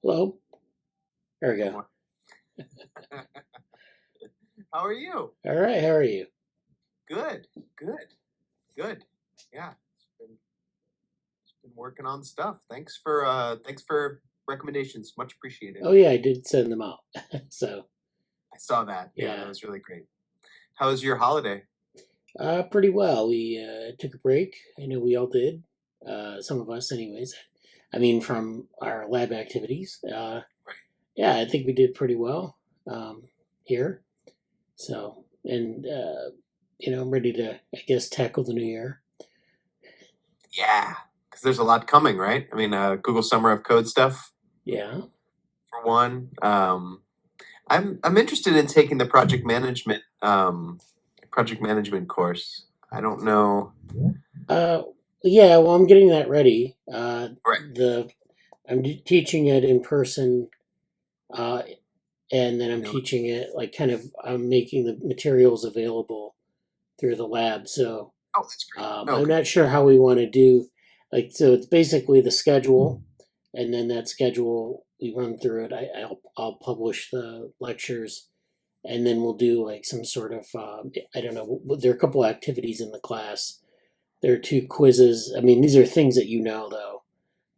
Hello. There we go. How are you? All right. How are you? Good. Yeah, it's been working on stuff. Thanks for recommendations. Much appreciated. Oh yeah, I did send them out. So I saw that. Yeah, yeah, that was really great. How was your holiday? pretty well. We took a break. I know we all did. Some of us, anyways. I mean, from our lab activities. Right. Yeah, I think we did pretty well here. So, and I'm ready to, I guess, tackle the new year. Yeah, because there's a lot coming, right? I mean, Google Summer of Code stuff Yeah. for one. I'm interested in taking the project management course. I don't know. Yeah. Well, I'm getting that ready. Right. I'm teaching it in person. And then I'm No. teaching it I'm making the materials available through the lab. So Oh, that's great. I'm Okay. not sure how we want to do so it's basically the schedule, and then that schedule we run through it. I'll publish the lectures, and then we'll do like some sort of I don't know. There are a couple activities in the class. There are 2 quizzes. I mean, these are things that though.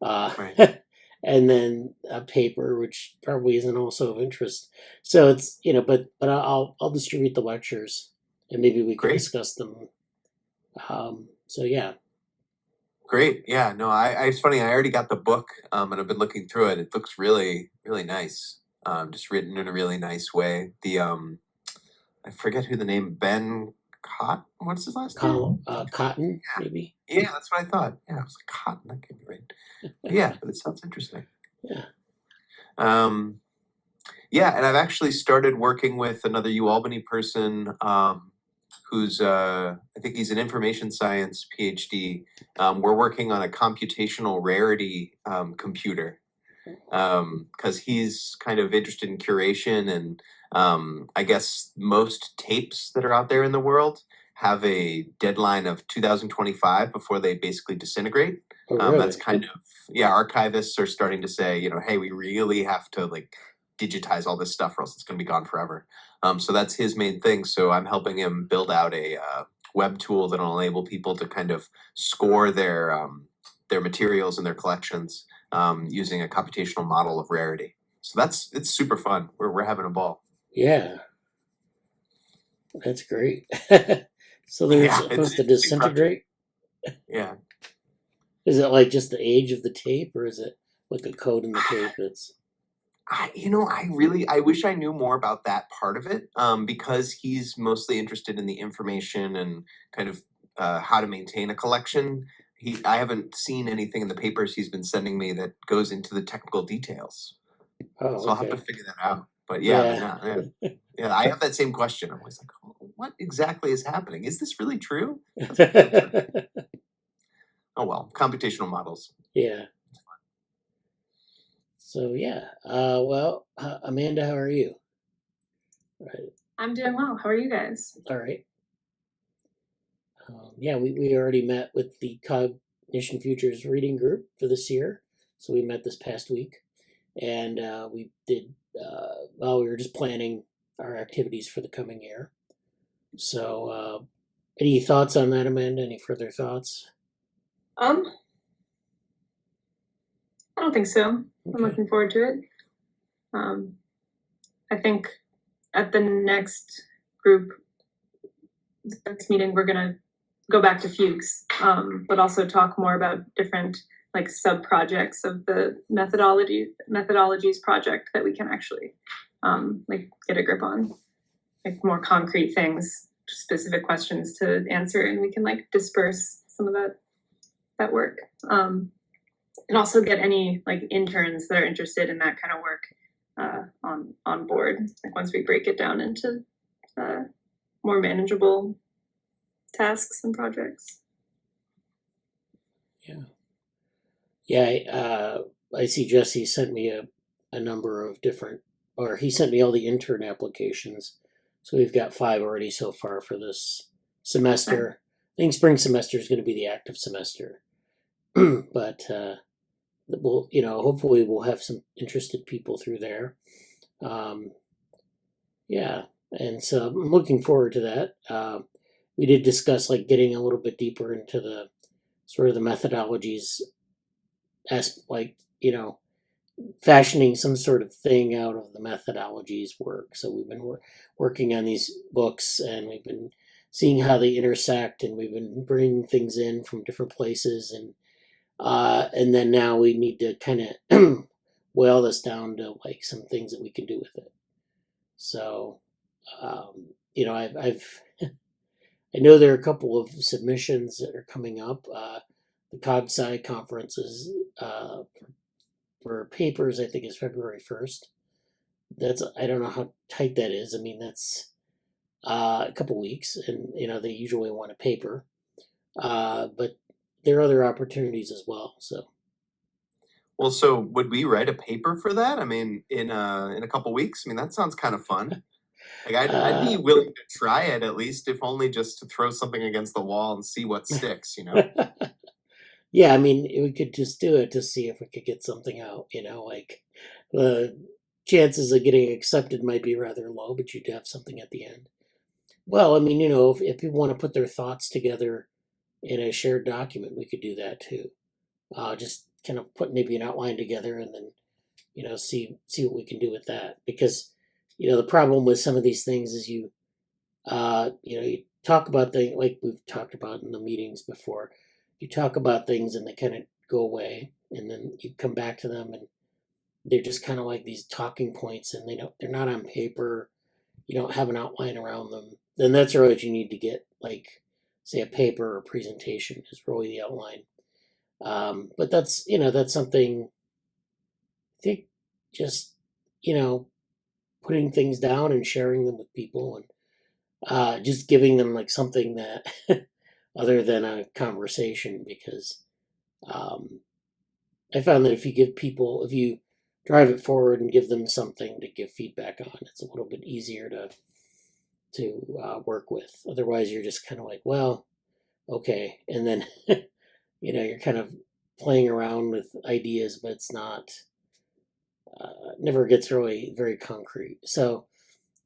Right. And then a paper, which probably isn't also of interest. So it's but I'll distribute the lectures, and maybe we can Great. discuss them. So yeah. Great. Yeah. No, it's funny. I already got the book, and I've been looking through it. It looks really, really nice. Just written in a really nice way. I forget who the name Ben What's his last name? Cotton, maybe. Yeah, that's what I thought. Yeah, I was like Cotton. That can't be right. But yeah, but it sounds interesting. Yeah. Yeah, and I've actually started working with another UAlbany person, who's I think he's an information science PhD. We're working on a computational rarity computer, because he's kind of interested in curation, and I guess most tapes that are out there in the world have a deadline of 2025 before they basically disintegrate. Oh, really? That's kind of, yeah, archivists are starting to say, hey, we really have to like digitize all this stuff or else it's going to be gone forever. So that's his main thing. So I'm helping him build out a web tool that will enable people to kind of score their materials and their collections using a computational model of rarity. So it's super fun. We're having a ball. Yeah. That's great. So they're supposed to disintegrate? Yeah. Is it like just the age of the tape, or is it what the code in the tape is? I wish I knew more about that part of it, because he's mostly interested in the information and kind of how to maintain a collection. I haven't seen anything in the papers he's been sending me that goes into the technical details. Oh, So I'll have to figure that out. But yeah, yeah, I have that same question. I'm always like, what exactly is happening? Is this really true? Oh well, computational models. Yeah. So yeah. Well, Amanda, how are you? Right. I'm doing well. How are you guys? All right. Yeah, we already met with the Cognition Futures reading group for this year. So we met this past week, and we did. We were just planning our activities for the coming year. So, any thoughts on that, Amanda? Any further thoughts? I don't think so. Okay. I'm looking forward to it. I think at the next meeting, we're gonna go back to Fuchs, but also talk more about different like sub projects of the methodologies project that we can actually like get a grip on, like more concrete things, specific questions to answer, and we can like disperse some of that work, and also get any like interns that are interested in that kind of work on board, like once we break it down into more manageable tasks and projects. Yeah. I see Jesse sent me a number of different, or he sent me all the intern applications. So we've got 5 already so far for this semester. I think spring semester is going to be the active semester. But we'll, hopefully we'll have some interested people through there. Yeah, and so I'm looking forward to that. We did discuss like getting a little bit deeper into the sort of the methodologies, as like fashioning some sort of thing out of the methodologies work. So we've been working on these books, and we've been seeing how they intersect, and we've been bringing things in from different places, and then now we need to kind of boil this down to like some things that we can do with it. So, I've I know there are a couple of submissions that are coming up. The CogSci conferences for papers, I think, is February 1st. I don't know how tight that is. I mean, that's a couple weeks, and they usually want a paper, but there are other opportunities as well. Well, so would we write a paper for that? I mean, in a couple weeks. I mean, that sounds kind of fun. Like I'd be willing to try it, at least, if only just to throw something against the wall and see what sticks. Yeah, I mean, we could just do it to see if we could get something out. Like the chances of getting accepted might be rather low, but you'd have something at the end. Well, I mean, if people want to put their thoughts together in a shared document, we could do that too. Just kind of put maybe an outline together, and then see what we can do with that. Because the problem with some of these things is you talk about things like we've talked about in the meetings before. You talk about things and they kind of go away, and then you come back to them, and they're just kind of like these talking points, and they're not on paper. You don't have an outline around them. Then that's really what you need to get, like say a paper or presentation is really the outline. But that's something, I think, just putting things down and sharing them with people, and just giving them like something that other than a conversation. Because I found that if you drive it forward and give them something to give feedback on, it's a little bit easier to work with. Otherwise, you're just kind of like, well, okay, and then you're kind of playing around with ideas, but it's not never gets really very concrete. So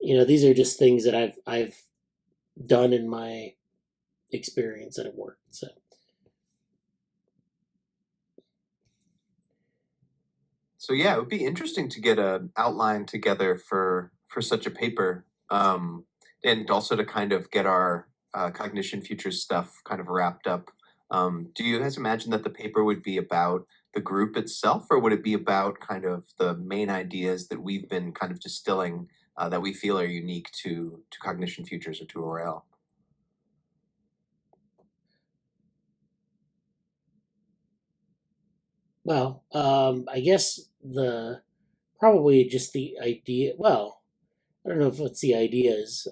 these are just things that I've done in my experience that have worked. So yeah, it would be interesting to get an outline together for such a paper, and also to kind of get our Cognition Futures stuff kind of wrapped up. Do you guys imagine that the paper would be about the group itself, or would it be about kind of the main ideas that we've been kind of distilling that we feel are unique to Cognition Futures or to ORL? Well, I guess probably just the idea. Well, I don't know if it's the ideas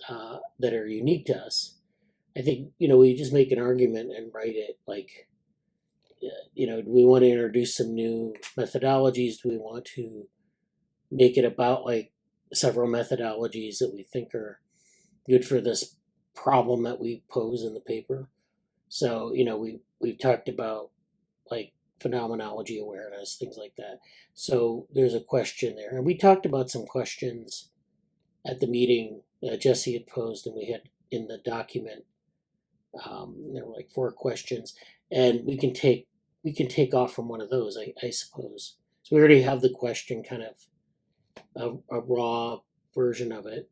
that are unique to us. I think we just make an argument and write it. Like, do we want to introduce some new methodologies? Do we want to make it about like several methodologies that we think are good for this problem that we pose in the paper? So we've talked about like phenomenology awareness, things like that. So there's a question there, and we talked about some questions at the meeting that Jesse had posed, and we had in the document. There were like 4 questions, and we can take off from one of those, I suppose. So we already have the question, kind of a raw version of it.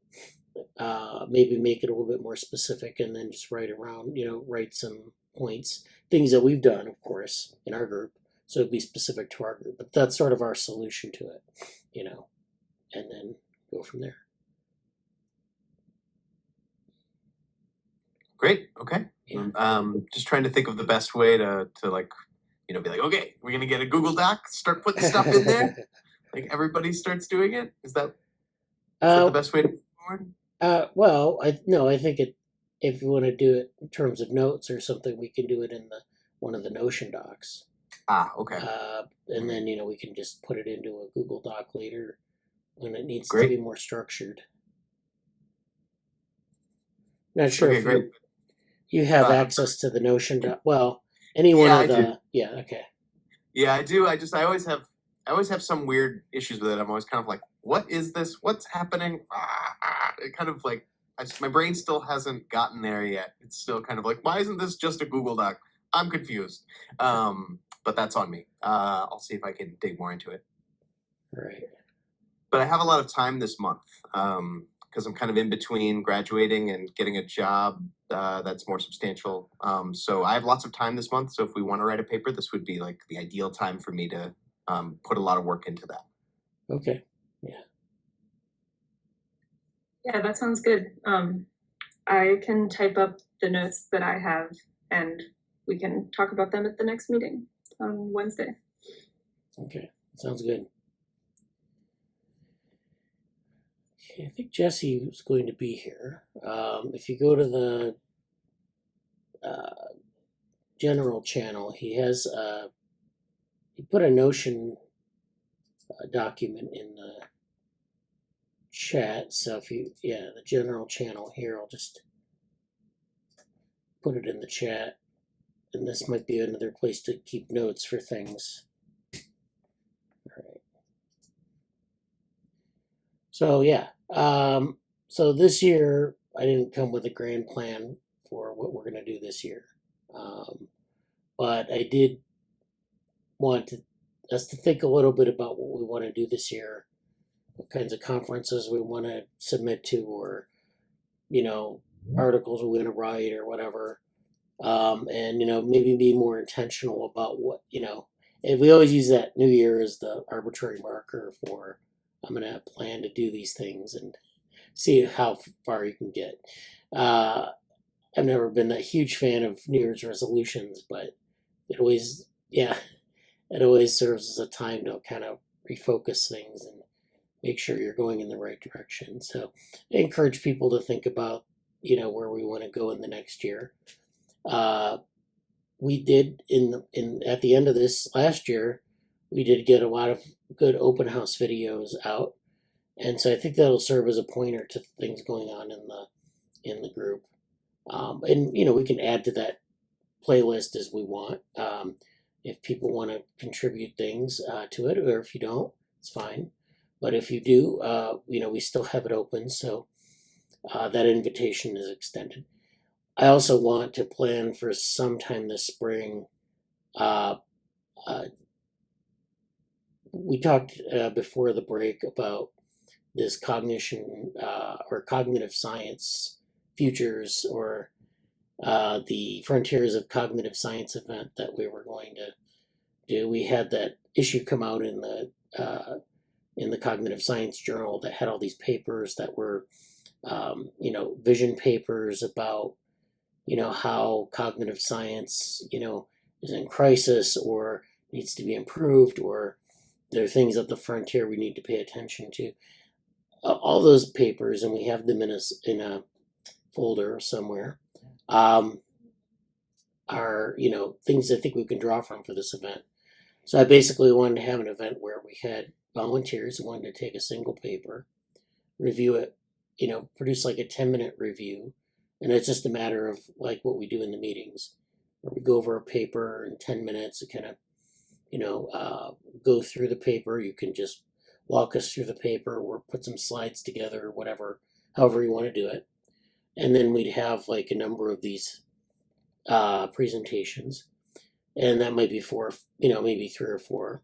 Maybe make it a little bit more specific, and then just write some points, things that we've done, of course, in our group. So it'd be specific to our group, but that's sort of our solution to it, and then go from there. Great. Okay. Yeah. Just trying to think of the best way to like, be like, okay, we're gonna get a Google Doc, start putting stuff in there. Like everybody starts doing it. Is that the best way to move forward? Well, I think if you want to do it in terms of notes or something, we can do it in one of the Notion docs. Okay. And then we can just put it into a Google Doc later when it needs to Great. be more structured. Not sure Okay, if great. you have access to the Notion doc. Well, any one Yeah, of I the do. yeah, okay. Yeah, I do. I always have some weird issues with it. I'm always kind of like, what is this? What's happening? It kind of like, my brain still hasn't gotten there yet. It's still kind of like, why isn't this just a Google Doc? I'm confused. But that's on me. I'll see if I can dig more into it. Right. But I have a lot of time this month because I'm kind of in between graduating and getting a job that's more substantial. So I have lots of time this month. So if we want to write a paper, this would be like the ideal time for me to put a lot of work into that. Okay. Yeah. Yeah, that sounds good. I can type up the notes that I have and we can talk about them at the next meeting on Wednesday. Okay. Sounds good. Okay, I think Jesse was going to be here. If you go to the general channel, he has he put a Notion document in the chat. So if you, the general channel here, I'll just put it in the chat. And this might be another place to keep notes for things. All right. So yeah, so this year I didn't come with a grand plan for what we're going to do this year, but I did want us to think a little bit about what we want to do this year, what kinds of conferences we want to submit to, or articles we want to write or whatever, and maybe be more intentional about what And we always use that New Year as the arbitrary marker for I'm going to plan to do these things and see how far you can get. I've never been a huge fan of New Year's resolutions, but it always serves as a time to kind of refocus things and make sure you're going in the right direction. So I encourage people to think about, where we want to go in the next year. We did at the end of this last year, we did get a lot of good open house videos out, and so I think that'll serve as a pointer to things going on in the group. And we can add to that playlist as we want. If people want to contribute things to it, or if you don't, it's fine. But if you do, we still have it open, so that invitation is extended. I also want to plan for sometime this spring. We talked before the break about this cognition or cognitive science futures, or the Frontiers of Cognitive Science event that we were going to do. We had that issue come out in the Cognitive Science Journal that had all these papers that were, vision papers about, how cognitive science, is in crisis or needs to be improved, or there are things at the frontier we need to pay attention to. All those papers, and we have them in a folder somewhere, are things I think we can draw from for this event. So I basically wanted to have an event where we had volunteers who wanted to take a single paper, review it, produce like a 10-minute review, and it's just a matter of like what we do in the meetings, where we go over a paper in 10 minutes and kind of go through the paper. You can just walk us through the paper or put some slides together or whatever, however you want to do it. And then we'd have like a number of these presentations, and that might be maybe 3 or 4.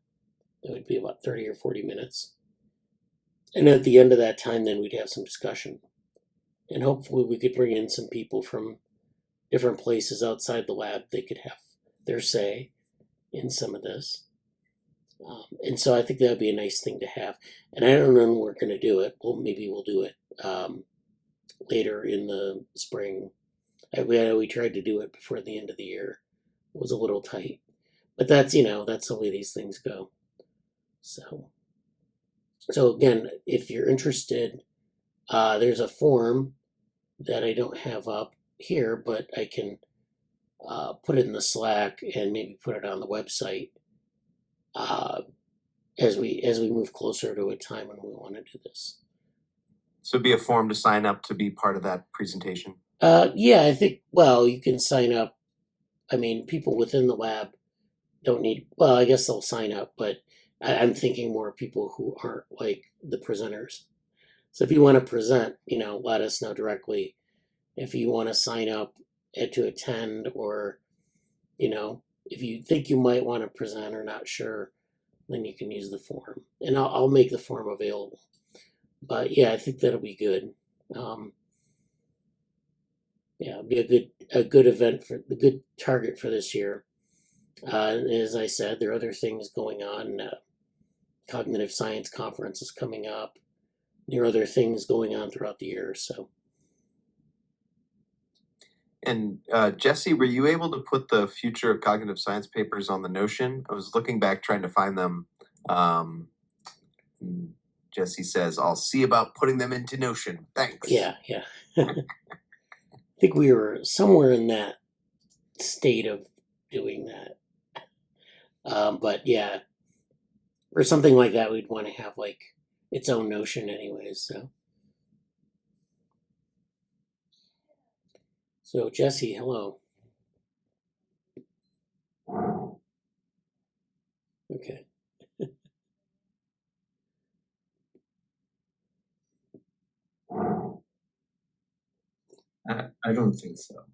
It would be about 30 or 40 minutes. And at the end of that time, then we'd have some discussion. And hopefully we could bring in some people from different places outside the lab. They could have their say in some of this. And so I think that would be a nice thing to have. And I don't know when we're going to do it. Well, maybe we'll do it later in the spring. We tried to do it before the end of the year. It was a little tight. But that's the way these things go. So again, if you're interested, there's a form that I don't have up here, but I can put it in the Slack and maybe put it on the website as we move closer to a time when we want to do this. So it'd be a form to sign up to be part of that presentation. Yeah, I think. Well, you can sign up. I mean, people within the lab don't need, well, I guess they'll sign up, but I'm thinking more people who aren't like the presenters. So if you want to present, let us know directly. If you want to sign up to attend, or, if you think you might want to present or not sure, then you can use the form. And I'll make the form available. But yeah, I think that'll be good. Yeah, it'll be a good event, for the good target for this year. As I said, there are other things going on. Cognitive Science Conference is coming up. There are other things going on throughout the year. So. And Jesse, were you able to put the future of cognitive science papers on the Notion? I was looking back trying to find them. Jesse says, I'll see about putting them into Notion. Thanks. Yeah. I think we were somewhere in that state of doing that. But yeah, or something like that, we'd want to have like its own Notion anyways. So Jesse, hello. Okay. I don't think so.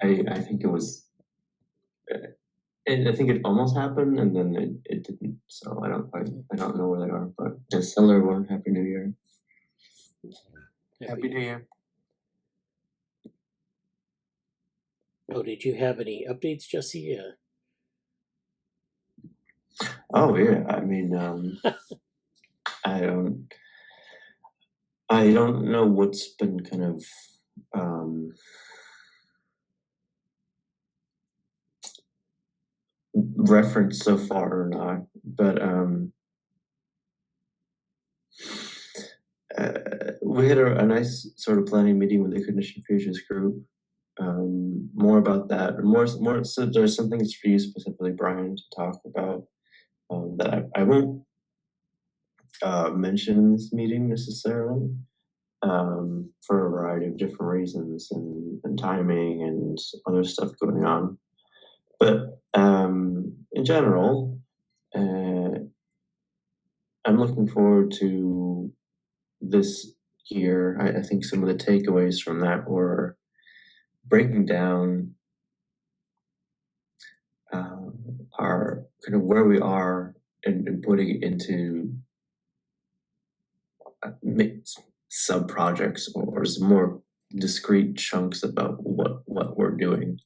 I think it was, I think it almost happened and then it didn't. So I don't know where they are. But yes, hello everyone, Happy New Year. Happy New Year. Oh, did you have any updates, Jesse? Oh yeah, I mean, I don't know what's been kind of referenced so far or not, but we had a nice sort of planning meeting with the Cognition Futures group. More about that, more. So there's some things for you specifically, Brian, to talk about that I won't mention in this meeting necessarily, for a variety of different reasons and timing and other stuff going on. But in general, I'm looking forward to this year. I think some of the takeaways from that were breaking down our kind of where we are and putting it into sub projects or some more discrete chunks about what we're doing.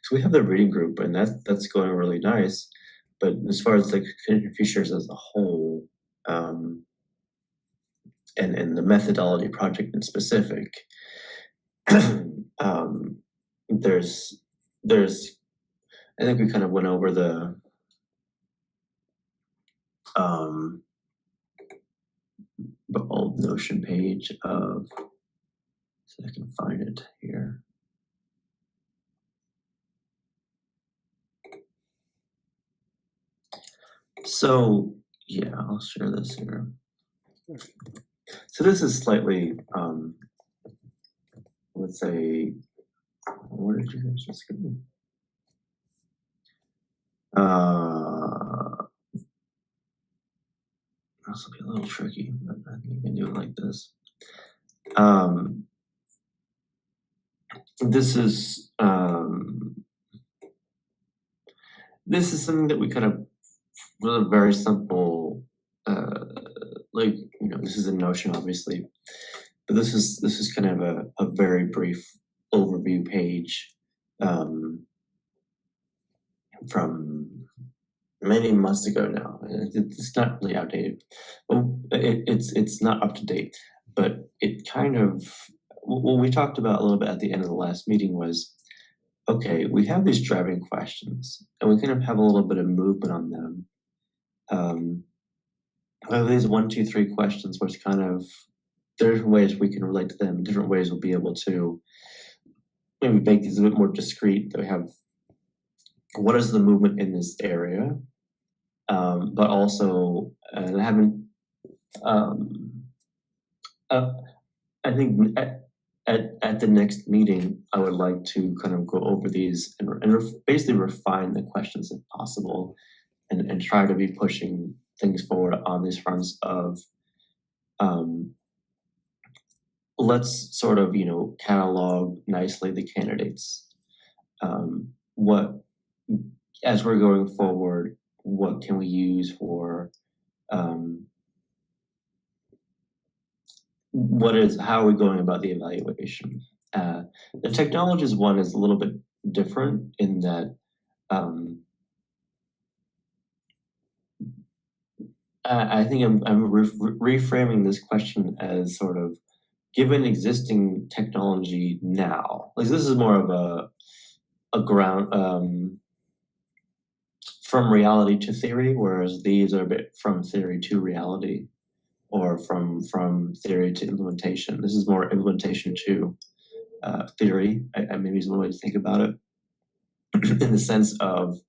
So we have the reading group, and that's going really nice. But as far as like Cognition Futures as a whole, and the methodology project in specific, there's I think we kind of went over the old Notion page of, so I can find it here. So yeah, I'll share this here. So this is slightly, let's say, where did you guys just go? This will be a little tricky, but I think you can do it like this. This is something that we kind of, with a very simple, like, this is a Notion, obviously, but this is kind of a very brief overview page from many months ago now. It's not really outdated. It's not up to date, but it kind of, what we talked about a little bit at the end of the last meeting was, okay, we have these driving questions, and we kind of have a little bit of movement on them. We have these 1, 2, 3 questions, which kind of, there are different ways we can relate to them. Different ways we'll be able to maybe make these a bit more discrete. That we have, what is the movement in this area? But also, I think at the next meeting, I would like to kind of go over these and basically refine the questions if possible, and try to be pushing things forward on these fronts of let's sort of, catalog nicely the candidates. What, as we're going forward, what can we use for, how are we going about the evaluation? The technologies one is a little bit different in that I think I'm reframing this question as sort of, given existing technology now, like this is more of a ground from reality to theory, whereas these are a bit from theory to reality, or from theory to implementation. This is more implementation to theory. I maybe is one way to think about it, in the sense of,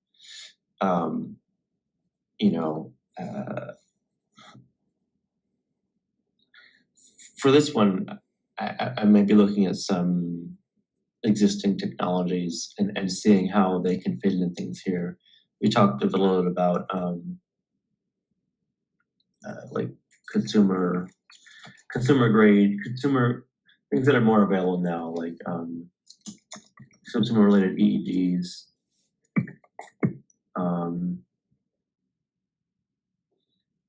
for this one, I may be looking at some existing technologies and seeing how they can fit into things here. We talked a little bit about like consumer grade, consumer things that are more available now, like consumer related EEGs,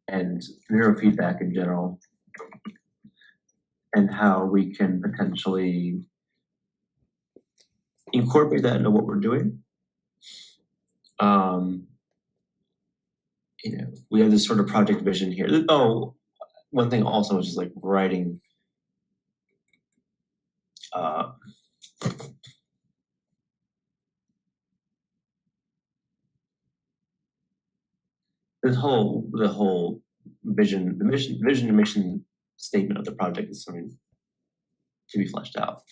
and neurofeedback in general, and how we can potentially incorporate that into what we're doing. We have this sort of project vision here. Oh, one thing also is just like writing the whole vision, the vision and mission statement of the project is something to be fleshed out.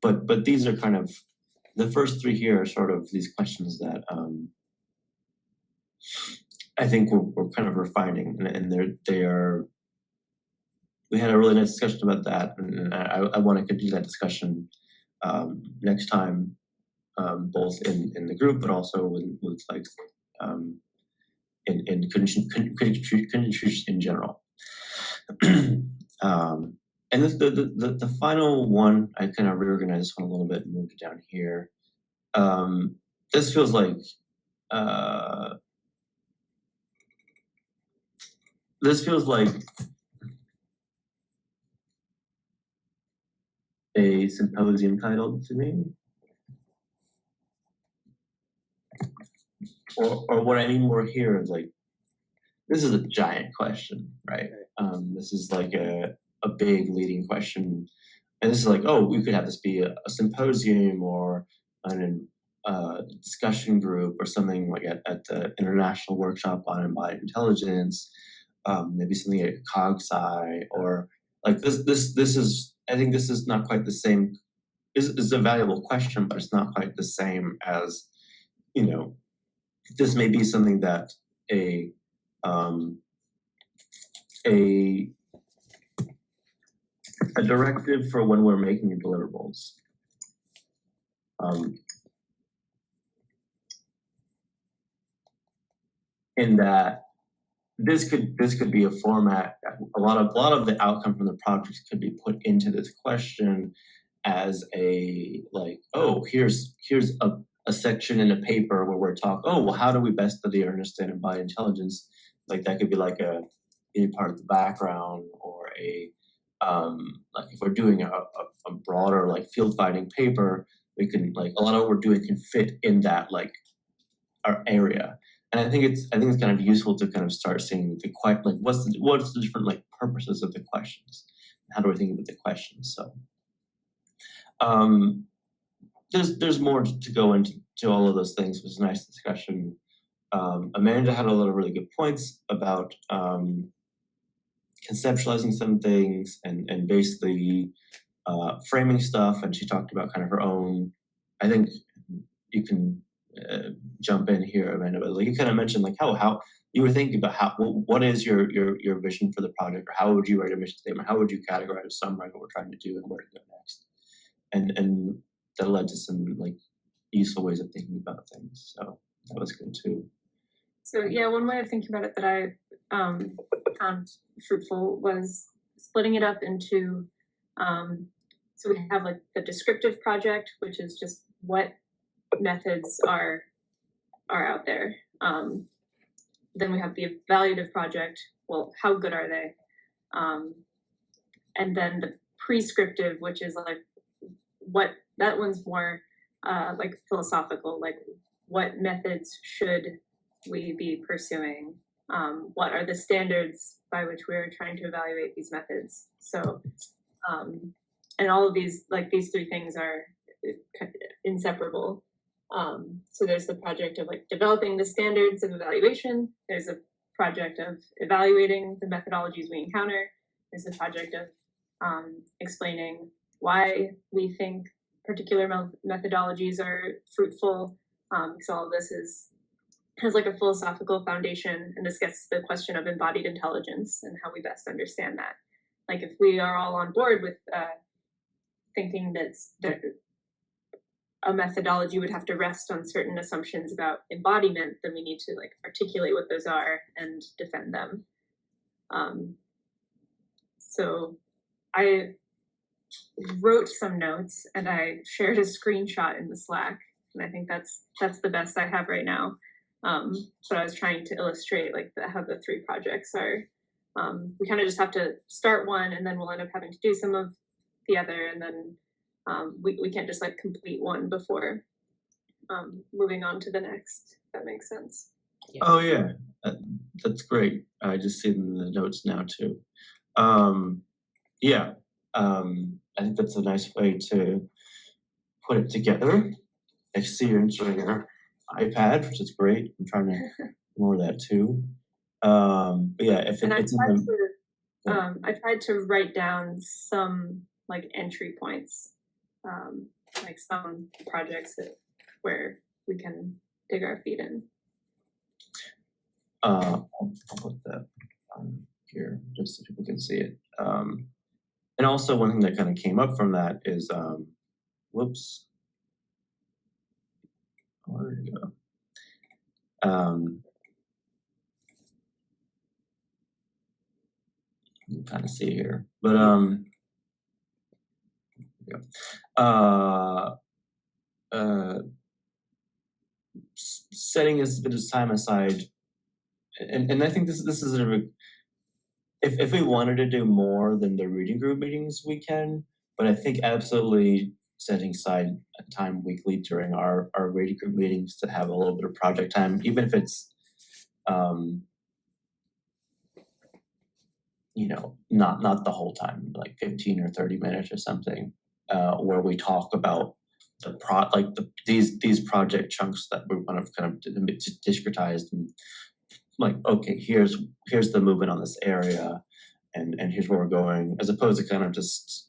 But these are kind of, the first three here are sort of these questions that I think we're kind of refining, and we had a really nice discussion about that, and I want to continue that discussion next time, both in the group, but also with like in Cognition Futures in general. And the final one, I kind of reorganized this one a little bit and moved it down here. This feels like a symposium title to me. Or what I mean more here is like, this is a giant question, right? This is like a big leading question. And this is like, oh, we could have this be a symposium or a discussion group or something like at the International Workshop on Embodied Intelligence, maybe something at CogSci, or like this is, I think this is not quite the same. Is a valuable question, but it's not quite the same as, this may be something that a directive for when we're making deliverables. In that this could be a format. A lot of the outcome from the project could be put into this question as a like, oh, here's a section in a paper where we're talking, oh, well, how do we best study or understand embodied intelligence? Like that could be like a part of the background, or a like if we're doing a broader like field finding paper, we can like a lot of what we're doing can fit in that like our area. And I think it's kind of useful to kind of start seeing like what's the different like purposes of the questions. How do I think about the questions? So there's more to go into all of those things. It was a nice discussion. Amanda had a lot of really good points about conceptualizing some things and basically framing stuff, and she talked about kind of her own. I think you can jump in here, Amanda, but like you kind of mentioned like how you were thinking about what is your vision for the project, or how would you write a mission statement, how would you categorize, summarize what we're trying to do, and where to go next. and that led to some like useful ways of thinking about things. So that was good too. So yeah, one way of thinking about it that I found fruitful was splitting it up into, so we have like the descriptive project, which is just what methods are out there. Then we have the evaluative project. Well, how good are they? And then the prescriptive, which is like what, that one's more like philosophical, like what methods should we be pursuing? What are the standards by which we're trying to evaluate these methods? So, and all of these, like these three things are inseparable. So there's the project of like developing the standards of evaluation. There's a project of evaluating the methodologies we encounter. There's the project of explaining why we think particular methodologies are fruitful. So all of this has like a philosophical foundation, and this gets to the question of embodied intelligence and how we best understand that. Like if we are all on board with thinking that a methodology would have to rest on certain assumptions about embodiment, then we need to like articulate what those are and defend them. So I wrote some notes and I shared a screenshot in the Slack, and I think that's the best I have right now. So I was trying to illustrate like how the three projects are. We kind of just have to start one, and then we'll end up having to do some of the other, and then we can't just like complete one before moving on to the next. If that makes sense. Yeah. Oh yeah, that's great. I just see them in the notes now too. Yeah, I think that's a nice way to put it together. I see you're enjoying your iPad, which is great. I'm trying to more of that too. But yeah, if it's I tried to write down some like entry points, like some projects where we can dig our feet in. I'll put that on here just so people can see it. And also one thing that kind of came up from that is, whoops, where did it go? You can kind of see here, but setting a bit of time aside, and I think this is sort of if we wanted to do more than the reading group meetings, we can. But I think absolutely setting aside time weekly during our reading group meetings to have a little bit of project time, even if it's you know, not the whole time, like 15 or 30 minutes or something, where we talk about these project chunks that we want to kind of discretized, and like, okay, here's the movement on this area, and here's where we're going, as opposed to kind of just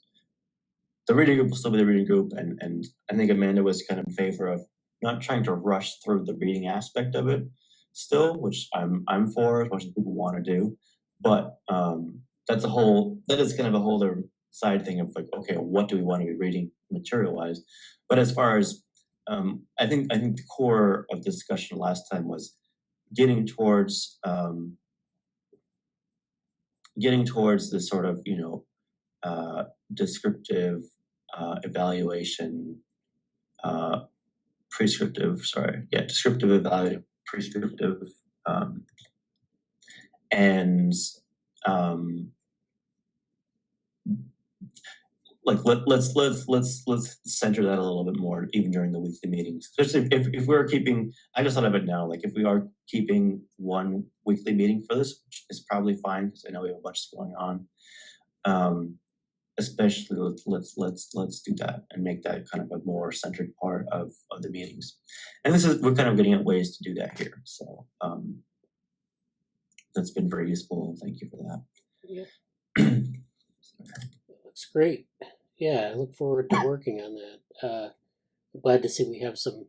the reading group will still be the reading group, and I think Amanda was kind of in favor of not trying to rush through the reading aspect of it still, which I'm for, as much as people want to do. But that is kind of a whole other side thing of like, okay, what do we want to be reading material-wise? But as far as I think the core of the discussion last time was getting towards this sort of, you know, descriptive evaluation, descriptive, evaluative, prescriptive, and like let's center that a little bit more even during the weekly meetings, especially if we're keeping, I just thought of it now, like if we are keeping one weekly meeting for this, which is probably fine because I know we have a bunch going on, especially let's do that and make that kind of a more centered part of the meetings. And we're kind of getting at ways to do that here, so that's been very useful. Thank you for that. Yeah. Looks great. Yeah, I look forward to working on that. I'm glad to see we have some,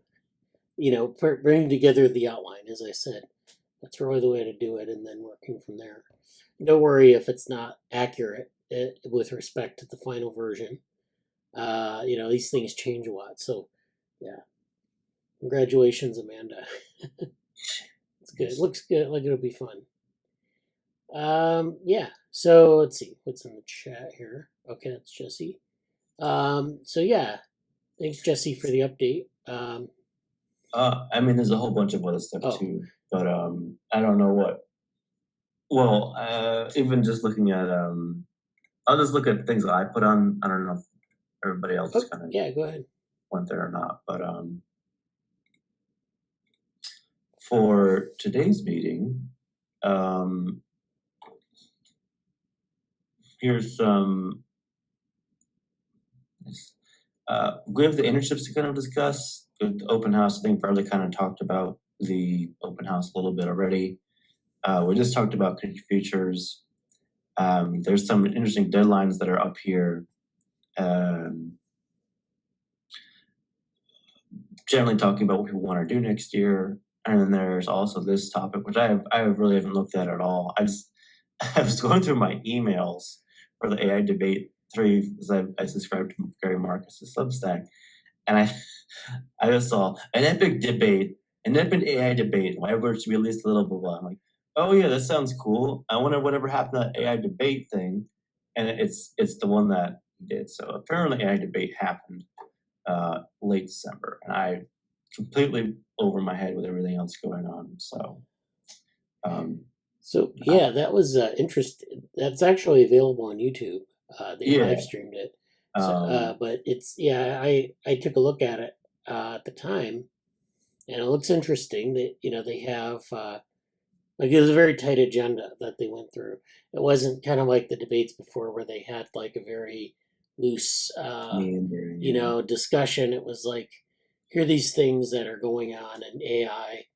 you know, bringing together the outline, as I said. That's really the way to do it, and then working from there. Don't worry if it's not accurate with respect to the final version. These things change a lot. So, yeah, congratulations, Amanda. It's good. Looks good. Like it'll be fun. Yeah. So let's see what's in the chat here. Okay, that's Jesse. So yeah, thanks Jesse for the update. I mean, there's a whole bunch of other stuff too, but I don't know what. Well, even just looking at I'll just look at things that I put on. I don't know if everybody else kind of yeah, go ahead. Went there or not, but for today's meeting, here's some. We have the internships to kind of discuss. The open house, I think Bradley kind of talked about the open house a little bit already. We just talked about Cognition Futures. There's some interesting deadlines that are up here. Generally talking about what people want to do next year. And then there's also this topic, which I really haven't looked at all. I was going through my emails for the AI debate 3, because I subscribed to Gary Marcus's Substack, and I just saw an epic AI debate. Why would it be released a little blah blah. I'm like, oh yeah, that sounds cool. I wonder whatever happened to that AI debate thing, and it's the one that did. So apparently AI debate happened late December, and I completely over my head with everything else going on. So yeah, that was interesting. That's actually available on YouTube. They live streamed it. So, but it's I took a look at it at the time, and it looks interesting. That they have like it was a very tight agenda that they went through. It wasn't kind of like the debates before where they had like a very loose discussion. It was like, here are these things that are going on in AI.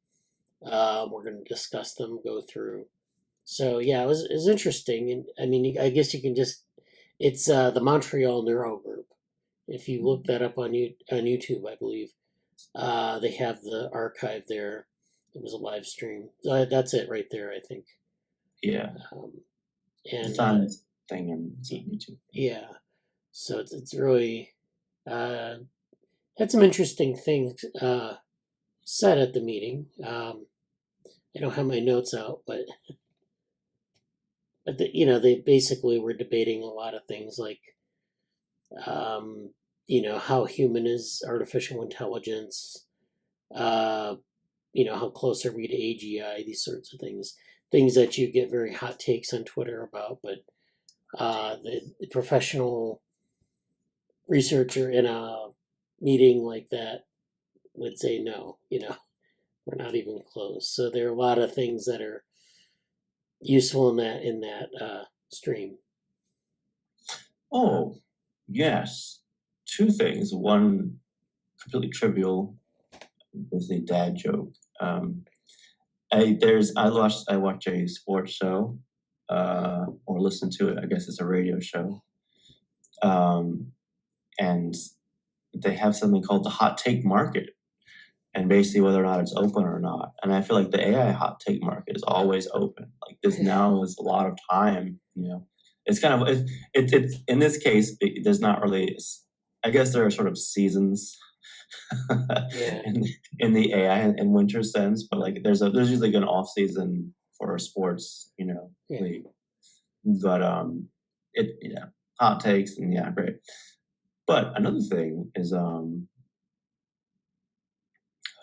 We're going to discuss them, go through. So yeah, it was interesting, and I mean, I guess you can just. It's the Montreal Neuro Group. If you look that up on YouTube, I believe they have the archive there. It was a live stream. So that's it right there, I think. Yeah. And it's on this thing on YouTube. Yeah. So it's really had some interesting things said at the meeting. I don't have my notes out, but they basically were debating a lot of things like, how human is artificial intelligence, how close are we to AGI, these sorts of things that you get very hot takes on Twitter about, but the professional researcher in a meeting like that would say, no, we're not even close. So there are a lot of things that are useful in that stream. Oh, yes. 2 things. One completely trivial was the dad joke. I watch a sports show, or listen to it. I guess it's a radio show. And they have something called the hot take market, and basically whether or not it's open or not. And I feel like the AI hot take market is always open. Like this now is a lot of time, It's kind of it's in this case there's not really. I guess there are sort of seasons in the AI and winter sense, but like there's usually an off season for sports, league. But hot takes and great. But another thing is I was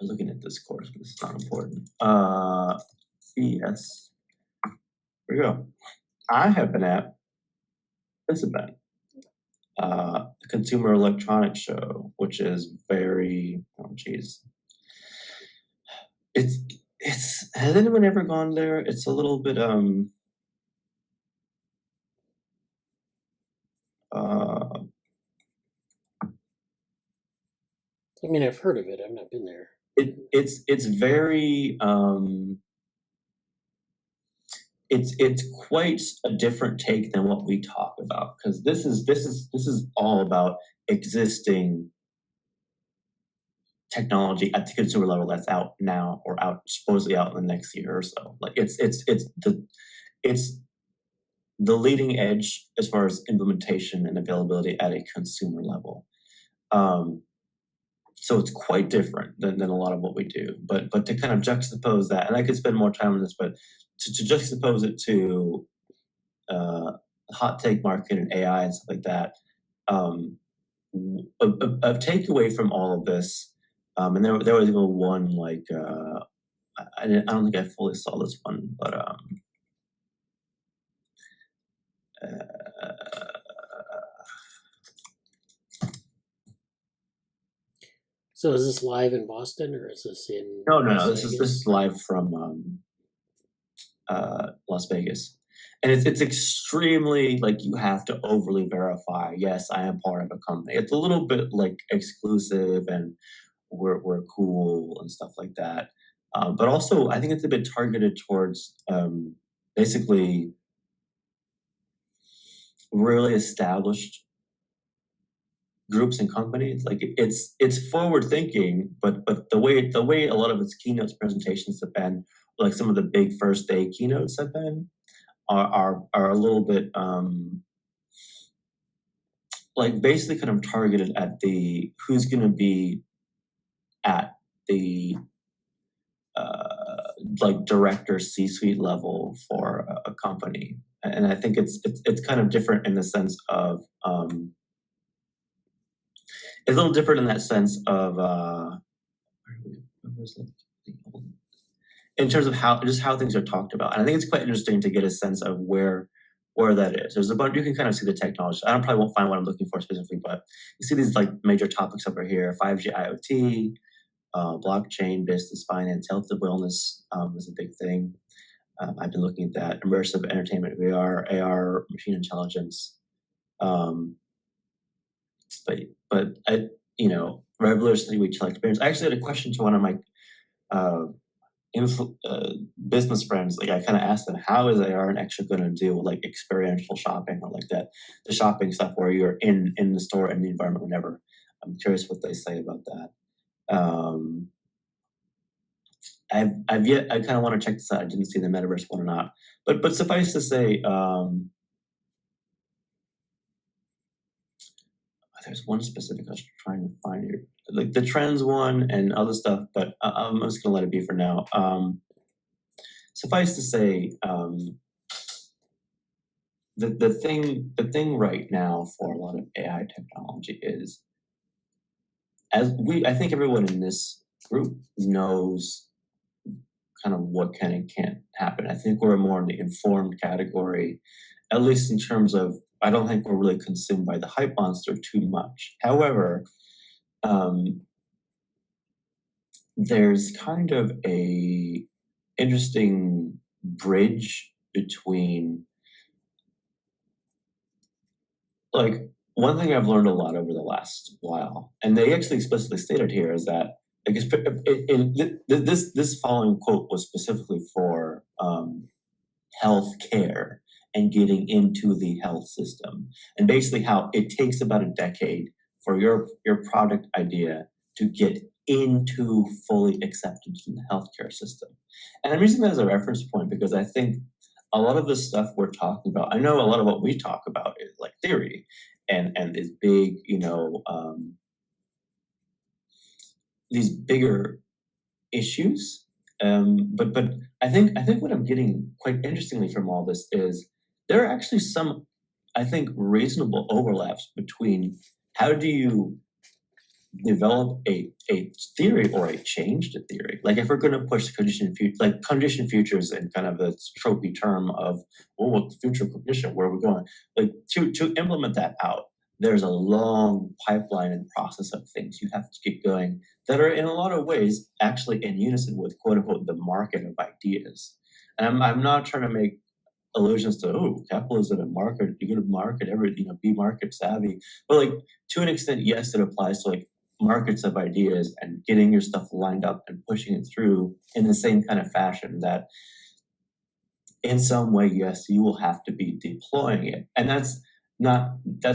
looking at this course, but it's not important. Yes. Here we go. I have been at this event, the Consumer Electronics Show, which is very, it's has anyone ever gone there? It's a little bit I mean, I've heard of it. I've not been there. It's very it's quite a different take than what we talk about, because this is all about existing technology at the consumer level that's out now or supposedly out in the next year or so. Like it's the leading edge as far as implementation and availability at a consumer level. So it's quite different than a lot of what we do. But to kind of juxtapose that, and I could spend more time on this, but to juxtapose it to hot take market and AI and stuff like that, a takeaway from all of this, and there was even one like I don't think I fully saw this one, but So is this live in Boston or is this in? no, Las this Vegas? is live from Las Vegas. And it's extremely like you have to overly verify. Yes, I am part of a company. It's a little bit like exclusive and we're cool and stuff like that. But also, I think it's a bit targeted towards basically really established groups and companies. Like it's forward thinking, but the way a lot of its keynotes presentations have been, like some of the big first day keynotes have been, are a little bit like basically kind of targeted at the who's going to be at the like director C-suite level for a company. And I think it's kind of different in the sense of it's a little different in that sense of in terms of how things are talked about. And I think it's quite interesting to get a sense of where that is. There's a bunch, you can kind of see the technology. I probably won't find what I'm looking for specifically, but you see these like major topics over here: 5G, IoT, blockchain, business, finance, health and wellness is a big thing. I've been looking at that. Immersive entertainment, VR, AR, machine intelligence. But I, revolutionary retail experience. I actually had a question to one of my business friends. Like I kind of asked them, how is AR and XR going to do like experiential shopping or like that, the shopping stuff where you're in the store and the environment whenever. I'm curious what they say about that. I kind of want to check this out. I didn't see the metaverse one or not, but suffice to say, there's one specific I was trying to find here, like the trends one and other stuff, but I'm just gonna let it be for now. Suffice to say, the thing right now for a lot of AI technology is, I think everyone in this group knows kind of what can and can't happen. I think we're more in the informed category, at least in terms of, I don't think we're really consumed by the hype monster too much. However, there's kind of a interesting bridge between, like, one thing I've learned a lot over the last while, and they actually explicitly stated here, is that, I guess, this following quote was specifically for healthcare and getting into the health system, and basically how it takes about a decade for your product idea to get into fully acceptance in the healthcare system. And I'm using that as a reference point because I think a lot of the stuff we're talking about, I know a lot of what we talk about is like theory and is big, these bigger issues. But I think what I'm getting quite interestingly from all this is there are actually some, I think, reasonable overlaps between how do you develop a theory or a change to theory. Like if we're going to push condition futures and kind of a tropey term of, what's the future of cognition, where are we going? Like to implement that out, there's a long pipeline and process of things you have to keep going that are in a lot of ways actually in unison with quote unquote the market of ideas. And I'm not trying to make allusions to capitalism and market, you're going to market everything, be market savvy. But like to an extent, yes, it applies to like markets of ideas and getting your stuff lined up and pushing it through in the same kind of fashion that in some way, yes, you will have to be deploying it. And that's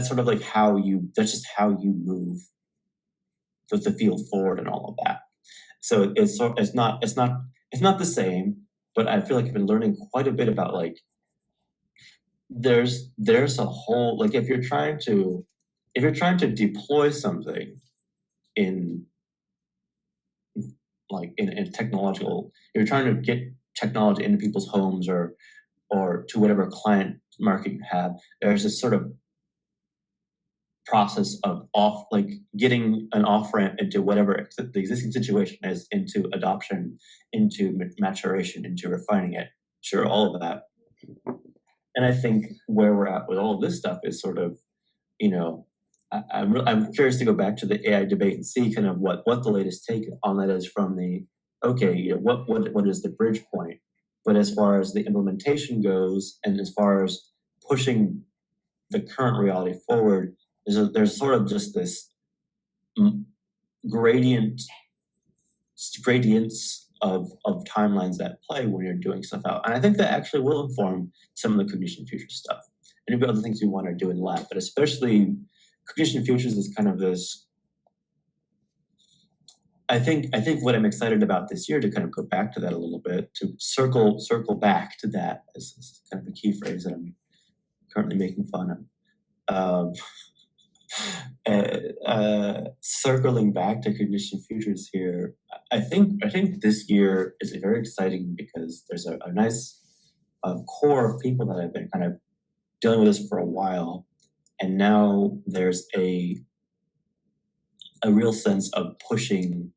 sort of like that's just how you move the field forward and all of that. So it's not the same, but I feel like I've been learning quite a bit about like there's a whole, like, if you're trying to deploy something in in technological, you're trying to get technology into people's homes or to whatever client market you have, there's this sort of process of getting an off-ramp into whatever the existing situation is, into adoption, into maturation, into refining it. Sure, all of that. And I think where we're at with all of this stuff is sort of, I'm curious to go back to the AI debate and see kind of what the latest take on that is from the, what is the bridge point? But as far as the implementation goes, and as far as pushing the current reality forward, there's sort of just this gradients of timelines that play when you're doing stuff out. And I think that actually will inform some of the Cognition Futures stuff. And maybe other things we want to do in the lab, but especially Cognition Futures is kind of this. I think what I'm excited about this year, to kind of go back to that a little bit, to circle back to that, is kind of a key phrase that I'm currently making fun of. Circling back to Cognition Futures here, I think this year is very exciting because there's a nice core of people that have been kind of dealing with this for a while, and now there's a real sense of pushing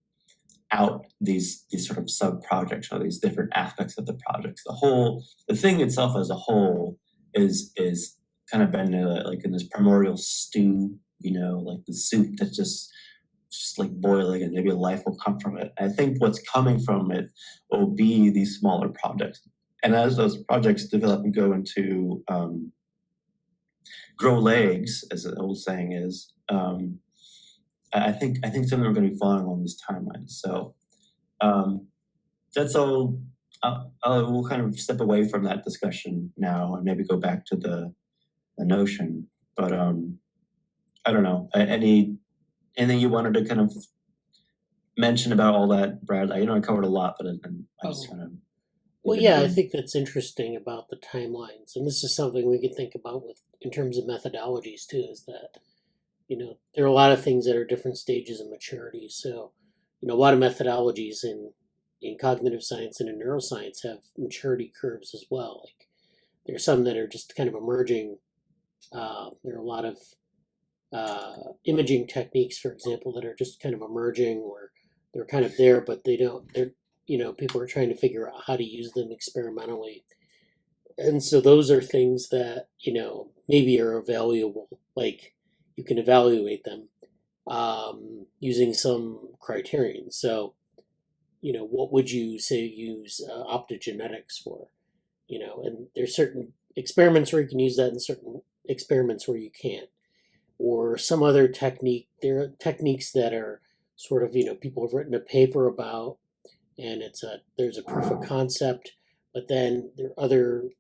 out these sort of sub projects or these different aspects of the projects. The thing itself as a whole is kind of been like in this primordial stew, like the soup that's just like boiling, and maybe life will come from it. I think what's coming from it will be these smaller projects. And as those projects develop and go into grow legs, as the old saying is, I think some of them are going to be following along these timelines. So that's all. We'll kind of step away from that discussion now and maybe go back to the notion. But I don't know. Anything you wanted to kind of mention about all that, Brad? I covered a lot, but I just kind of. Well, yeah, I think that's interesting about the timelines, and this is something we can think about in terms of methodologies too. Is that there are a lot of things that are different stages of maturity. So, a lot of methodologies in cognitive science and in neuroscience have maturity curves as well. Like there are some that are just kind of emerging. There are a lot of imaging techniques, for example, that are just kind of emerging, or they're kind of there, but people are trying to figure out how to use them experimentally. And so those are things that, maybe are valuable. Like you can evaluate them using some criterion. So, what would you say use optogenetics for? And there's certain experiments where you can use that and certain experiments where you can't. Or some other technique. There are techniques that are sort of, people have written a paper about, and there's a proof of concept, but then there are other,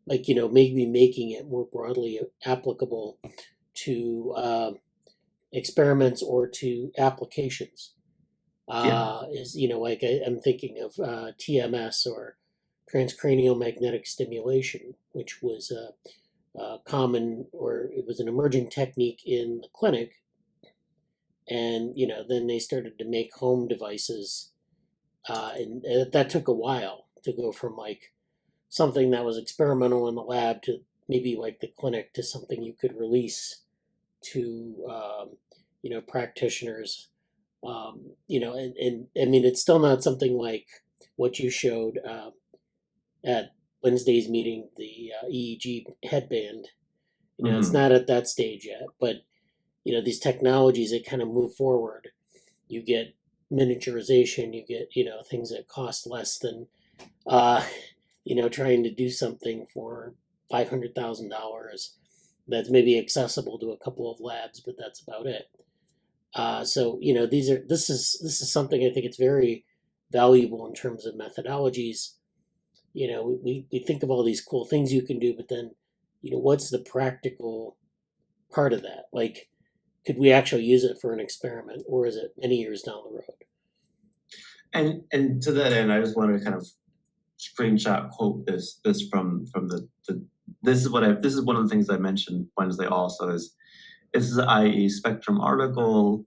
maybe making it more broadly applicable to experiments or to applications. I'm thinking of TMS, or transcranial magnetic stimulation, which was common, or it was an emerging technique in the clinic, and then they started to make home devices, and that took a while to go from something that was experimental in the lab to maybe the clinic, to something you could release to practitioners, and I mean it's still not something like what you showed at Wednesday's meeting, the EEG headband. It's not at that stage yet, but these technologies that kind of move forward, you get miniaturization, you get things that cost less than trying to do something for $500,000 that's maybe accessible to a couple of labs, but that's about it. So this is something I think it's very valuable in terms of methodologies. We think of all these cool things you can do, but then what's the practical part of that? Like, could we actually use it for an experiment, or is it many years down the road? And to that end, I just wanted to kind of screenshot quote this from the this is one of the things I mentioned Wednesday also is this is an IE Spectrum article.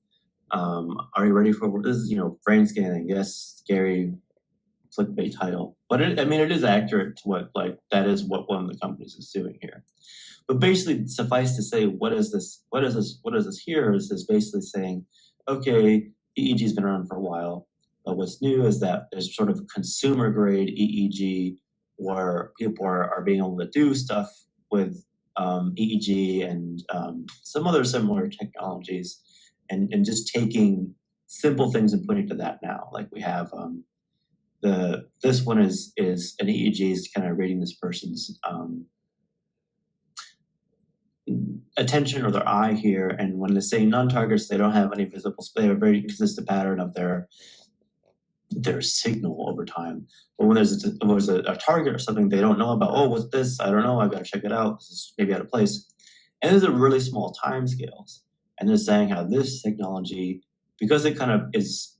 Are you ready for this? Is brain scanning? Yes, scary clickbait title, but it is accurate to what that is what one of the companies is doing here. But basically, suffice to say, what is this here is basically saying, okay, EEG's been around for a while, but what's new is that there's sort of consumer grade EEG where people are being able to do stuff with EEG and some other similar technologies, and just taking simple things and putting to that now. Like we have this one is an EEG is kind of reading this person's attention or their eye here, and when they say non-targets, they don't have any visible. They have a very consistent pattern of their signal over time. But when there's a target or something they don't know about, oh, what's this? I don't know. I got to check it out. This is maybe out of place. And these are really small time scales. And they're saying how this technology, because it kind of is,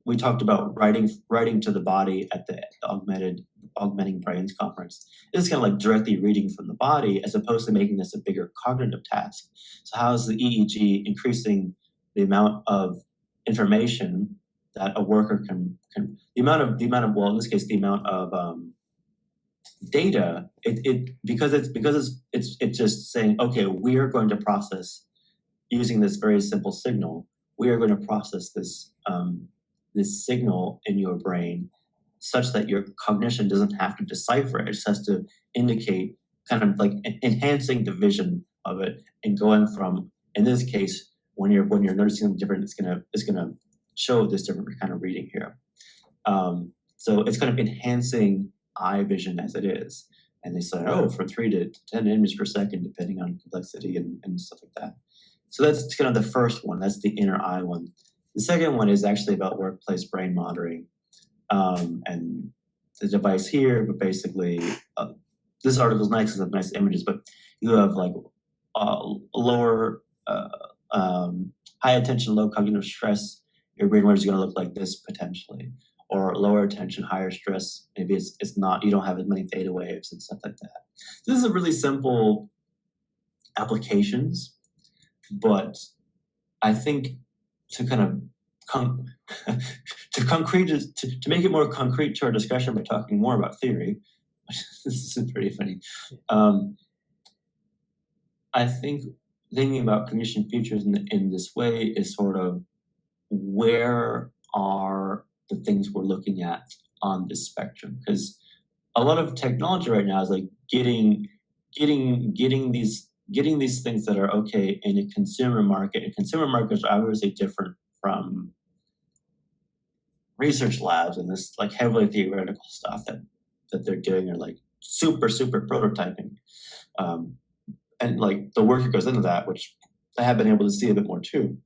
we talked about writing to the body at the Augmenting Brains conference. It's kind of like directly reading from the body as opposed to making this a bigger cognitive task. So how is the EEG increasing the amount of information that a worker can the amount of well, in this case, the amount of data, because it's just saying, okay, we are going to process using this very simple signal. We are going to process this signal in your brain such that your cognition doesn't have to decipher it. It just has to indicate, kind of like enhancing the vision of it and going from, in this case, when you're noticing something different, it's gonna show this different kind of reading here. So it's kind of enhancing eye vision as it is. And they say, oh, from 3 to 10 images per second, depending on complexity and stuff like that. So that's kind of the first one. That's the inner eye one. The second one is actually about workplace brain monitoring. And the device here, but basically, this article is nice because of nice images, but you have like lower, high attention, low cognitive stress. Your brain is going to look like this potentially. Or lower attention, higher stress, maybe it's not, you don't have as many theta waves and stuff like that. So this is a really simple applications, but I think to kind of to make it more concrete to our discussion by talking more about theory, this is pretty funny. I think thinking about Cognition Futures in this way is sort of where are the things we're looking at on this spectrum, because a lot of technology right now is like getting these things that are okay in a consumer market, and consumer markets are obviously different from research labs and this like heavily theoretical stuff that they're doing, are like super prototyping, and like the work that goes into that, which I have been able to see a bit more too.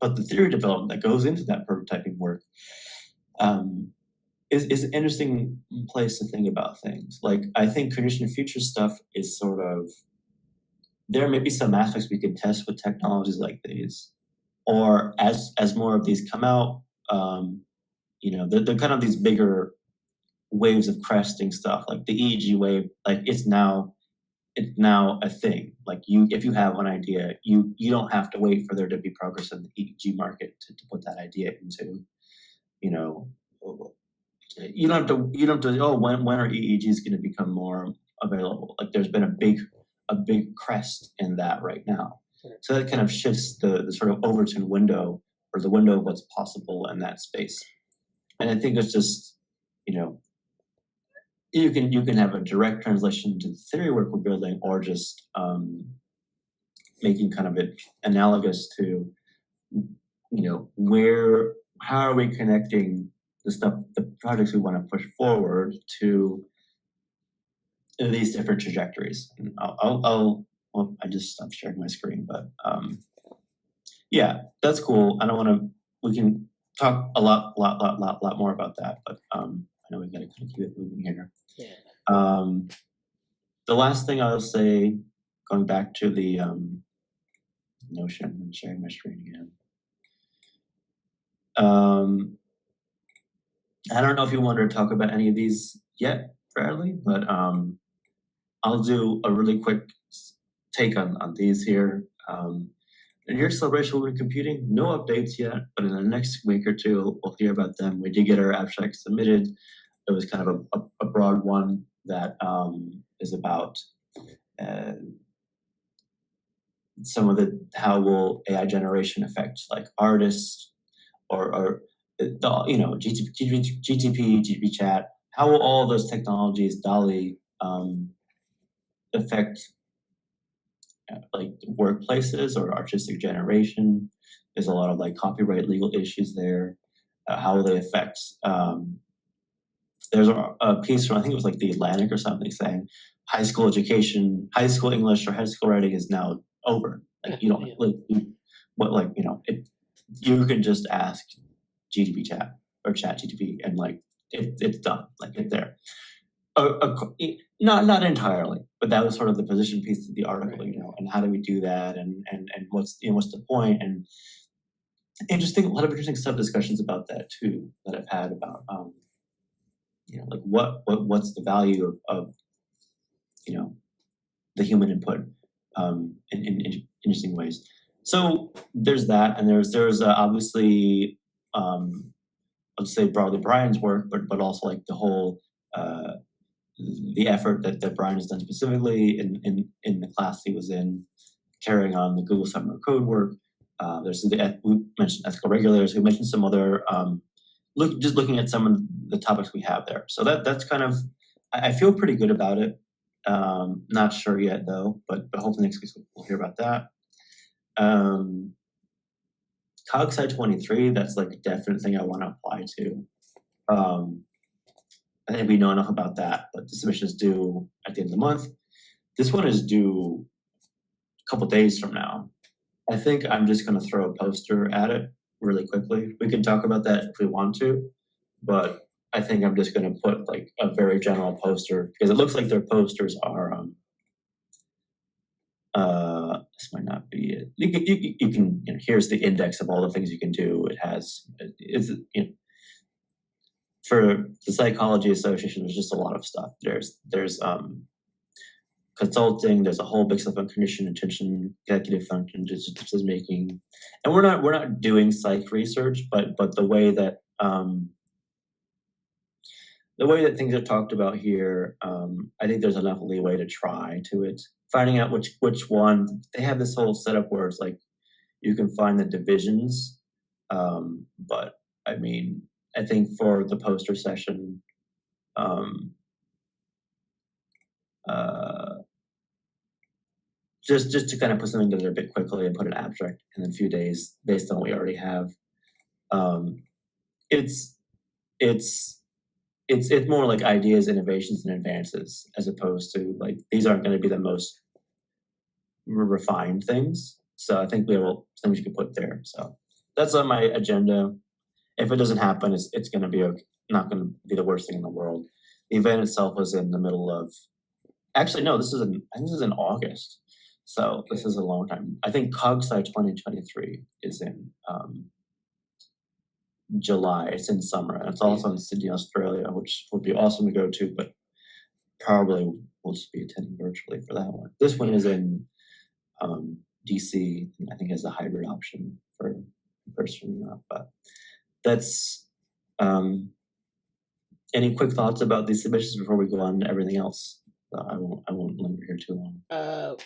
But the theory development that goes into that prototyping work is an interesting place to think about things. Like I think Cognition Futures stuff is sort of, there may be some aspects we can test with technologies like these, or as more of these come out, they're kind of these bigger waves of cresting stuff, like the EEG wave. Like it's now a thing. Like if you have an idea, you don't have to wait for there to be progress in the EEG market to put that idea into, you don't have to, oh, when are EEGs going to become more available? Like there's been a big crest in that right now. So that kind of shifts the sort of Overton window, or the window of what's possible in that space. And I think it's just, you can have a direct translation to the theory work we're building, or just making kind of it analogous to, how are we connecting the projects we want to push forward to these different trajectories. And I just stopped sharing my screen, but yeah, that's cool. We can talk a lot more about that, but I know we've got to kind of keep it moving here. Yeah. The last thing I'll say, going back to the Notion and sharing my screen again. I don't know if you wanted to talk about any of these yet. fairly, but I'll do a really quick take on these here. The New York Celebration of Women Computing, no updates yet, but in the next week or two, we'll hear about them. We did get our abstract submitted. It was kind of a broad one that is about some of how will AI generation affect like artists or GTP, GTP chat. How will all those technologies, DALL-E, affect like workplaces or artistic generation? There's a lot of like copyright legal issues there. How will they affect? There's a piece from, I think it was like the Atlantic or something, saying high school education, high school English or high school writing is now over. Like you don't you can just ask GTP chat or chat GTP and like it's done, like it's there. Not entirely, but that was sort of the position piece of the article, and how do we do that, and what's the point, and a lot of interesting sub discussions about that too that I've had about like what's the value of the human input in interesting ways. So there's that, and there's obviously let's say broadly Brian's work, but also like the whole the effort that Brian has done specifically in the class he was in, carrying on the Google Summer Code work. We mentioned ethical regulators. We mentioned some other looking at some of the topics we have there. So that's kind of, I feel pretty good about it. Not sure yet though, but hopefully next week we'll hear about that. CogSci 23, that's like a definite thing I want to apply to. I think we know enough about that, but the submission is due at the end of the month. This one is due a couple days from now. I think I'm just going to throw a poster at it really quickly. We can talk about that if we want to, but I think I'm just going to put like a very general poster because it looks like their posters are. This might not be it. You can here's the index of all the things you can do. It has for the Psychology Association, there's just a lot of stuff. There's consulting. There's a whole big stuff on cognition, attention, executive function, decision making, and we're not doing psych research, but the way that things are talked about here, I think there's enough leeway to try to it. Finding out which one, they have this whole setup where it's like you can find the divisions, but I mean, I think for the poster session, just to kind of put something together a bit quickly and put an abstract in a few days based on what we already have. It's more like ideas, innovations, and advances, as opposed to like these aren't going to be the most refined things. So I think we have things you can put there. So that's on my agenda. If it doesn't happen, it's going to be not going to be the worst thing in the world. The event itself was in the middle of. Actually, no. I think this is in August. So this is a long time. I think CogSci 2023 is in July. It's in summer. And it's also in Sydney, Australia, which would be awesome to go to, but probably we'll just be attending virtually for that one. This one is in DC. I think has a hybrid option for person, but that's any quick thoughts about these submissions before we go on to everything else? I won't linger here too long.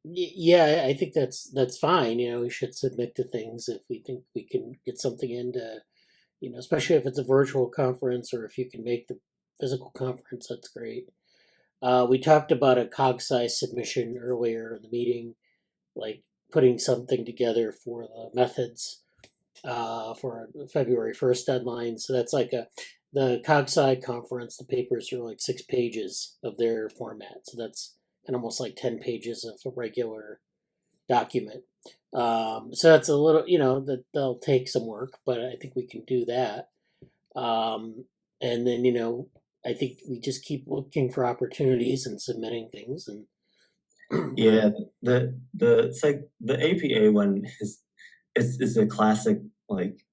Yeah, I think that's fine. We should submit to things if we think we can get something into, especially if it's a virtual conference or if you can make the physical conference, that's great. We talked about a CogSci submission earlier in the meeting, like putting something together for the methods for February 1st deadline. So that's like the CogSci conference, the papers are like 6 pages of their format. So that's kind of almost like 10 pages of a regular document. So that's a little, that they'll take some work, but I think we can do that. And then, I think we just keep looking for opportunities and submitting things. And yeah, it's like the APA one is a classic, like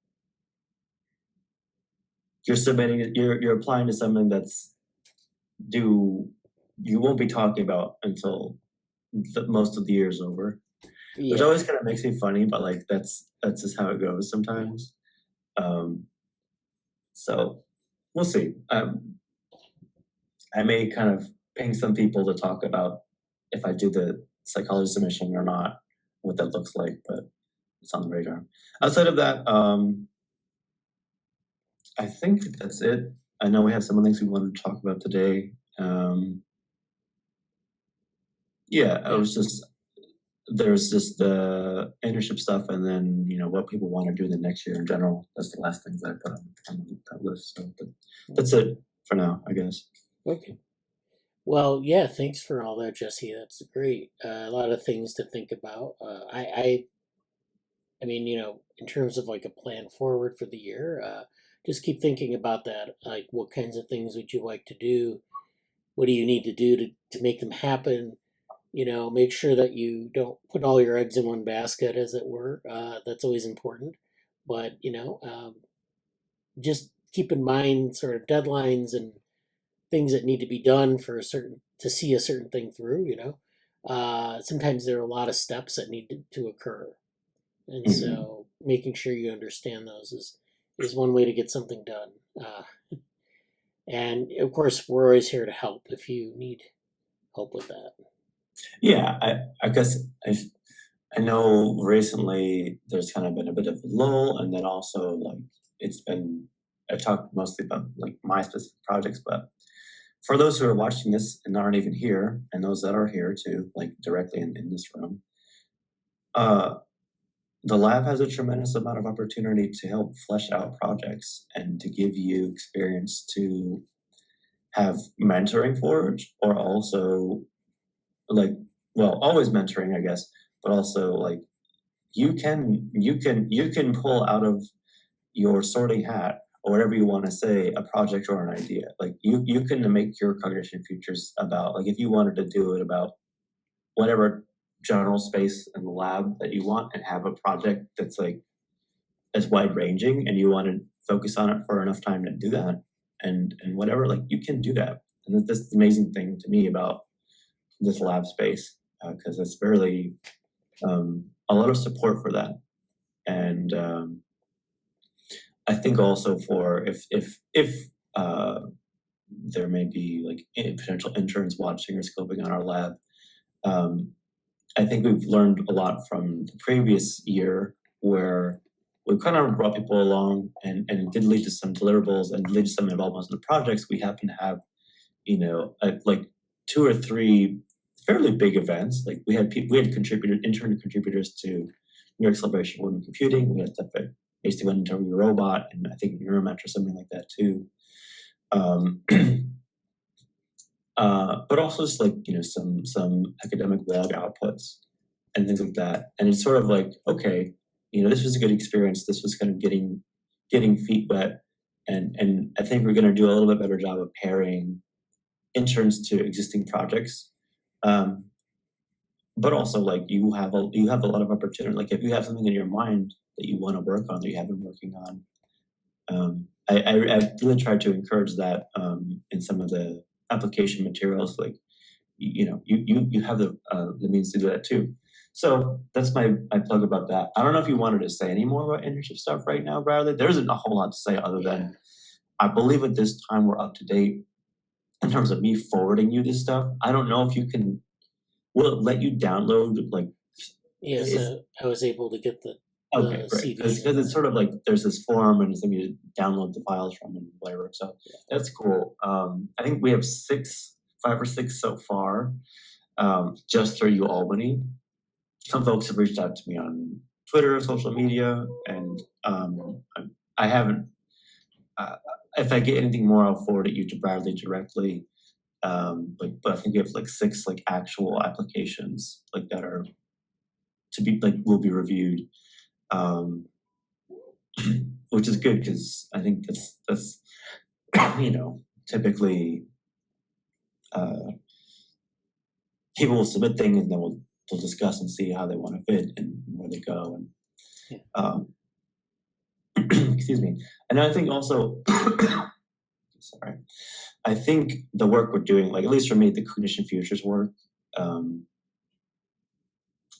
you're applying to something that's you won't be talking about until most of the year is over. Which Yeah. always kind of makes me funny, but like that's just how it goes sometimes. So we'll see. I may kind of ping some people to talk about if I do the psychology submission or not, what that looks like, but it's on the radar. Outside of that, I think that's it. I know we have some things we wanted to talk about today. I was just, there's just the internship stuff, and then what people want to do the next year in general. That's the last things I put on that list. So that's it for now, I guess. Okay. Well, yeah, thanks for all that, Jesse. That's great. A lot of things to think about. I mean, in terms of like a plan forward for the year, just keep thinking about that. Like, what kinds of things would you like to do? What do you need to do to make them happen? Make sure that you don't put all your eggs in one basket, as it were. That's always important. But, just keep in mind sort of deadlines and things that need to be done to see a certain thing through. Sometimes there are a lot of steps that need to occur, and so making sure you understand those is one way to get something done. And of course, we're always here to help if you need help with that. Yeah, I guess I know recently there's kind of been a bit of a lull, and then also like I talked mostly about like my specific projects, but for those who are watching this and aren't even here, and those that are here too, like directly in this room, the lab has a tremendous amount of opportunity to help flesh out projects and to give you experience to have mentoring for it, or also always mentoring, I guess, but also like you can pull out of your sorting hat, or whatever you want to say, a project or an idea. Like you can make your Cognition Futures about, like, if you wanted to do it about whatever general space in the lab that you want, and have a project that's like as wide ranging, and you want to focus on it for enough time to do that, and whatever, like you can do that. And that's the amazing thing to me about this lab space, because it's really a lot of support for that. And I think also for if there may be like potential interns watching or scoping on our lab, I think we've learned a lot from the previous year, where we kind of brought people along and did lead to some deliverables and lead to some involvement in the projects. We happen to have, like 2 or 3 fairly big events. Like we had intern contributors to New York Celebration of Women Computing. We had stuff at basically went into a robot, and I think Neuromet or something like that too. But also just like some academic blog outputs and things like that. And it's sort of like, okay, this was a good experience. This was kind of getting feet wet, and I think we're going to do a little bit better job of pairing interns to existing projects. But also like you have a lot of opportunity. Like if you have something in your mind that you want to work on, that you have been working on, I really tried to encourage that in some of the application materials. Like you have the means to do that too. So that's my plug about that. I don't know if you wanted to say any more about internship stuff right now, Bradley. There isn't a whole lot to say other than I believe at this time we're up to date in terms of me forwarding you this stuff. I don't know if you can. Will it let you download like? Yes, I was able to get the okay, great. Because it's sort of like there's this form and it's something you download the files from and whatever. So that's cool. I think we have 5 or 6 so far, just through UAlbany. Some folks have reached out to me on Twitter, social media, and I haven't. If I get anything more, I'll forward it you to Bradley directly. But I think we have like 6 like actual applications like that are to be like will be reviewed, which is good because I think that's typically people will submit things and then they'll discuss and see how they want to fit and where they go, and excuse me. And I think also sorry, I think the work we're doing, like at least for me, the Cognition Futures work.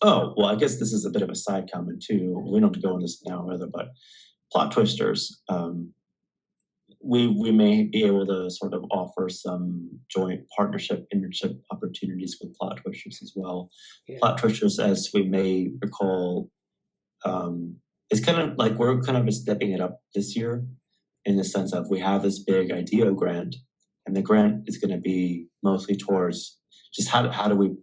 Oh, well, I guess this is a bit of a side comment too. We don't have to go on this now either, but plot twisters. We may be able to sort of offer some joint partnership, internship opportunities with plot twisters as well. Yeah. Plot twisters, as we may recall, it's kind of like we're kind of stepping it up this year in the sense of we have this big IDEO grant, and the grant is going to be mostly towards just how do we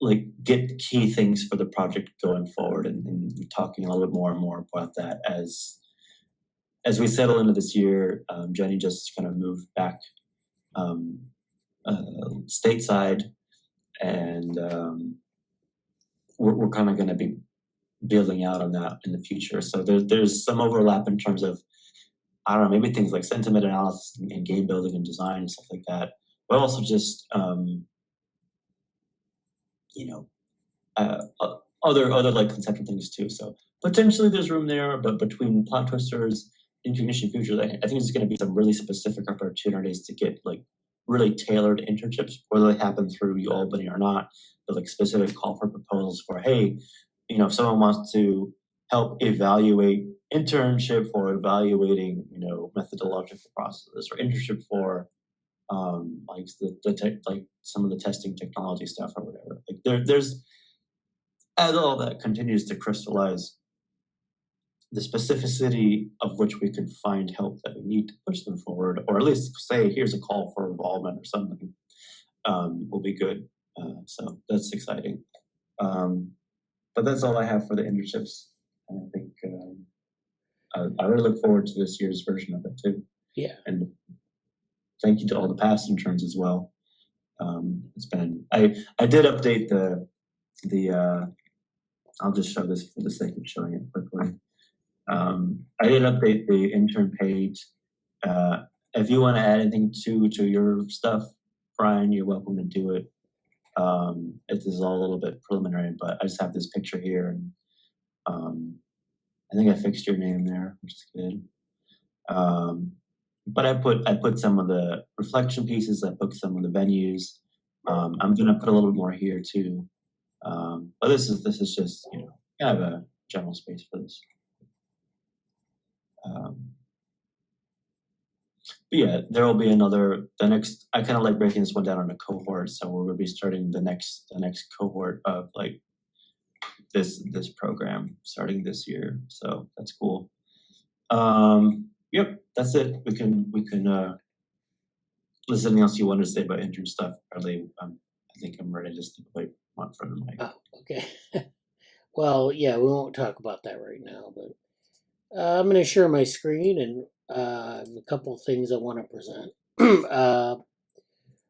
like get key things for the project going forward, and we're talking a little bit more and more about that as we settle into this year. Jenny just kind of moved back stateside, and we're kind of going to be building out on that in the future. So there's some overlap in terms of, I don't know, maybe things like sentiment analysis and game building and design and stuff like that, but also just other like conceptual things too. So potentially there's room there, but between plot twisters and Cognition Futures, I think there's going to be some really specific opportunities to get like really tailored internships, whether they happen through Albany or not, but like specific call for proposals for, hey, if someone wants to help evaluate internship or evaluating, methodological processes, or internship for like like some of the testing technology stuff or whatever. Like there's, as all that continues to crystallize, the specificity of which we can find help that we need to push them forward, or at least say, here's a call for involvement or something, will be good. So that's exciting. But that's all I have for the internships. And I think I really look forward to this year's version of it too. Yeah. And thank you to all the past interns as well. It's been, I did update the I'll just show this for the sake of showing it quickly. I did update the intern page. If you want to add anything to your stuff, Brian, you're welcome to do it. It is all a little bit preliminary, but I just have this picture here, and I think I fixed your name there, which is good. But I put some of the reflection pieces. I put some of the venues. I'm gonna put a little bit more here too. But this is just kind of a general space for this. But yeah, there will be I kind of like breaking this one down into cohorts. So we're going to be starting the next cohort of like this program starting this year. So that's cool. Yep, that's it. We can there's anything else you want to say about intern stuff? Probably, I think I'm ready just to play one from the mic. Oh, okay. Well, yeah, we won't talk about that right now, but I'm going to share my screen and a couple things I want to present.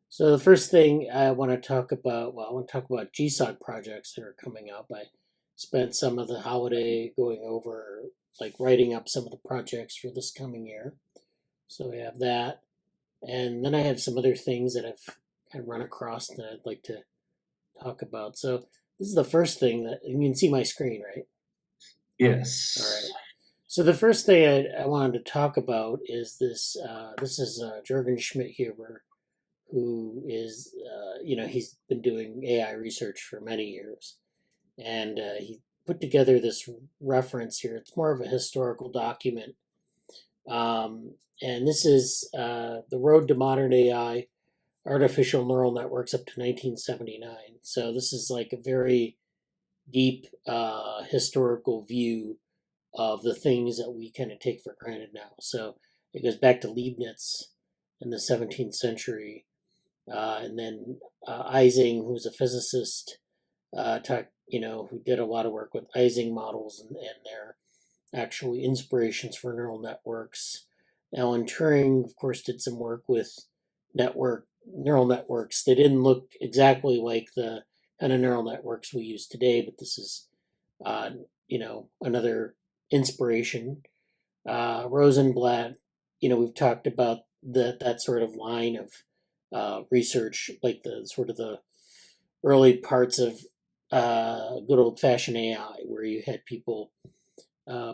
So the first thing I want to talk about, GSOC projects that are coming up. I spent some of the holiday going over, like writing up some of the projects for this coming year. So we have that. And then I have some other things that I've kind of run across that I'd like to talk about. So this is the first thing that, you can see my screen, right? Yes. All right. So the first thing I wanted to talk about is this. This is Jürgen Schmidt-Huber, who is, he's been doing AI research for many years. And he put together this reference here. It's more of a historical document. And this is The Road to Modern AI, Artificial Neural Networks up to 1979. So this is like a very deep historical view of the things that we kind of take for granted now. So it goes back to Leibniz in the 17th century. And then Ising, who's a physicist, who did a lot of work with Ising models and their actually inspirations for neural networks. Alan Turing, of course, did some work with neural networks. They didn't look exactly like the kind of neural networks we use today, but this is, another inspiration. Rosenblatt, we've talked about that sort of line of research, like the early parts of good old-fashioned AI, where you had people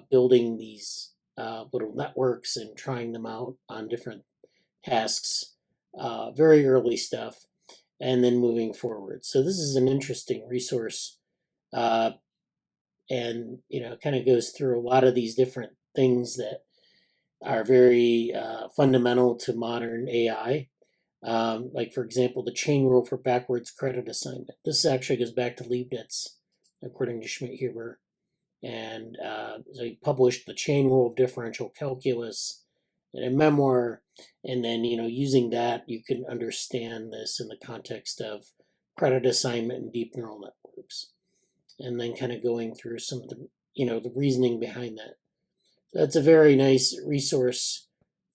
building these little networks and trying them out on different tasks, very early stuff, and then moving forward. So this is an interesting resource, and kind of goes through a lot of these different things that are very fundamental to modern AI. Like, for example, the chain rule for backwards credit assignment. This actually goes back to Leibniz, according to Schmidt-Huber. And so he published the chain rule of differential calculus in a memoir. And then, using that, you can understand this in the context of credit assignment and deep neural networks. And then kind of going through some of the, the reasoning behind that. So that's a very nice resource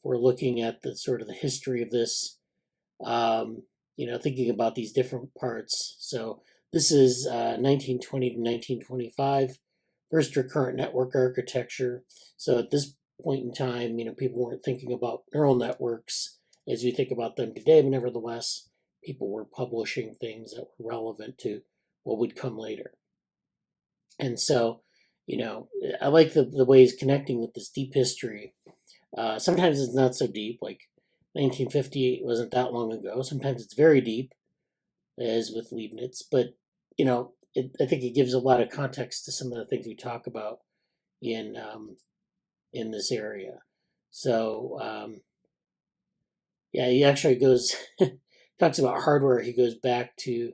for looking at the sort of the history of this, thinking about these different parts. So this is 1920 to 1925, first recurrent network architecture. So at this point in time, people weren't thinking about neural networks as we think about them today, but nevertheless, people were publishing things that were relevant to what would come later. And so, I like the way he's connecting with this deep history. Sometimes it's not so deep, like 1958 wasn't that long ago. Sometimes it's very deep, as with Leibniz. But, I think it gives a lot of context to some of the things we talk about in this area. So, he actually goes, talks about hardware. He goes back to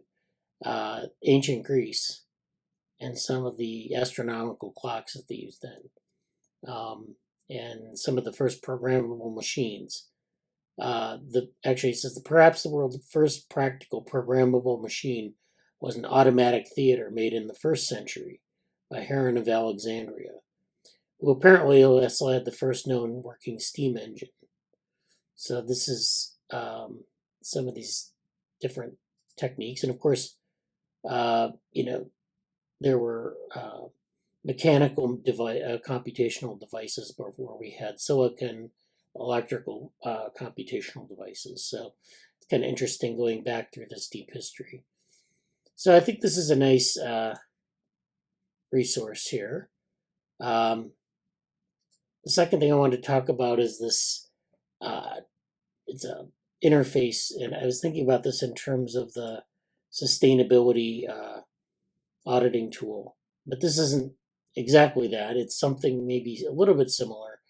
ancient Greece and some of the astronomical clocks that they used then, and some of the first programmable machines. Actually, it says perhaps the world's first practical programmable machine was an automatic theater made in the 1st century by Heron of Alexandria, who apparently also had the first known working steam engine. So this is some of these different techniques, and of course, there were mechanical computational devices before we had silicon electrical computational devices. So it's kind of interesting going back through this deep history. So I think this is a nice resource here. The second thing I wanted to talk about is this. It's a interface, and I was thinking about this in terms of the sustainability auditing tool, but this isn't exactly that. It's something maybe a little bit similar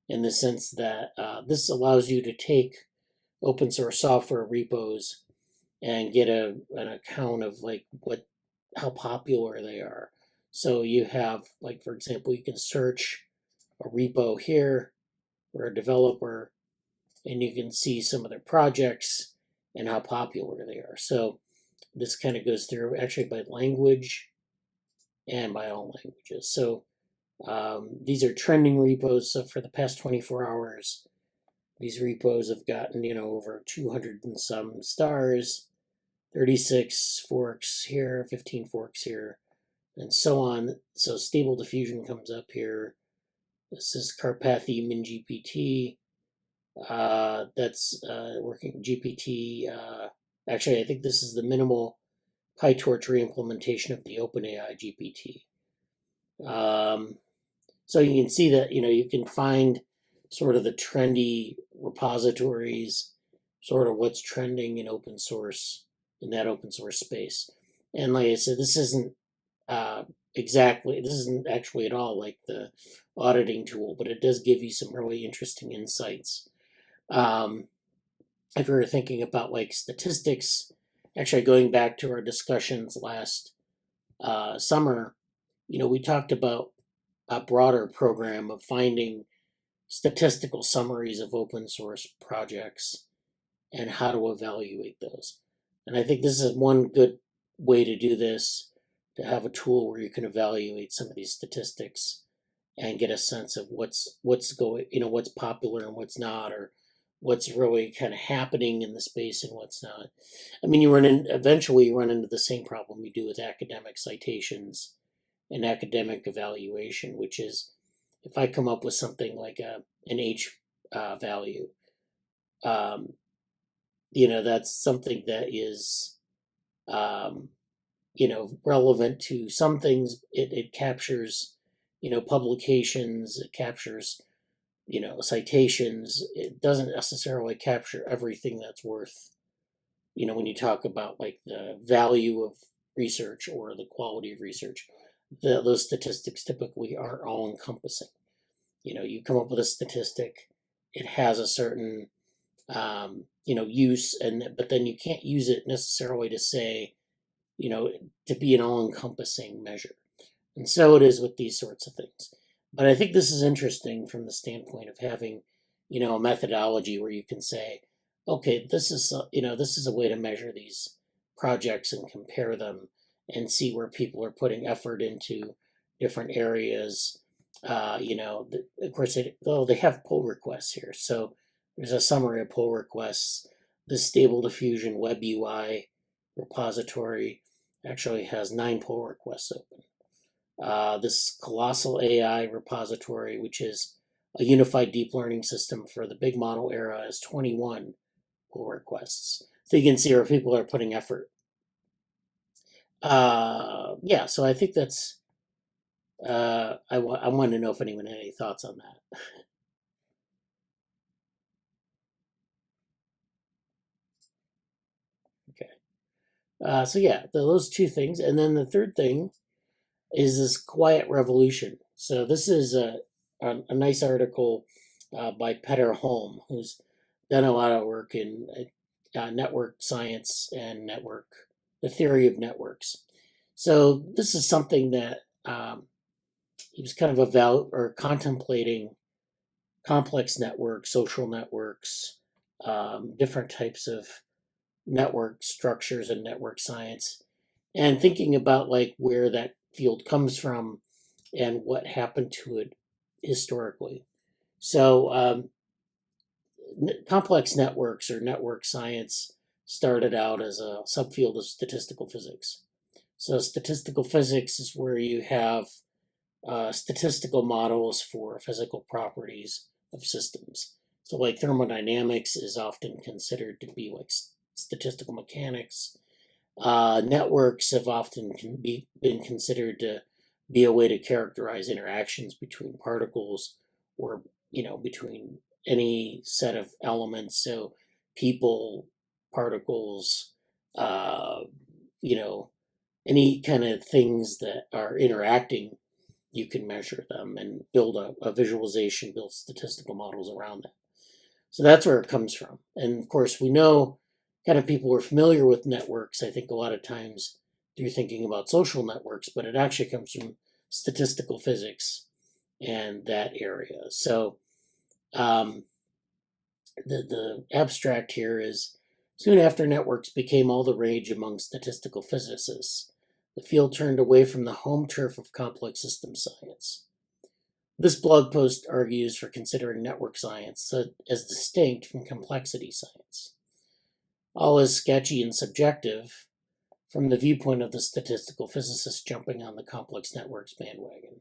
in the sense that this allows you to take open source software repos and get an account of how popular they are. So you have, like, for example, you can search a repo here for a developer, and you can see some of their projects and how popular they are. So this kind of goes through actually by language and by all languages. So these are trending repos. So for the past 24 hours, these repos have gotten, over 200 and some stars, 36 forks here, 15 forks here, and so on. So Stable Diffusion comes up here. This is Carpathy MinGPT. That's working GPT. Actually, I think this is the minimal PyTorch reimplementation of the OpenAI GPT. So you can see that, you can find sort of the trendy repositories, sort of what's trending in open source, in that open source space. And like I said, this isn't actually at all like the auditing tool, but it does give you some really interesting insights. If you're thinking about like statistics, actually going back to our discussions last summer, we talked about a broader program of finding statistical summaries of open source projects and how to evaluate those. And I think this is one good way to do this, to have a tool where you can evaluate some of these statistics and get a sense of what's going, what's popular and what's not, or what's really kind of happening in the space and what's not. I mean, eventually you run into the same problem you do with academic citations and academic evaluation, which is if I come up with something like an H value, that's something that is, relevant to some things. It captures, publications, it captures citations. It doesn't necessarily capture everything that's worth, when you talk about like the value of research or the quality of research. Those statistics typically aren't all encompassing. You come up with a statistic, it has a certain use, but then you can't use it necessarily to say, to be an all-encompassing measure. And so it is with these sorts of things. But I think this is interesting from the standpoint of having, a methodology where you can say, okay, this is a way to measure these projects and compare them and see where people are putting effort into different areas. Of course, they have pull requests here. So there's a summary of pull requests. The Stable Diffusion Web UI repository actually has 9 pull requests open. This Colossal AI repository, which is a unified deep learning system for the big model era, has 21 pull requests. So you can see where people are putting effort. So I think that's, I wanted to know if anyone had any thoughts on that. Okay. So yeah, those 2 things. And then the third thing is this quiet revolution. So this is a nice article by Peter Holm, who's done a lot of work in network science and the theory of networks. So this is something that he was kind of contemplating complex networks, social networks, different types of network structures and network science, and thinking about like where that field comes from and what happened to it historically. So complex networks or network science started out as a subfield of statistical physics. So statistical physics is where you have statistical models for physical properties of systems. So like thermodynamics is often considered to be like statistical mechanics. Networks have often been considered to be a way to characterize interactions between particles or, between any set of elements. So people, particles, any kind of things that are interacting, you can measure them and build a visualization, build statistical models around that. So that's where it comes from. And of course, we know kind of people are familiar with networks, I think a lot of times through thinking about social networks, but it actually comes from statistical physics and that area. So the abstract here is, soon after networks became all the rage among statistical physicists, the field turned away from the home turf of complex system science. This blog post argues for considering network science as distinct from complexity science. All is sketchy and subjective from the viewpoint of the statistical physicist jumping on the complex networks bandwagon.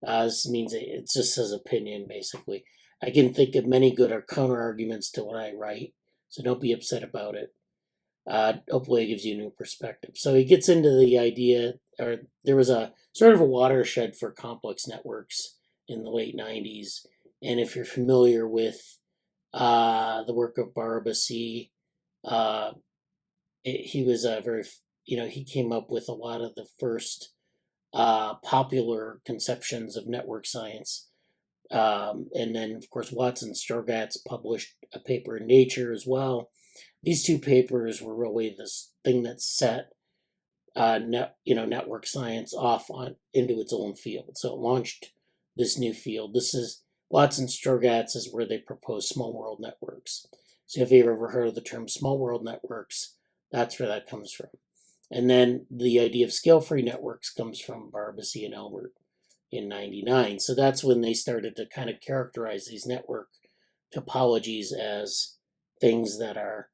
This means it just says opinion, basically. I can think of many good or counter arguments to what I write, so don't be upset about it. Hopefully it gives you a new perspective. So he gets into the idea, or there was a sort of a watershed for complex networks in the late 90s. And if you're familiar with the work of Barabasi, he was he came up with a lot of the first popular conceptions of network science. And then, of course, Watson Strogatz published a paper in Nature as well. These 2 papers were really this thing that set network science off into its own field. So it launched this new field. This is Watson Strogatz is where they propose small world networks. So if you've ever heard of the term small world networks, that's where that comes from. And then the idea of scale-free networks comes from Barabasi and Albert in '99. So that's when they started to kind of characterize these network topologies as things that are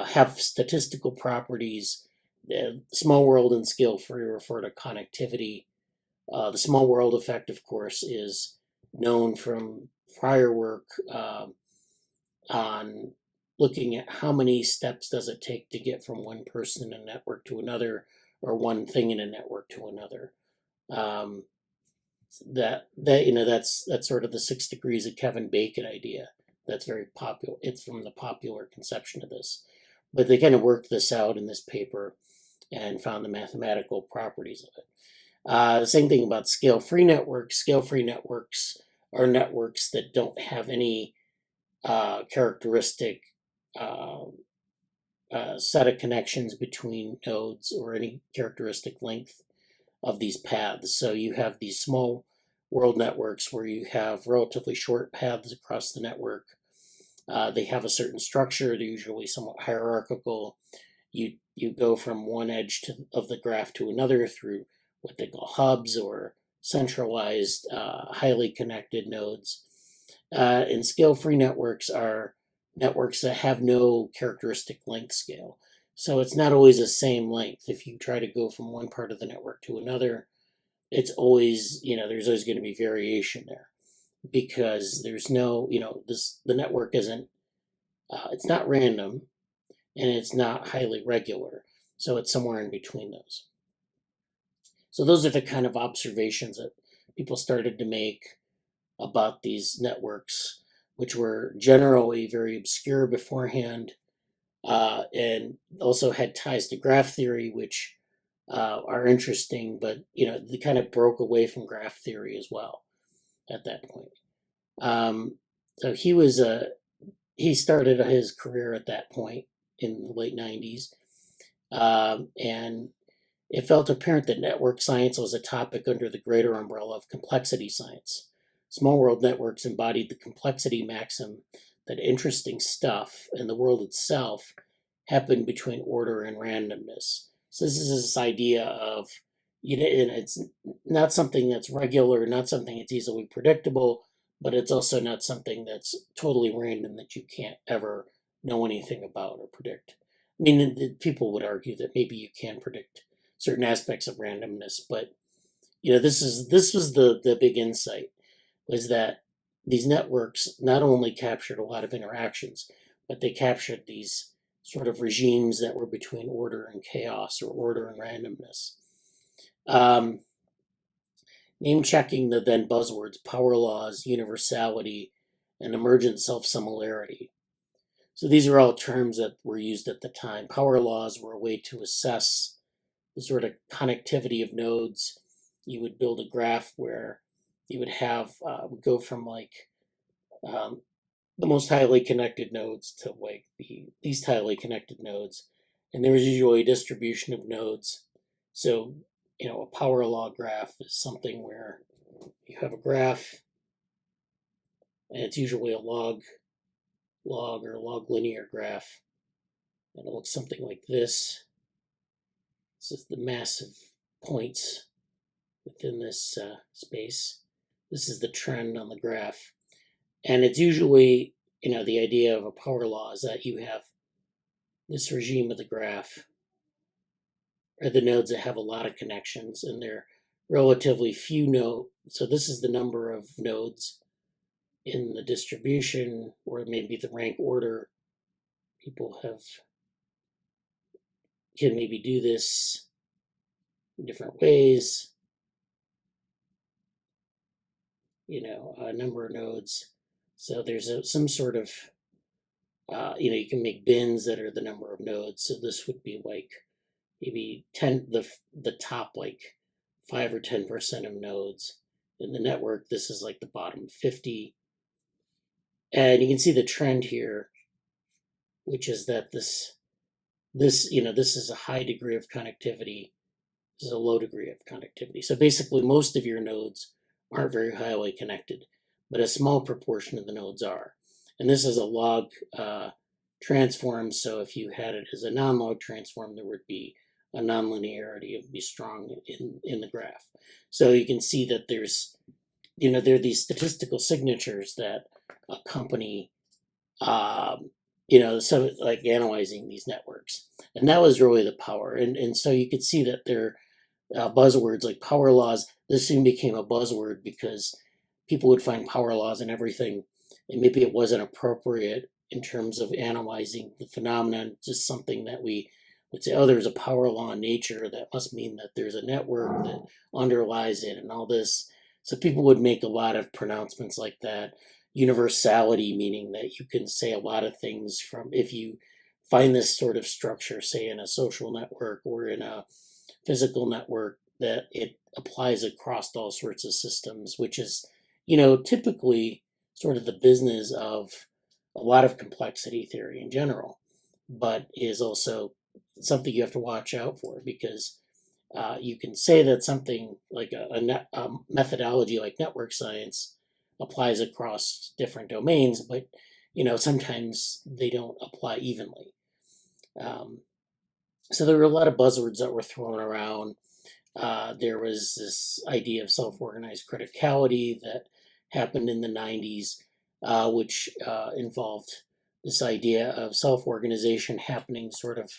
have statistical properties. Small world and scale-free refer to connectivity. The small world effect, of course, is known from prior work on looking at how many steps does it take to get from one person in a network to another, or one thing in a network to another. that's sort of the 6 degrees of Kevin Bacon idea. That's very popular. It's from the popular conception of this, but they kind of worked this out in this paper and found the mathematical properties of it. The same thing about scale-free networks. Scale-free networks are networks that don't have any characteristic set of connections between nodes or any characteristic length of these paths. So you have these small world networks where you have relatively short paths across the network. They have a certain structure. They're usually somewhat hierarchical. You go from one edge of the graph to another through what they call hubs or centralized, highly connected nodes. And scale-free networks are networks that have no characteristic length scale. So it's not always the same length. If you try to go from one part of the network to another, it's always, there's always going to be variation there because there's no, the network isn't, it's not random and it's not highly regular. So it's somewhere in between those. So those are the kind of observations that people started to make about these networks, which were generally very obscure beforehand, and also had ties to graph theory, which are interesting, but they kind of broke away from graph theory as well at that point. So he started his career at that point in the late 90s, and it felt apparent that network science was a topic under the greater umbrella of complexity science. Small world networks embodied the complexity maxim that interesting stuff and the world itself happened between order and randomness. So this is this idea of, and it's not something that's regular, not something that's easily predictable, but it's also not something that's totally random that you can't ever know anything about or predict. I mean, people would argue that maybe you can predict certain aspects of randomness, but this was the big insight, was that these networks not only captured a lot of interactions, but they captured these sort of regimes that were between order and chaos or order and randomness. Name checking the then buzzwords power laws, universality, and emergent self-similarity. So these are all terms that were used at the time. Power laws were a way to assess the sort of connectivity of nodes. You would build a graph where you would have go from the most highly connected nodes to the least highly connected nodes, and there was usually a distribution of nodes. So a power law graph is something where you have a graph, and it's usually a log or log linear graph, and it looks something like this. This is the massive points within this space. This is the trend on the graph. And it's usually, the idea of a power law is that you have this regime of the graph, or the nodes that have a lot of connections, and they're relatively few nodes. So this is the number of nodes in the distribution, or maybe the rank order. People can maybe do this in different ways. A number of nodes. So there's some sort of, you can make bins that are the number of nodes. So this would be maybe 10, the top 5 or 10% of nodes in the network. This is the bottom 50. And you can see the trend here, which is that this is a high degree of connectivity. This is a low degree of connectivity. So basically most of your nodes aren't very highly connected, but a small proportion of the nodes are. And this is a log transform, so if you had it as a non-log transform, there would be a nonlinearity. It would be strong in the graph. So you can see that there are these statistical signatures that accompany, so analyzing these networks. And that was really the power. And so you could see that there buzzwords like power laws, this soon became a buzzword because people would find power laws in everything, and maybe it wasn't appropriate in terms of analyzing the phenomenon, just something that we would say, oh, there's a power law in nature, that must mean that there's a network that underlies it and all this. So people would make a lot of pronouncements like that. Universality, meaning that you can say a lot of things from, if you find this sort of structure, say in a social network or in a physical network, that it applies across all sorts of systems, which is, typically sort of the business of a lot of complexity theory in general, but is also something you have to watch out for, because you can say that something like a methodology like network science applies across different domains, but sometimes they don't apply evenly. So there were a lot of buzzwords that were thrown around. There was this idea of self-organized criticality that happened in the 90s, which involved this idea of self-organization happening sort of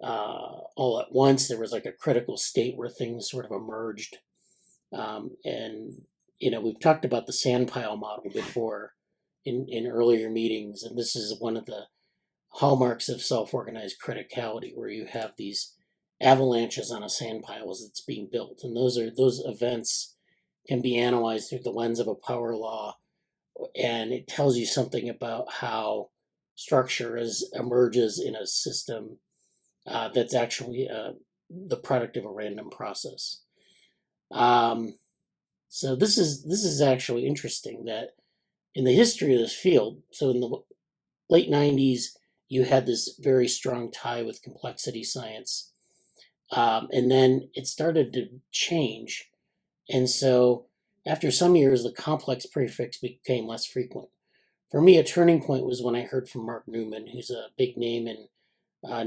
all at once. There was like a critical state where things sort of emerged. And, we've talked about the sandpile model before in earlier meetings, and this is one of the hallmarks of self-organized criticality, where you have these avalanches on a sandpile as it's being built. And those events can be analyzed through the lens of a power law, and it tells you something about how structure emerges in a system that's actually the product of a random process. So this is actually interesting, that in the history of this field, so in the late 90s, you had this very strong tie with complexity science. And then it started to change. And so after some years, the complex prefix became less frequent. For me, a turning point was when I heard from Mark Newman, who's a big name in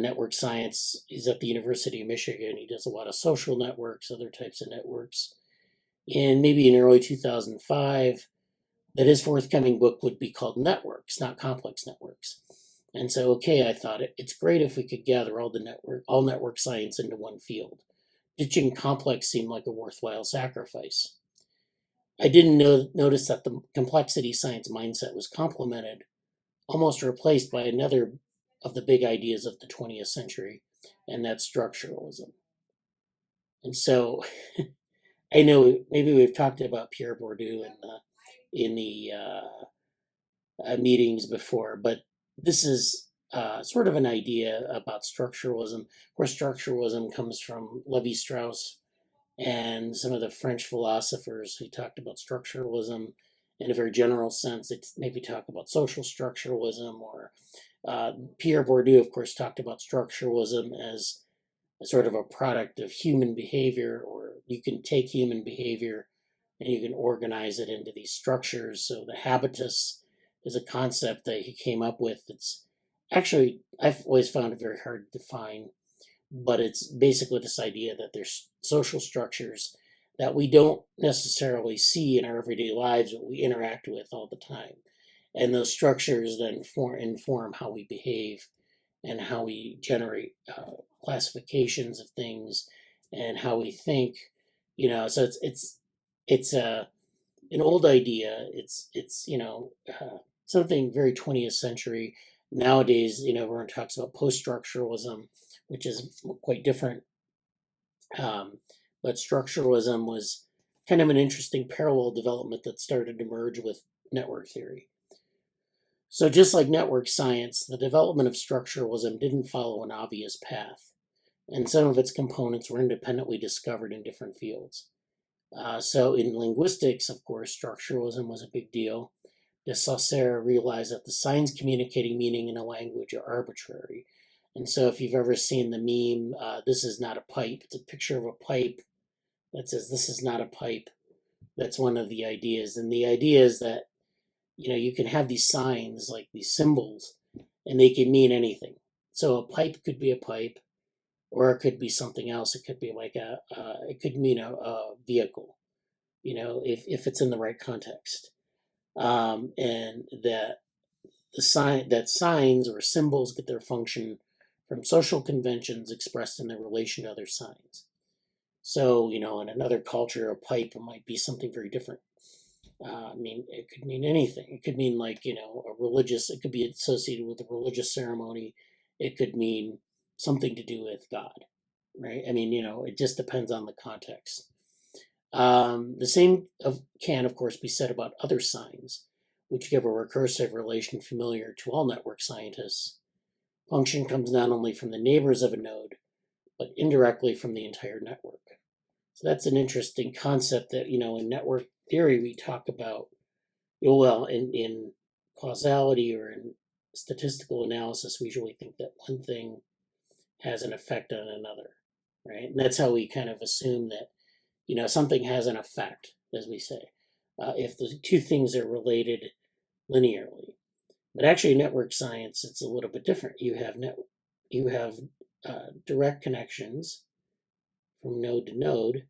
network science. He's at the University of Michigan. He does a lot of social networks, other types of networks. And maybe in early 2005, that his forthcoming book would be called Networks, not Complex Networks. And so, okay, I thought it's great if we could gather all network science into one field. Ditching complex seemed like a worthwhile sacrifice. I didn't notice that the complexity science mindset was complemented, almost replaced by another of the big ideas of the 20th century, and that's structuralism. And so, I know maybe we've talked about Pierre Bourdieu in the meetings before, but this is sort of an idea about structuralism. Of course, structuralism comes from Levi-Strauss and some of the French philosophers who talked about structuralism in a very general sense. They maybe talk about social structuralism, or Pierre Bourdieu, of course, talked about structuralism as a sort of a product of human behavior, or you can take human behavior and you can organize it into these structures. So the habitus is a concept that he came up with. It's actually, I've always found it very hard to define, but it's basically this idea that there's social structures that we don't necessarily see in our everyday lives, but we interact with all the time. And those structures then inform how we behave and how we generate classifications of things and how we think. So it's an old idea. It's something very 20th century. Nowadays, everyone talks about post-structuralism, which is quite different. But structuralism was kind of an interesting parallel development that started to merge with network theory. So just like network science, the development of structuralism didn't follow an obvious path, and some of its components were independently discovered in different fields. So in linguistics, of course, structuralism was a big deal. De Saussure realized that the signs communicating meaning in a language are arbitrary. And so if you've ever seen the meme, this is not a pipe, it's a picture of a pipe that says, this is not a pipe. That's one of the ideas. And the idea is that, you can have these signs, like these symbols, and they can mean anything. So a pipe could be a pipe, or it could be something else. It could be like it could mean a vehicle, if it's in the right context. And that signs or symbols get their function from social conventions expressed in their relation to other signs. So, in another culture, a pipe might be something very different. It could mean anything. It could mean it could be associated with a religious ceremony. It could mean something to do with God, right? It just depends on the context. The same can, of course, be said about other signs, which give a recursive relation familiar to all network scientists. Function comes not only from the neighbors of a node, but indirectly from the entire network. So that's an interesting concept that, in network theory, we talk about, well, in causality or in statistical analysis, we usually think that one thing has an effect on another, right? And that's how we kind of assume that, something has an effect, as we say, if the two things are related linearly. But actually, in network science, it's a little bit different. You have direct connections from node to node,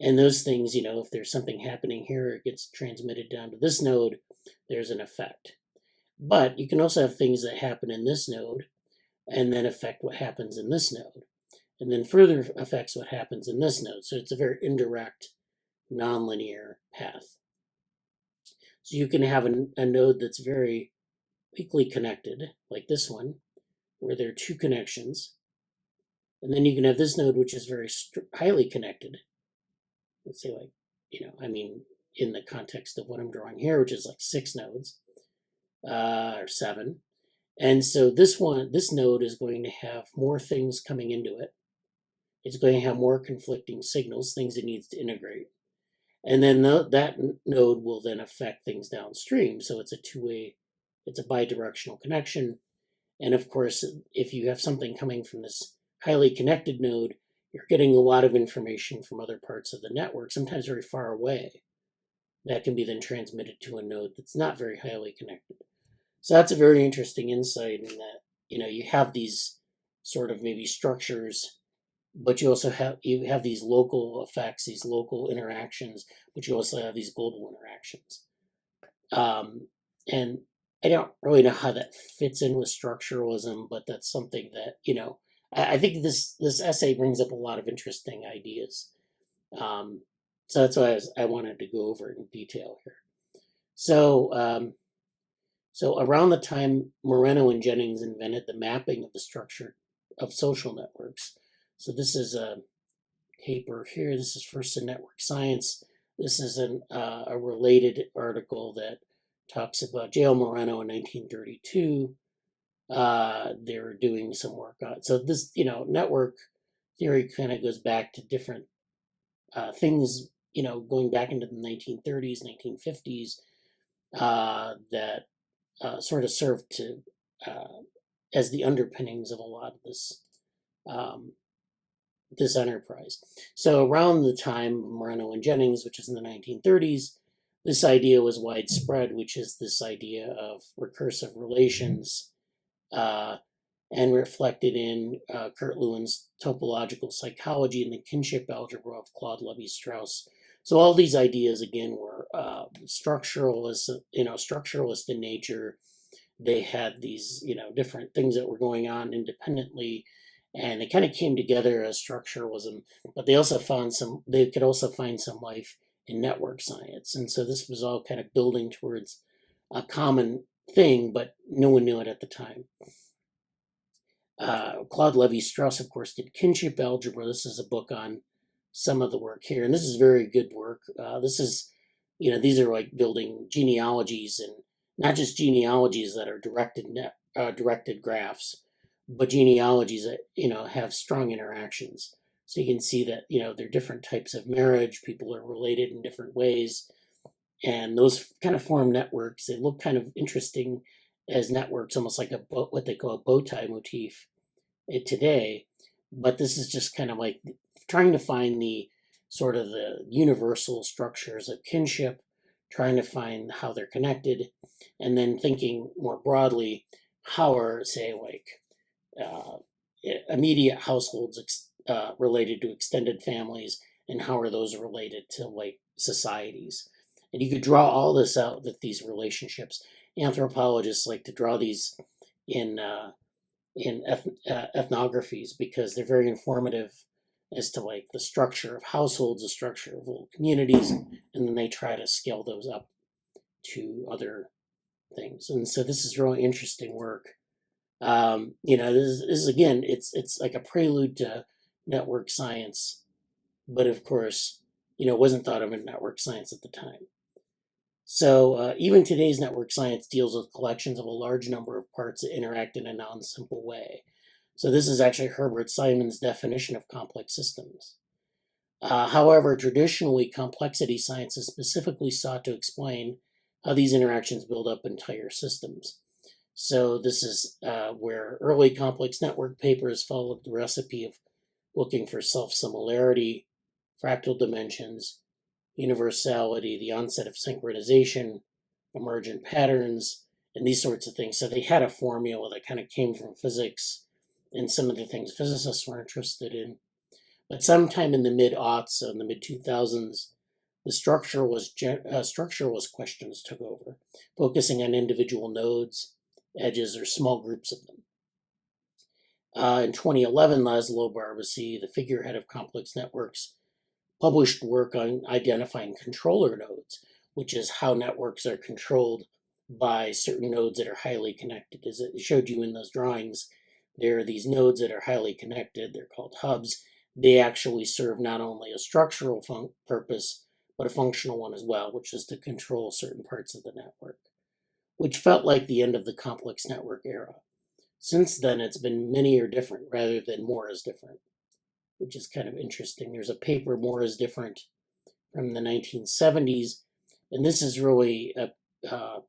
and those things, if there's something happening here, it gets transmitted down to this node, there's an effect. But you can also have things that happen in this node and then affect what happens in this node, and then further affects what happens in this node. So it's a very indirect, nonlinear path. So you can have a node that's very weakly connected, like this one, where there are two connections. And then you can have this node, which is very highly connected. Let's say in the context of what I'm drawing here, which is like 6 nodes, or 7. And so this node is going to have more things coming into it. It's going to have more conflicting signals, things it needs to integrate. And then that node will then affect things downstream. So it's a two-way, it's a bidirectional connection. And of course, if you have something coming from this highly connected node, you're getting a lot of information from other parts of the network, sometimes very far away, that can be then transmitted to a node that's not very highly connected. So that's a very interesting insight in that, you have these sort of maybe structures, but you also have these local effects, these local interactions, but you also have these global interactions. And I don't really know how that fits in with structuralism, but that's something that, I think this essay brings up a lot of interesting ideas. So that's why I wanted to go over it in detail here. So, so around the time Moreno and Jennings invented the mapping of the structure of social networks. So this is a paper here. This is first in Network Science. This is a related article that talks about J.L. Moreno in 1932. They were doing some work on it. So this, network theory kind of goes back to different things, going back into the 1930s, 1950s, that sort of served to as the underpinnings of a lot of this this enterprise. So around the time of Moreno and Jennings, which is in the 1930s, this idea was widespread, which is this idea of recursive relations, and reflected in Kurt Lewin's topological psychology and the kinship algebra of Claude Lévi-Strauss. So all these ideas, again, were structuralist in nature. They had these, different things that were going on independently, and they kind of came together as structuralism. But they could also find some life in network science, and so this was all kind of building towards a common thing, but no one knew it at the time. Claude Lévi-Strauss, of course, did kinship algebra. This is a book on some of the work here, and this is very good work. This is, these are like building genealogies, and not just genealogies that are directed graphs, but genealogies that, have strong interactions. So you can see that, there are different types of marriage, people are related in different ways, and those kind of form networks. They look kind of interesting as networks, almost like what they call a bow tie motif today. But this is just kind of like trying to find the sort of the universal structures of kinship, trying to find how they're connected, and then thinking more broadly, how are, say, like immediate households related to extended families, and how are those related to like societies. And you could draw all this out, that these relationships, anthropologists like to draw these in ethnographies, because they're very informative as to like the structure of households, the structure of little communities, and then they try to scale those up to other things. And so this is really interesting work. This is again, it's like a prelude to network science, but of course, wasn't thought of in network science at the time. So even today's network science deals with collections of a large number of parts that interact in a non-simple way. So this is actually Herbert Simon's definition of complex systems. However, traditionally, complexity science has specifically sought to explain how these interactions build up entire systems. So this is where early complex network papers followed the recipe of looking for self-similarity, fractal dimensions, universality, the onset of synchronization, emergent patterns, and these sorts of things. So they had a formula that kind of came from physics and some of the things physicists were interested in. But sometime in the mid-aughts, so in the mid-2000s, the structuralist questions took over, focusing on individual nodes, edges, or small groups of them. In 2011, Laszlo Barbasi, the figurehead of complex networks, published work on identifying controller nodes, which is how networks are controlled by certain nodes that are highly connected. As it showed you in those drawings, there are these nodes that are highly connected. They're called hubs. They actually serve not only a structural purpose, but a functional one as well, which is to control certain parts of the network, which felt like the end of the complex network era. Since then, it's been many are different rather than more is different, which is kind of interesting. There's a paper, More is Different, from the 1970s, and this is really a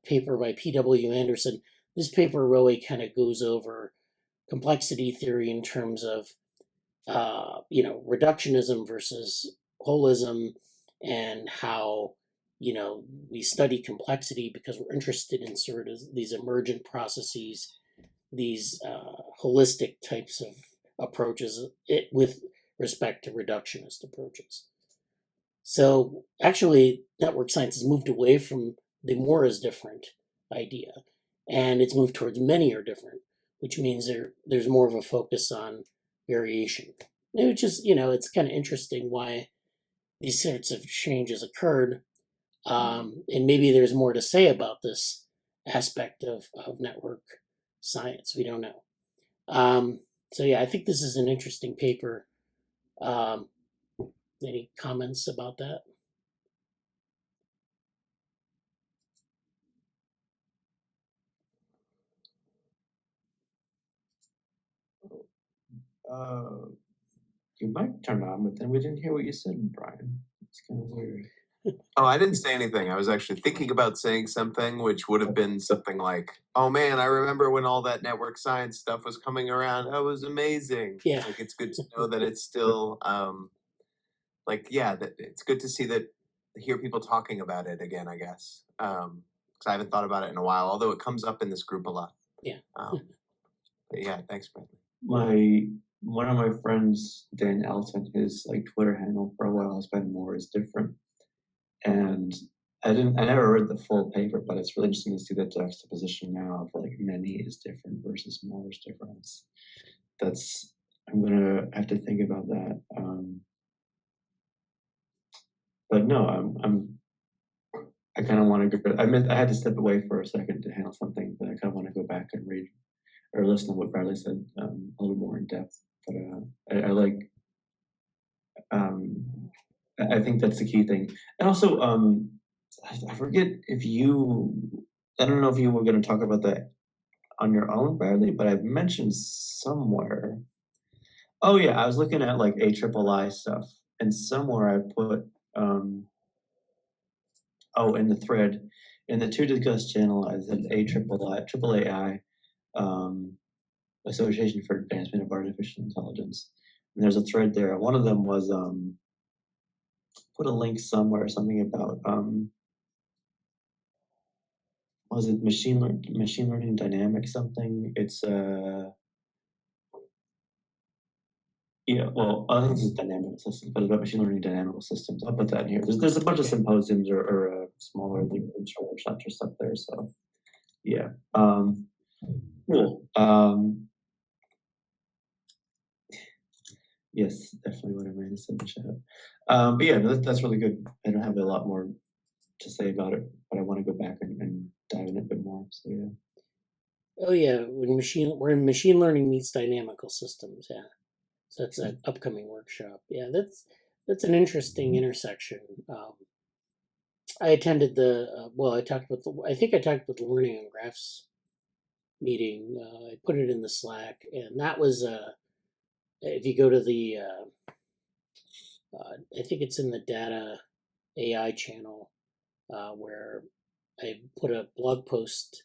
paper by P.W. Anderson. This paper really kind of goes over complexity theory in terms of reductionism versus holism, and how we study complexity because we're interested in sort of these emergent processes, these holistic types of approaches with respect to reductionist approaches. So actually, network science has moved away from the more is different idea, and it's moved towards many are different, which means there's more of a focus on variation, which is, it's kind of interesting why these sorts of changes occurred. And maybe there's more to say about this aspect of network science. We don't know. So yeah, I think this is an interesting paper. Any comments about that? Your mic turned on, but then we didn't hear what you said, Brian. It's kind of weird. Oh, I didn't say anything. I was actually thinking about saying something, which would have been something like, "Oh man, I remember when all that network science stuff was coming around. That was amazing." Yeah. Like, it's good to know that it's still, that it's good to see that, hear people talking about it again, I guess. Because I haven't thought about it in a while, although it comes up in this group a lot. Yeah. But yeah, thanks, Bradley. One of my friends, Dan Elton, his Twitter handle for a while has been More is Different. And I never read the full paper, but it's really interesting to see that juxtaposition now of many is different versus more is different. I'm gonna have to think about that. But no, I kind of want to go. I had to step away for a second to handle something, but I kind of want to go back and read or listen to what Bradley said a little more in depth. But I think that's the key thing. And also, I forget I don't know if you were going to talk about that on your own, Bradley, but I've mentioned somewhere. Oh yeah, I was looking at AIII stuff, and somewhere I put, in the thread, in the to discuss channel, I said AAAI, Association for Advancement of Artificial Intelligence. And there's a thread there. One of them was, put a link somewhere, something about, was it machine learning dynamic something? It's I think this is dynamical systems, but it's about machine learning dynamical systems. I'll put that in here. There's a bunch of symposiums or smaller workshops or stuff there. So yeah, cool. Yes, definitely what I meant to say in the chat. But yeah, that's really good. I don't have a lot more to say about it, but I want to go back and dive in a bit more. So yeah. Oh yeah, we're in machine learning meets dynamical systems. Yeah, so that's an upcoming workshop. Yeah, that's an interesting intersection. I attended the I talked with I think I talked with the Learning on Graphs meeting. I put it in the Slack, and that was if you go to the I think it's in the Data AI channel where I put a blog post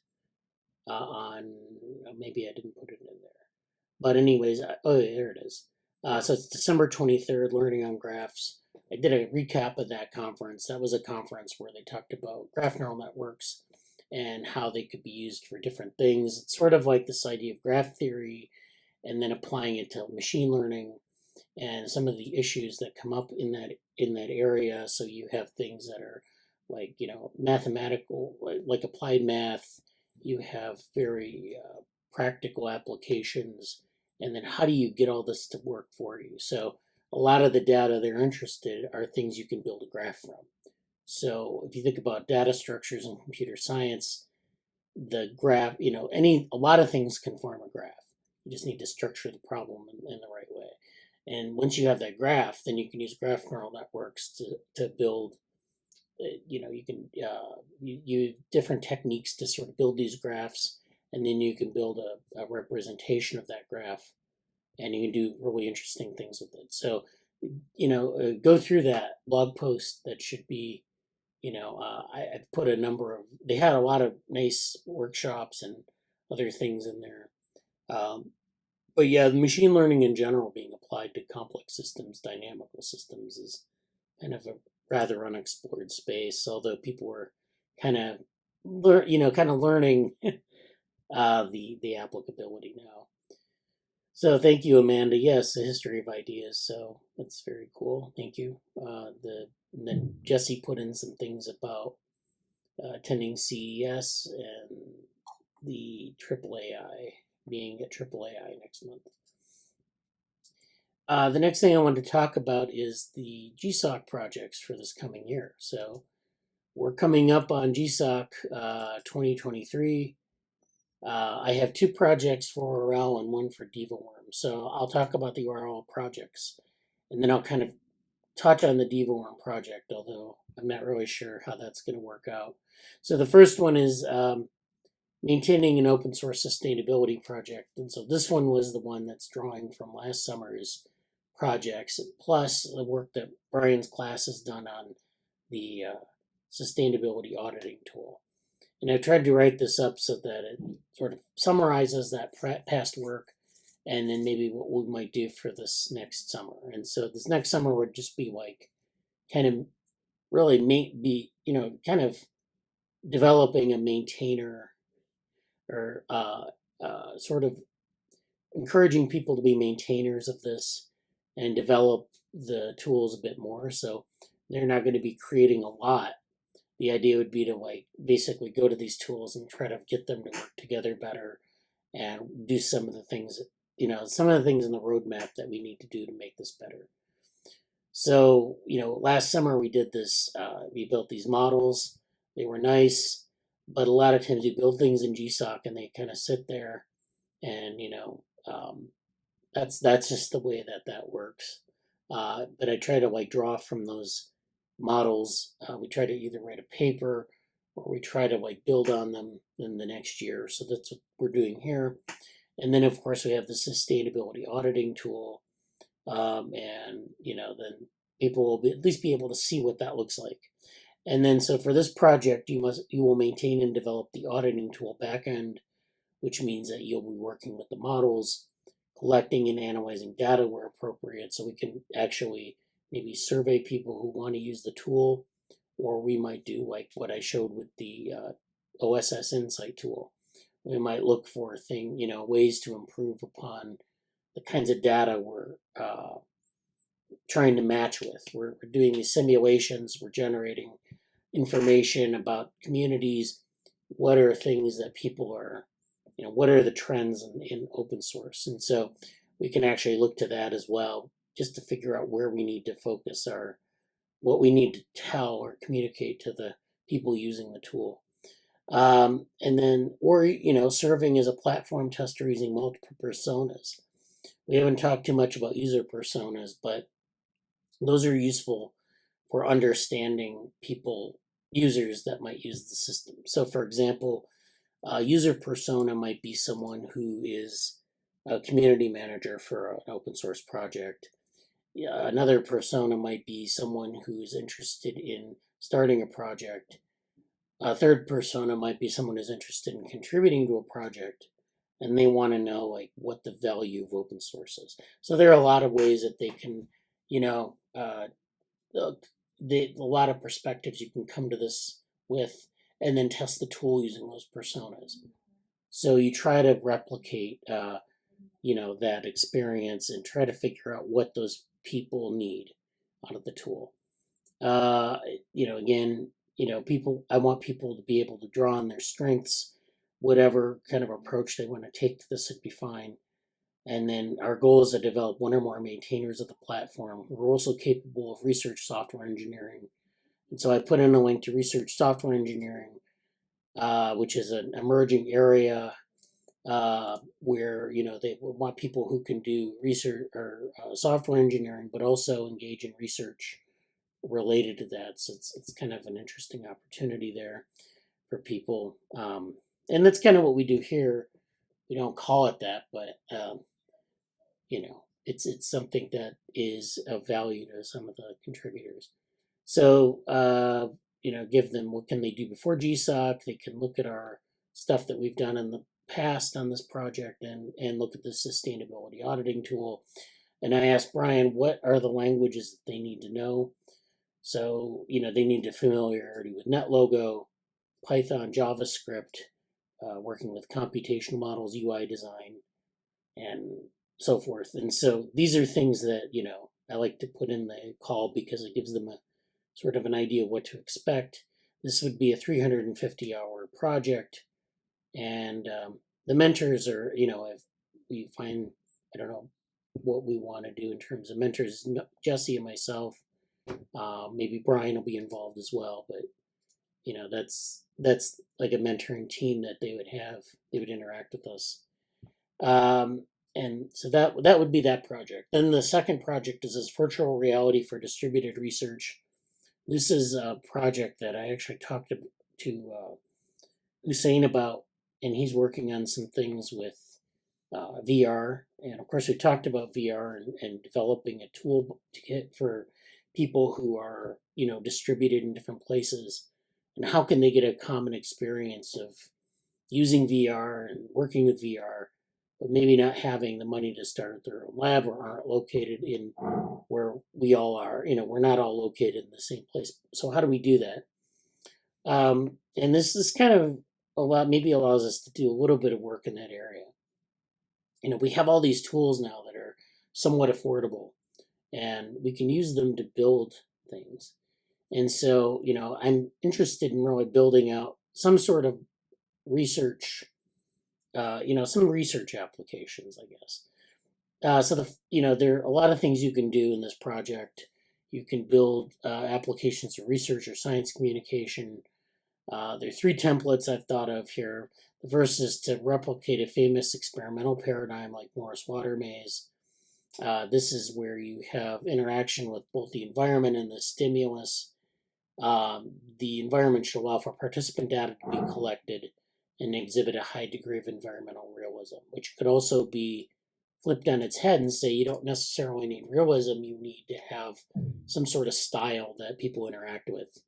on. Maybe I didn't put it in there, but anyways, there it is. So it's December 23rd, Learning on Graphs. I did a recap of that conference. That was a conference where they talked about graph neural networks and how they could be used for different things. It's sort of like this idea of graph theory and then applying it to machine learning and some of the issues that come up in that area. So you have things that are like, mathematical, like applied math. You have very practical applications, and then how do you get all this to work for you? So a lot of the data they're interested are things you can build a graph from. So if you think about data structures in computer science, the graph, a lot of things can form a graph. You just need to structure the problem in the right way. And once you have that graph, then you can use graph neural networks to build. You can you different techniques to sort of build these graphs, and then you can build a representation of that graph, and you can do really interesting things with it. So, go through that blog post. That should be, I put a number of. They had a lot of nice workshops and other things in there. But yeah, machine learning in general being applied to complex systems, dynamical systems, is kind of a rather unexplored space. Although people were kind of, learning the applicability now. So thank you, Amanda. Yes, the history of ideas. So that's very cool. Thank you. And then Jesse put in some things about attending CES and the AAAI, being at AAAI next month. The next thing I wanted to talk about is the GSOC projects for this coming year. So we're coming up on GSOC 2023. I have 2 projects for RL and 1 for DivaWorm. So I'll talk about the RL projects, and then I'll kind of touch on the DivaWorm project, although I'm not really sure how that's going to work out. So the first one is maintaining an open source sustainability project. And so this one was the one that's drawing from last summer's projects, plus the work that Brian's class has done on the sustainability auditing tool. And I tried to write this up so that it sort of summarizes that past work and then maybe what we might do for this next summer. And so this next summer would just be like kind of really kind of developing a maintainer or sort of encouraging people to be maintainers of this and develop the tools a bit more. So they're not going to be creating a lot. The idea would be to basically go to these tools and try to get them to work together better and do some of the things, some of the things in the roadmap that we need to do to make this better. So, last summer we did this, we built these models. They were nice, but a lot of times you build things in GSOC and they kind of sit there and, that's just the way that works. But I try to draw from those models. We try to either write a paper or we try to build on them in the next year. So that's what we're doing here. And then of course we have the sustainability auditing tool. And then people will at least be able to see what that looks like. And then so for this project, you will maintain and develop the auditing tool backend, which means that you'll be working with the models, collecting and analyzing data where appropriate, so we can actually maybe survey people who want to use the tool, or we might do like what I showed with the OSS Insight tool. We might look for ways to improve upon the kinds of data we're trying to match with. We're doing these simulations, we're generating information about communities, what are things that people are, what are the trends in open source. And so we can actually look to that as well, just to figure out where we need to focus what we need to tell or communicate to the people using the tool. And then, serving as a platform tester using multiple personas. We haven't talked too much about user personas, but Those are useful for understanding users that might use the system. So for example, a user persona might be someone who is a community manager for an open source project. Another persona might be someone who's interested in starting a project. A third persona might be someone who's interested in contributing to a project, and they want to know like what the value of open source is. So there are a lot of ways that they can, a lot of perspectives you can come to this with, and then test the tool using those personas. So you try to replicate, that experience and try to figure out what those people need out of the tool. Again, I want people to be able to draw on their strengths, whatever kind of approach they want to take to this would be fine. And then our goal is to develop one or more maintainers of the platform who are also capable of research software engineering. And so I put in a link to research software engineering, which is an emerging area where they want people who can do research or software engineering, but also engage in research related to that. So it's kind of an interesting opportunity there for people, and that's kind of what we do here. We don't call it that, but it's something that is of value to some of the contributors. So give them what can they do before GSOC. They can look at our stuff that we've done in the past on this project and look at the sustainability auditing tool. And I asked Brian, what are the languages that they need to know? So, they need a familiarity with NetLogo, Python, JavaScript, working with computational models, UI design, and so forth. And so these are things that, I like to put in the call because it gives them a sort of an idea of what to expect. This would be a 350-hour project. And the mentors are, if we find, I don't know what we want to do in terms of mentors, Jesse and myself, maybe Brian will be involved as well, but that's like a mentoring team that they would interact with us. And so that would be that project. Then the second project is this virtual reality for distributed research. This is a project that I actually talked to Hussein about, and he's working on some things with VR. And of course, we talked about VR and developing a tool for people who are, distributed in different places, and how can they get a common experience of using VR and working with VR, but maybe not having the money to start their own lab or aren't located in where we all are. We're not all located in the same place. So how do we do that? And this is kind of allows us to do a little bit of work in that area. We have all these tools now that are somewhat affordable, and we can use them to build things. And so, I'm interested in really building out some sort of research, some research applications, I guess. So there are a lot of things you can do in this project. You can build applications for research or science communication. There are 3 templates I've thought of here. The first is to replicate a famous experimental paradigm like Morris Water Maze. This is where you have interaction with both the environment and the stimulus. The environment should allow for participant data to be collected and exhibit a high degree of environmental realism, which could also be flipped on its head and say you don't necessarily need realism, you need to have some sort of style that people interact with.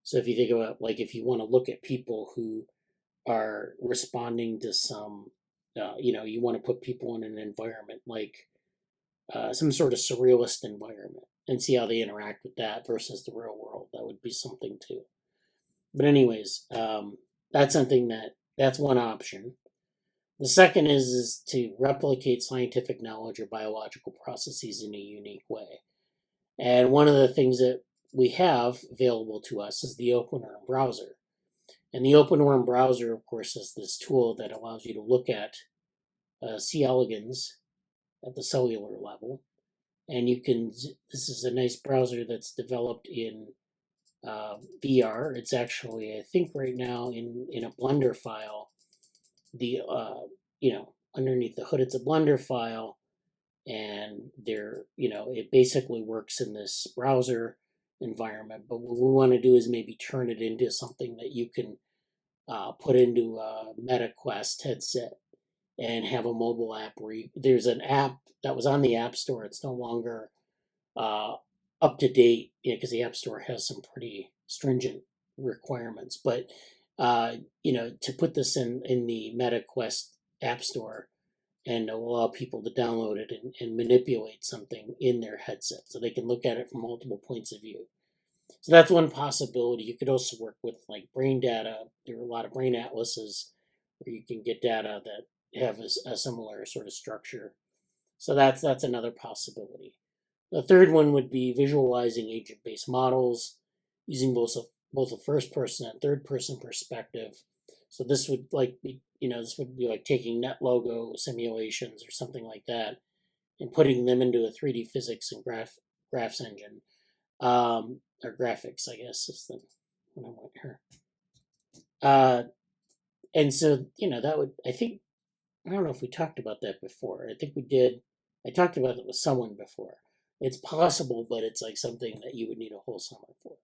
So if you think about, like, if you want to look at people who are responding to some, you want to put people in an environment like some sort of surrealist environment and see how they interact with that versus the real world. That would be something too. But anyways, that's one option. The second is to replicate scientific knowledge or biological processes in a unique way. And one of the things that we have available to us is the OpenWorm browser. And the OpenWorm browser, of course, is this tool that allows you to look at C. elegans at the cellular level. And this is a nice browser that's developed in VR. It's actually, I think right now in a Blender file, underneath the hood, it's a Blender file. and it basically works in this browser environment. But what we want to do is maybe turn it into something that you can put into a MetaQuest headset and have a mobile app where there's an app that was on the App Store. It's no longer up to date, because the App Store has some pretty stringent requirements. But to put this in the MetaQuest App Store and allow people to download it and manipulate something in their headset, so they can look at it from multiple points of view. So that's one possibility. You could also work with like brain data. There are a lot of brain atlases where you can get data that have a similar sort of structure. So that's another possibility. The third one would be visualizing agent-based models using both a first-person and third-person perspective. So this would be like taking NetLogo simulations or something like that and putting them into a 3D physics and graphs engine, or graphics, I guess is the what I want here. And so that would, I don't know if we talked about that before. I think we did. I talked about it with someone before. It's possible, but it's like something that you would need a whole summer for.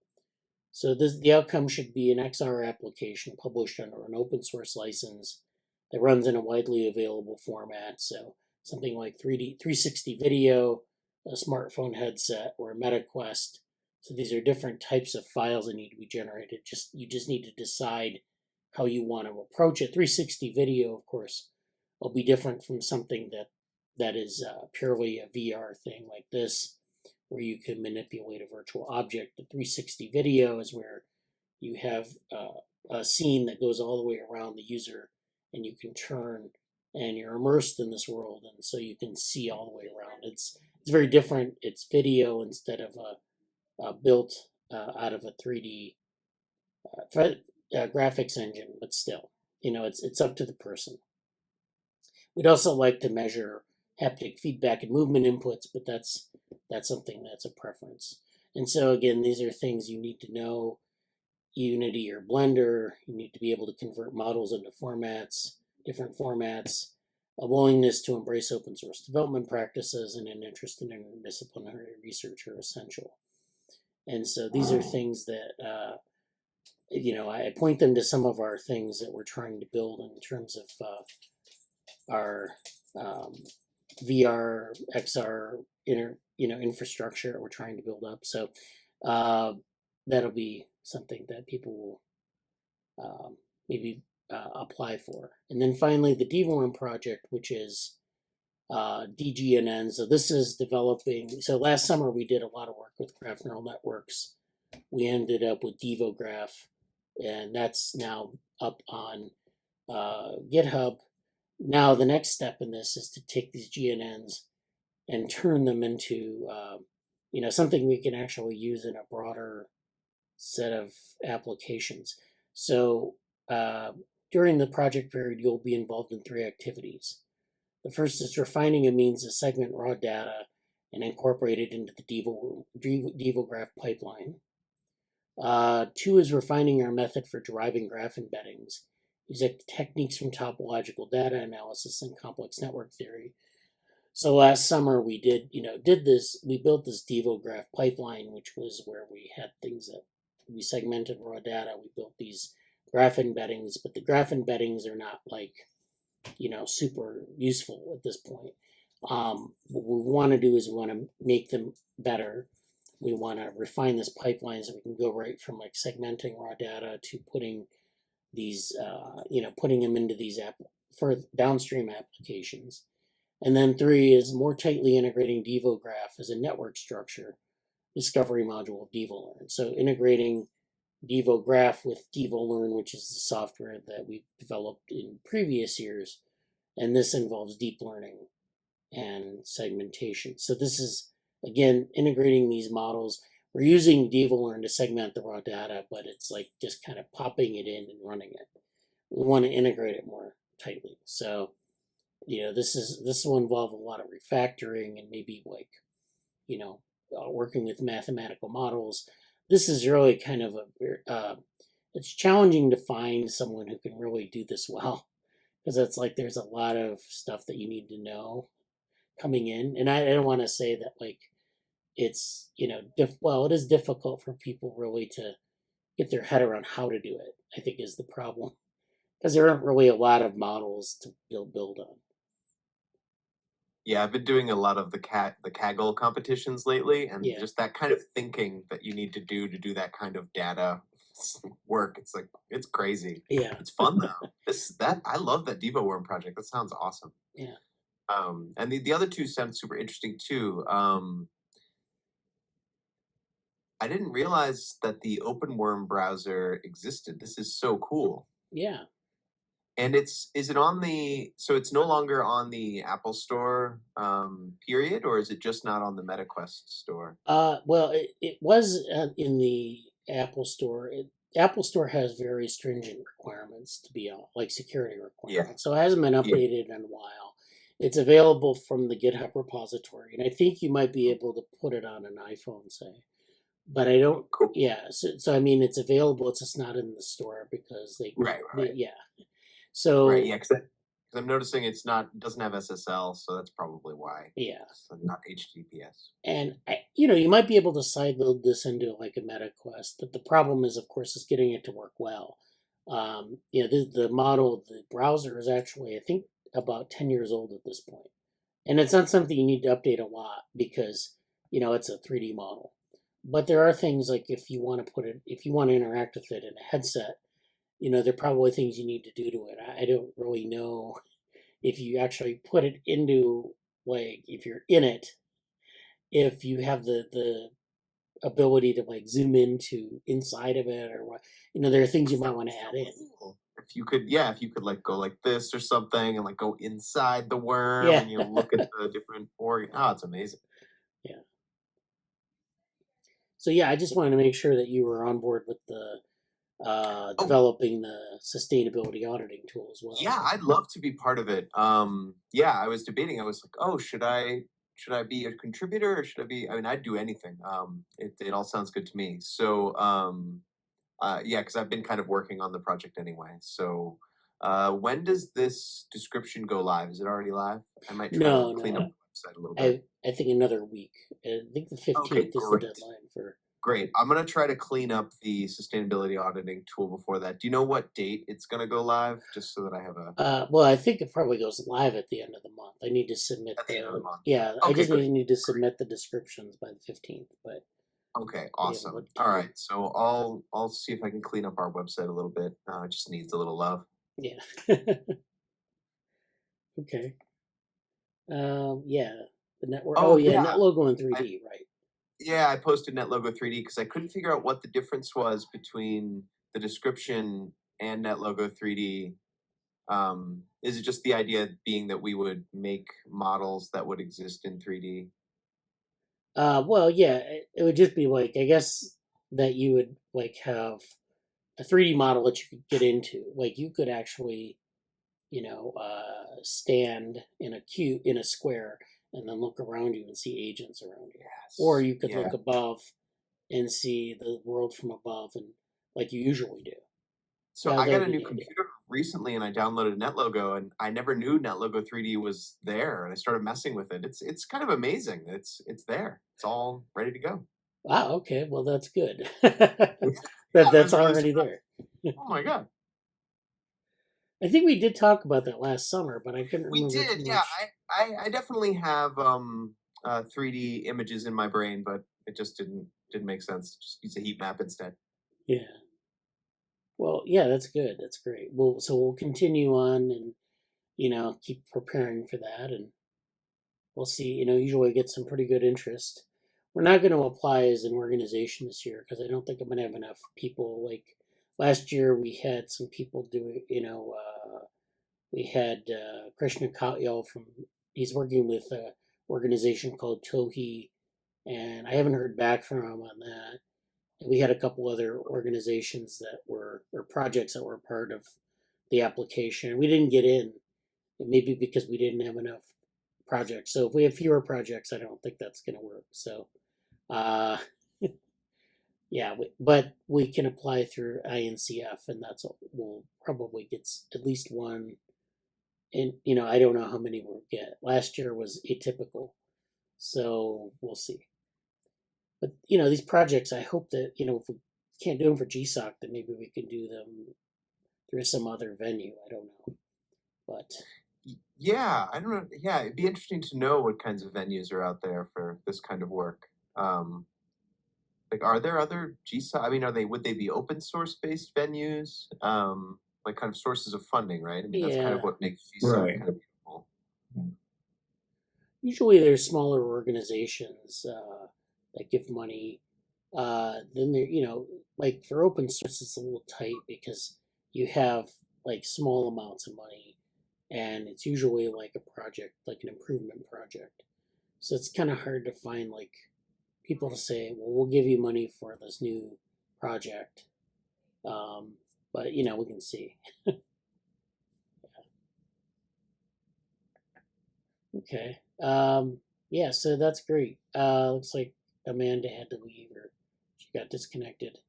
So the outcome should be an XR application published under an open source license that runs in a widely available format. So something like 360 video, a smartphone headset, or a MetaQuest. So these are different types of files that need to be generated. You just need to decide how you want to approach it. 360 video, of course, will be different from something that is purely a VR thing like this, where you can manipulate a virtual object. The 360 video is where you have a scene that goes all the way around the user, and you can turn, and you're immersed in this world, and so you can see all the way around. It's very different. It's video instead of built out of a 3D graphics engine, but still, it's up to the person. We'd also like to measure haptic feedback and movement inputs, but that's something that's a preference. And so again, these are things you need to know. Unity or Blender, you need to be able to convert models into different formats, a willingness to embrace open source development practices, and an interest in interdisciplinary research are essential. And so these are things that, I point them to some of our things that we're trying to build in terms of our VR, XR, infrastructure that we're trying to build up. So that'll be something that people will maybe apply for. And then finally, the DevoLearn project, which is DGNN. So this is developing. So last summer we did a lot of work with graph neural networks. We ended up with DevoGraph, and that's now up on GitHub. Now the next step in this is to take these GNNs and turn them into something we can actually use in a broader set of applications. So during the project period, you'll be involved in 3 activities. The first is refining a means to segment raw data and incorporate it into the DevoGraph pipeline. 2 is refining our method for deriving graph embeddings using techniques from topological data analysis and complex network theory. So last summer we did this. We built this DevoGraph pipeline, which was where we had things that we segmented raw data. We built these graph embeddings, but the graph embeddings are not like super useful at this point. What we want to do is we want to make them better. We want to refine this pipeline so we can go right from like segmenting raw data to putting these, putting them into these for downstream applications. And then 3 is more tightly integrating DevoGraph as a network structure discovery module of DevoLearn. So integrating DevoGraph with DevoLearn, which is the software that we've developed in previous years. And this involves deep learning and segmentation. So this is, again, integrating these models. We're using DevoLearn to segment the raw data, but it's like just kind of popping it in and running it. We want to integrate it more tightly. So, this will involve a lot of refactoring and maybe like, working with mathematical models. This is really kind of it's challenging to find someone who can really do this well, because it's like there's a lot of stuff that you need to know. coming in, and I don't want to say that like it's well, it is difficult for people really to get their head around how to do it. I think is the problem because there aren't really a lot of models to build on. Yeah, I've been doing a lot of the Kaggle competitions lately, and Yeah. just that kind of thinking that you need to do that kind of data work. It's like it's crazy. Yeah. It's fun though. I love that DevoWorm project. That sounds awesome. Yeah. And the other two sound super interesting too. I didn't realize that the OpenWorm browser existed. This is so cool. Yeah. And is it on so it's no longer on the Apple Store period, or is it just not on the MetaQuest store? Well, it was in the Apple Store. Apple Store has very stringent requirements to be on, like security requirements. So it hasn't been updated in a while. It's available from the GitHub repository, and I think you might be able to put it on an iPhone, say. But I don't. Cool. Yeah. So I mean, it's available. It's just not in the store because Right. yeah. So right, yeah, because I'm noticing it doesn't have SSL, so that's probably why. Yeah. So not HTTPS. And you might be able to sideload this into like a MetaQuest, but the problem is, of course, is getting it to work well. The browser is actually, I think, about 10 years old at this point, and it's not something you need to update a lot because it's a 3D model. But there are things like if you want to interact with it in a headset, there are probably things you need to do to it. I don't really know if you actually put it into, like, if you're in it, if you have the ability to like zoom into inside of it or what, there are things you might want to add in. If you could like go like this or something and like go inside the worm Yeah. and you look at the different organ. Oh, it's amazing. Yeah. So yeah, I just wanted to make sure that you were on board with the developing the sustainability auditing tool as well. Yeah, I'd love to be part of it. Yeah, I was debating. I was like, oh, should I be a contributor or should I be? I mean, I'd do anything. It all sounds good to me. So, yeah, because I've been kind of working on the project anyway. So, when does this description go live? Is it already live? I might try to clean up the website a little bit. I think another week. I think the 15th is the deadline for. Great. I'm going to try to clean up the sustainability auditing tool before that. Do you know what date it's going to go live? Just so that I have a... well, I think it probably goes live at the end of the month. I need to submit at the end of the month. Yeah, okay, I just need to submit the descriptions by the 15th. But okay, awesome. All right, so I'll see if I can clean up our website a little bit. It just needs a little love. Yeah. Okay. Yeah, the network. Oh yeah, NetLogo in 3D, right? Yeah, I posted NetLogo 3D because I couldn't figure out what the difference was between the description and NetLogo 3D. Is it just the idea being that we would make models that would exist in 3D? Well, yeah, it would just be like, I guess that you would like have a 3D model that you could get into. Like you could actually, stand in a square and then look around you and see agents around you. Yes. Or you could look above and see the world from above, and like you usually do. So I got a new computer recently and I downloaded NetLogo and I never knew NetLogo 3D was there and I started messing with it. It's kind of amazing. It's there. It's all ready to go. Wow, okay. Well, that's good. That's already there. Oh my God. I think we did talk about that last summer, but I couldn't remember. We did, yeah. I definitely have 3D images in my brain, but it just didn't make sense. Just use a heat map instead. Yeah. Well, yeah, that's good. That's great. So we'll continue on and keep preparing for that, and we'll see. Usually get some pretty good interest. We're not going to apply as an organization this year because I don't think I'm going to have enough people. Like last year, we had some people do. We had Krishna Katyal he's working with an organization called Tohi, and I haven't heard back from him on that. And we had a couple other organizations or projects that were part of the application. We didn't get in, maybe because we didn't have enough projects. So if we have fewer projects, I don't think that's going to work. So, yeah, but we can apply through INCF, and we'll probably get at least one and I don't know how many we'll get. Last year was atypical, so we'll see. But these projects, I hope that if we can't do them for GSOC, then maybe we can do them through some other venue. I don't know, but Yeah, I don't know. Yeah, it'd be interesting to know what kinds of venues are out there for this kind of work. Like, are there other GSOC? I mean, would they be open source based venues? Like kind of sources of funding, right? I mean, that's kind of yeah, what makes GSOC Right. kind of beautiful. usually there's smaller organizations that give money. Then there, like for open source, it's a little tight because you have like small amounts of money, and it's usually like a project, like an improvement project. So it's kind of hard to find like people to say, well, we'll give you money for this new project. But we can see. Okay. Yeah, so that's great. Looks like Amanda had to leave or she got disconnected.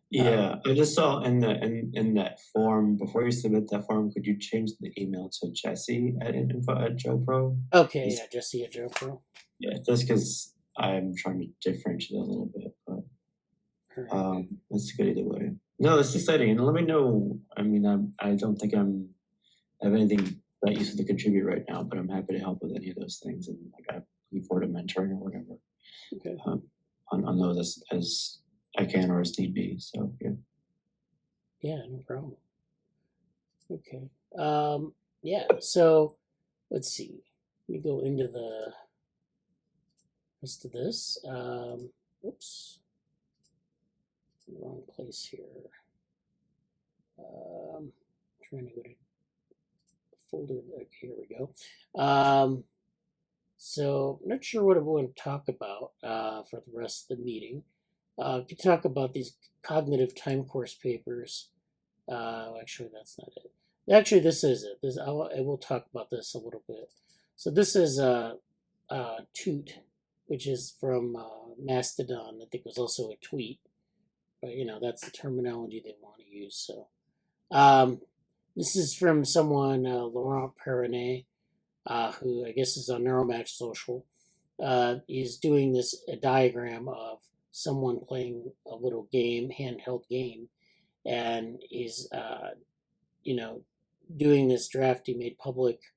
Yeah, I just saw in that form, before you submit that form, could you change the email to Jesse@info@JoePro? Okay, Is- yeah, Jesse at Joe Pro. Yeah, just because I'm trying to differentiate a little bit, but All right. it's good either way. No, it's exciting, and let me know. I mean, I don't think I have anything that useful to contribute right now, but I'm happy to help with any of those things, and like I'm looking forward to mentoring or whatever Okay. on those as I can or as need be. So yeah. Yeah, no problem. Okay. Yeah, so let's see. Let me go into the rest of this. Oops. Wrong place here. Trying to go to folder. Okay, here we go. So I'm not sure what I want to talk about for the rest of the meeting. We could talk about these cognitive time course papers. Actually, that's not it. Actually, this is it. I will talk about this a little bit. So this is Toot, which is from Mastodon. I think it was also a tweet, but that's the terminology they want to use. So this is from someone, Laurent Perrinet, who I guess is on Neuromatch Social. He's doing a diagram of someone playing a little game, handheld game, and he's doing this draft he made public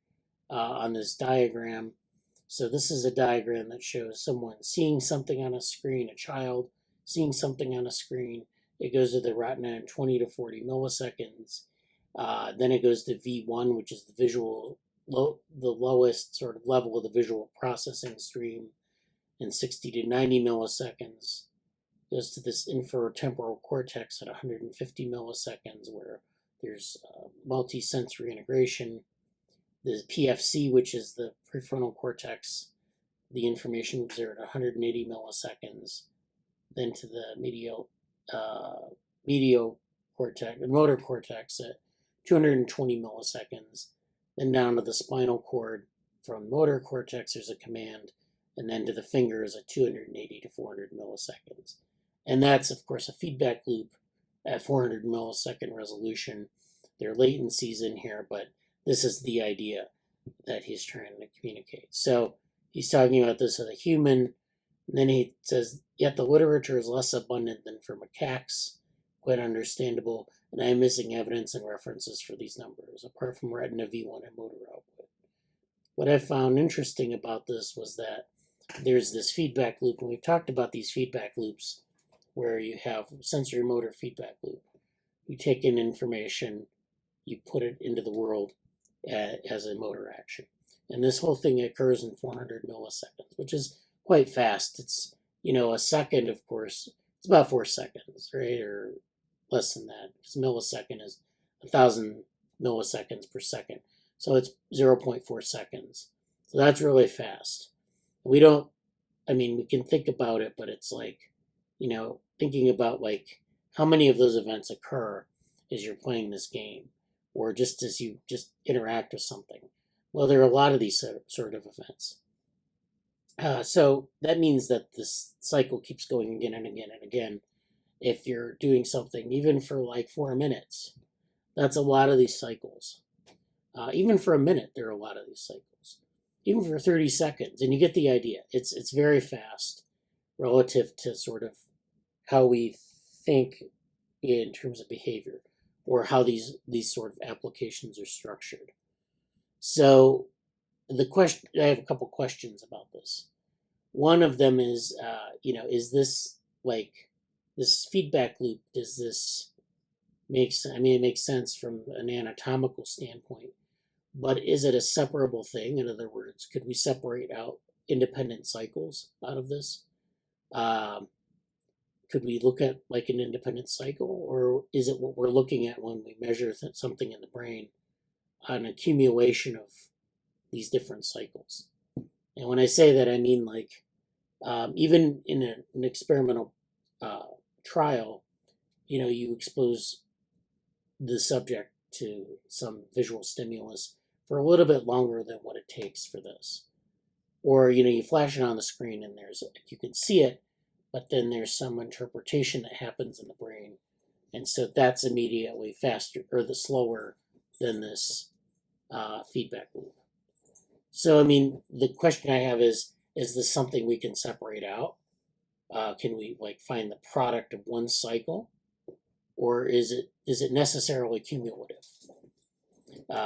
on this diagram. So this is a diagram that shows someone seeing something on a screen, a child seeing something on a screen. It goes to the retina in 20 to 40 milliseconds. Then it goes to V1, which is the lowest sort of level of the visual processing stream, in 60 to 90 milliseconds. Goes to this inferotemporal cortex at 150 milliseconds, where there's multi-sensory integration. The PFC, which is the prefrontal cortex, the information moves there at 180 milliseconds. Then to the medial cortex, the motor cortex at 220 milliseconds. Then down to the spinal cord. From motor cortex, there's a command, and then to the fingers at 280 to 400 milliseconds. And that's, of course, a feedback loop at 400 millisecond resolution. There are latencies in here, but this is the idea that he's trying to communicate. So he's talking about this with a human, and then he says, yet the literature is less abundant than for macaques, quite understandable, and I am missing evidence and references for these numbers, apart from retina V1 and motor output. What I found interesting about this was that there's this feedback loop, and we've talked about these feedback loops where you have sensorimotor feedback loop. You take in information, you put it into the world as a motor action. And this whole thing occurs in 400 milliseconds, which is quite fast. It's, a second, of course, it's about 4 seconds, right? Or less than that, because millisecond is 1,000 milliseconds per second. So it's 0.4 seconds. So that's really fast. We can think about it, but it's like, thinking about like how many of those events occur as you're playing this game, or just as you just interact with something. Well, there are a lot of these sort of events. So that means that this cycle keeps going again and again and again. If you're doing something, even for like 4 minutes, that's a lot of these cycles. Even for a minute, there are a lot of these cycles. Even for 30 seconds, and you get the idea. It's very fast relative to sort of how we think in terms of behavior, or how these sort of applications are structured. So I have a couple questions about this. One of them is, is this like this feedback loop? Does this it makes sense from an anatomical standpoint, but is it a separable thing? In other words, could we separate out independent cycles out of this? Could we look at like an independent cycle, or is it what we're looking at when we measure something in the brain, an accumulation of these different cycles? And when I say that, I mean like even in an experimental trial, you expose the subject to some visual stimulus for a little bit longer than what it takes for this. Or, you flash it on the screen and you can see it, but then there's some interpretation that happens in the brain. And so that's immediately faster or the slower than this feedback loop. So, the question I have is this something we can separate out? Can we like find the product of one cycle? Or is it necessarily cumulative?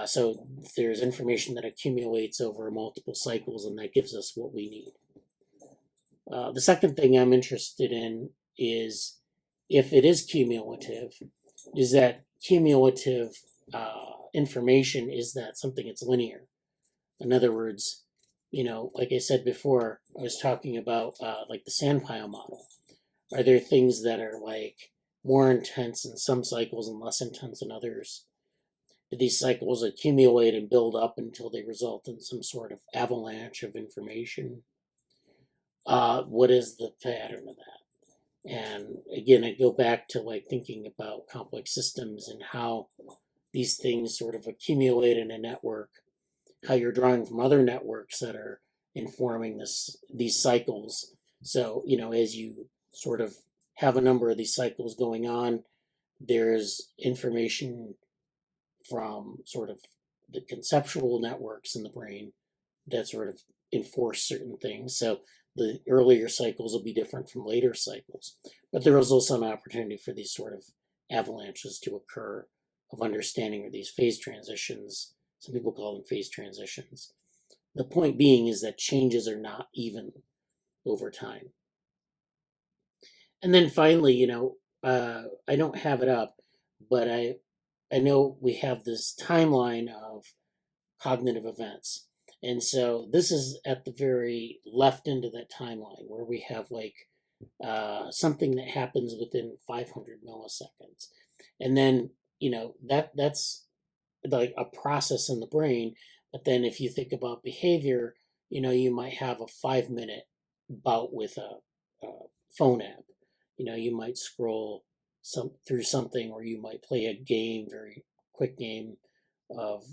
So there's information that accumulates over multiple cycles, and that gives us what we need. The second thing I'm interested in is if it is cumulative, is that cumulative information, is that something that's linear? In other words, like I said before, I was talking about like the sandpile model. Are there things that are like more intense in some cycles and less intense in others? Do these cycles accumulate and build up until they result in some sort of avalanche of information? What is the pattern of that? And again, I go back to like thinking about complex systems and how these things sort of accumulate in a network, how you're drawing from other networks that are informing these cycles. So, as you sort of have a number of these cycles going on, there's information from sort of the conceptual networks in the brain that sort of enforce certain things. So the earlier cycles will be different from later cycles. But there is also an opportunity for these sort of avalanches to occur of understanding, or these phase transitions. Some people call them phase transitions. The point being is that changes are not even over time. And then finally, I don't have it up, but I know we have this timeline of cognitive events. And so this is at the very left end of that timeline, where we have like something that happens within 500 milliseconds. And then, that's like a process in the brain. But then if you think about behavior, you might have a 5-minute bout with a phone app. You might scroll through something, or you might play a game, very quick game of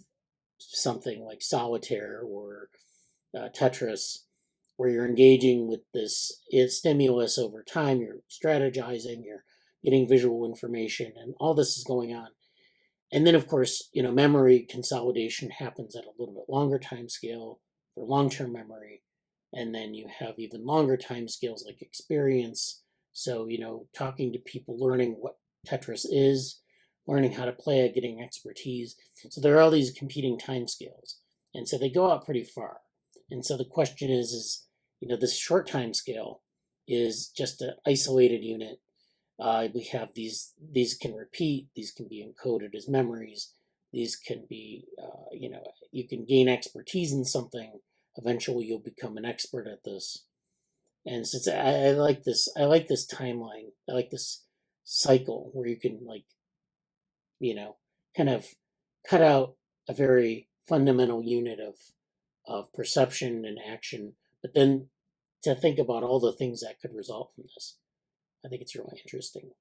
something like solitaire or Tetris, where you're engaging with this stimulus over time. You're strategizing, you're getting visual information, and all this is going on. And then, of course, memory consolidation happens at a little bit longer time scale for long-term memory. And then you have even longer time scales like experience. So, talking to people, learning what Tetris is, learning how to play it, getting expertise. So there are all these competing time scales. And so they go out pretty far. And so the question is this short time scale is just an isolated unit. We have these can repeat, these can be encoded as memories, these can be, you can gain expertise in something. Eventually you'll become an expert at this. And since I like this timeline, I like this cycle where you can kind of cut out a very fundamental unit of perception and action, but then to think about all the things that could result from this. I think it's really interesting.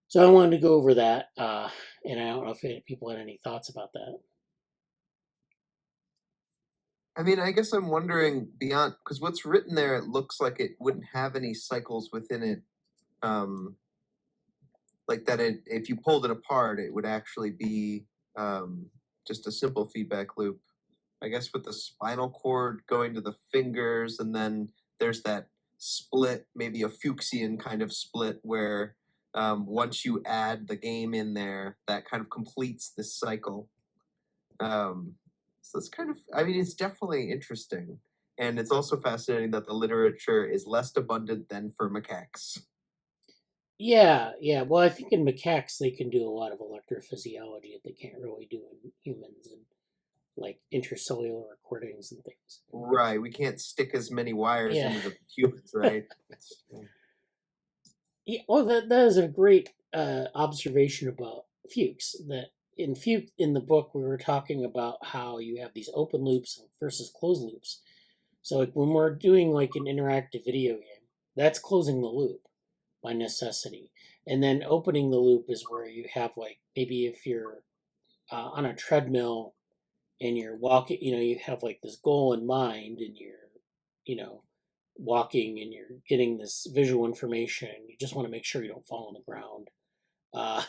So I wanted to go over that, and I don't know if people had any thoughts about that. I guess I'm wondering beyond, because what's written there, it looks like it wouldn't have any cycles within it. like that if you pulled it apart, it would actually be just a simple feedback loop. I guess with the spinal cord going to the fingers, and then there's that split, maybe a Fuchsian kind of split, where once you add the game in there, that kind of completes this cycle. So it's kind of, I mean, it's definitely interesting. And it's also fascinating that the literature is less abundant than for macaques. Yeah, yeah. Well, I think in macaques they can do a lot of electrophysiology that they can't really do in humans, and like intercellular recordings and things. Right. We can't stick as many wires Yeah. into the humans, right? Yeah, well, that is a great observation about Fuchs. That in Fuchs, in the book, we were talking about how you have these open loops versus closed loops. So like when we're doing like an interactive video game, that's closing the loop by necessity, and then opening the loop is where you have like maybe if you're on a treadmill and you're walking, you have like this goal in mind, and you're, you know, walking and you're getting this visual information. You just want to make sure you don't fall on the ground, uh,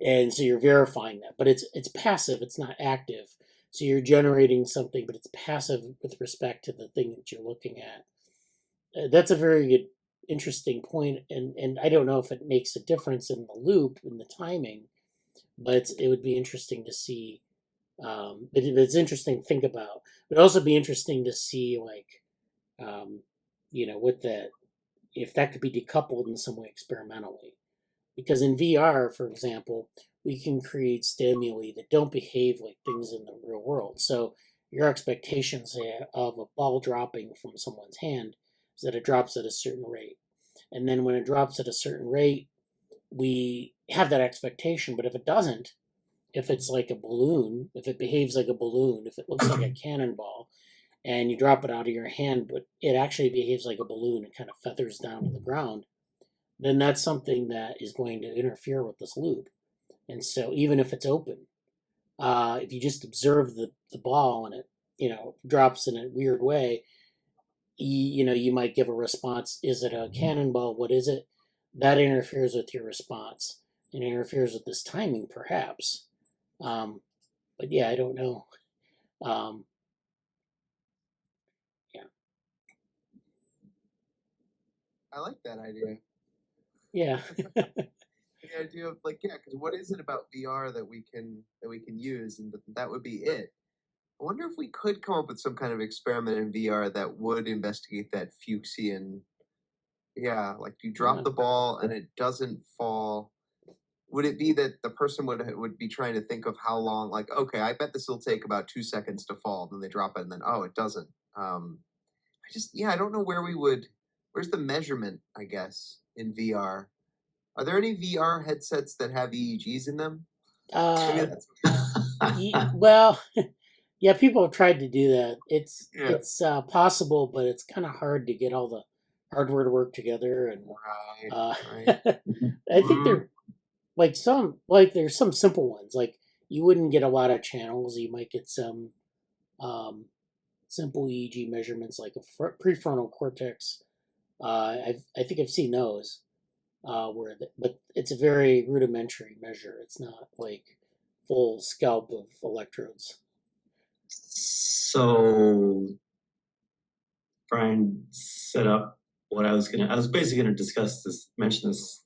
and so you're verifying that. But it's passive; it's not active. So you're generating something, but it's passive with respect to the thing that you're looking at. That's a very good, interesting point, and I don't know if it makes a difference in the loop in the timing, but it would be interesting to see. But it's interesting to think about. It'd also be interesting to see like, what that, if that could be decoupled in some way experimentally. Because in VR, for example, we can create stimuli that don't behave like things in the real world. So your expectations say, of a ball dropping from someone's hand is that it drops at a certain rate. And then when it drops at a certain rate, we have that expectation. But if it doesn't, if it's like a balloon, if it behaves like a balloon, if it looks like a cannonball, and you drop it out of your hand, but it actually behaves like a balloon and kind of feathers down to the ground, then that's something that is going to interfere with this loop. And so even if it's open, if you just observe the ball and it, drops in a weird way, you might give a response. Is it a cannonball? What is it? That interferes with your response and interferes with this timing, perhaps. But yeah, I don't know. Yeah. I like that idea. Yeah. The idea of like, yeah, because what is it about VR that we can use, and that would be it. I wonder if we could come up with some kind of experiment in VR that would investigate that Fuchsian. Yeah, like you drop Yeah. the ball and it doesn't fall. Would it be that the person would be trying to think of how long? Like, okay, I bet this will take about 2 seconds to fall. Then they drop it, and then it doesn't. I don't know where we would. Where's the measurement? I guess in VR. Are there any VR headsets that have EEGs in them? Maybe that's Well, yeah, people have tried to do that. It's Yeah. it's possible, but it's kind of hard to get all the hardware to work together. And right. I think they're there's some simple ones. Like you wouldn't get a lot of channels. You might get some simple EEG measurements, like a prefrontal cortex. I think I've seen those. But it's a very rudimentary measure. It's not like full scalp of electrodes. So Brian set up what I was basically gonna mention this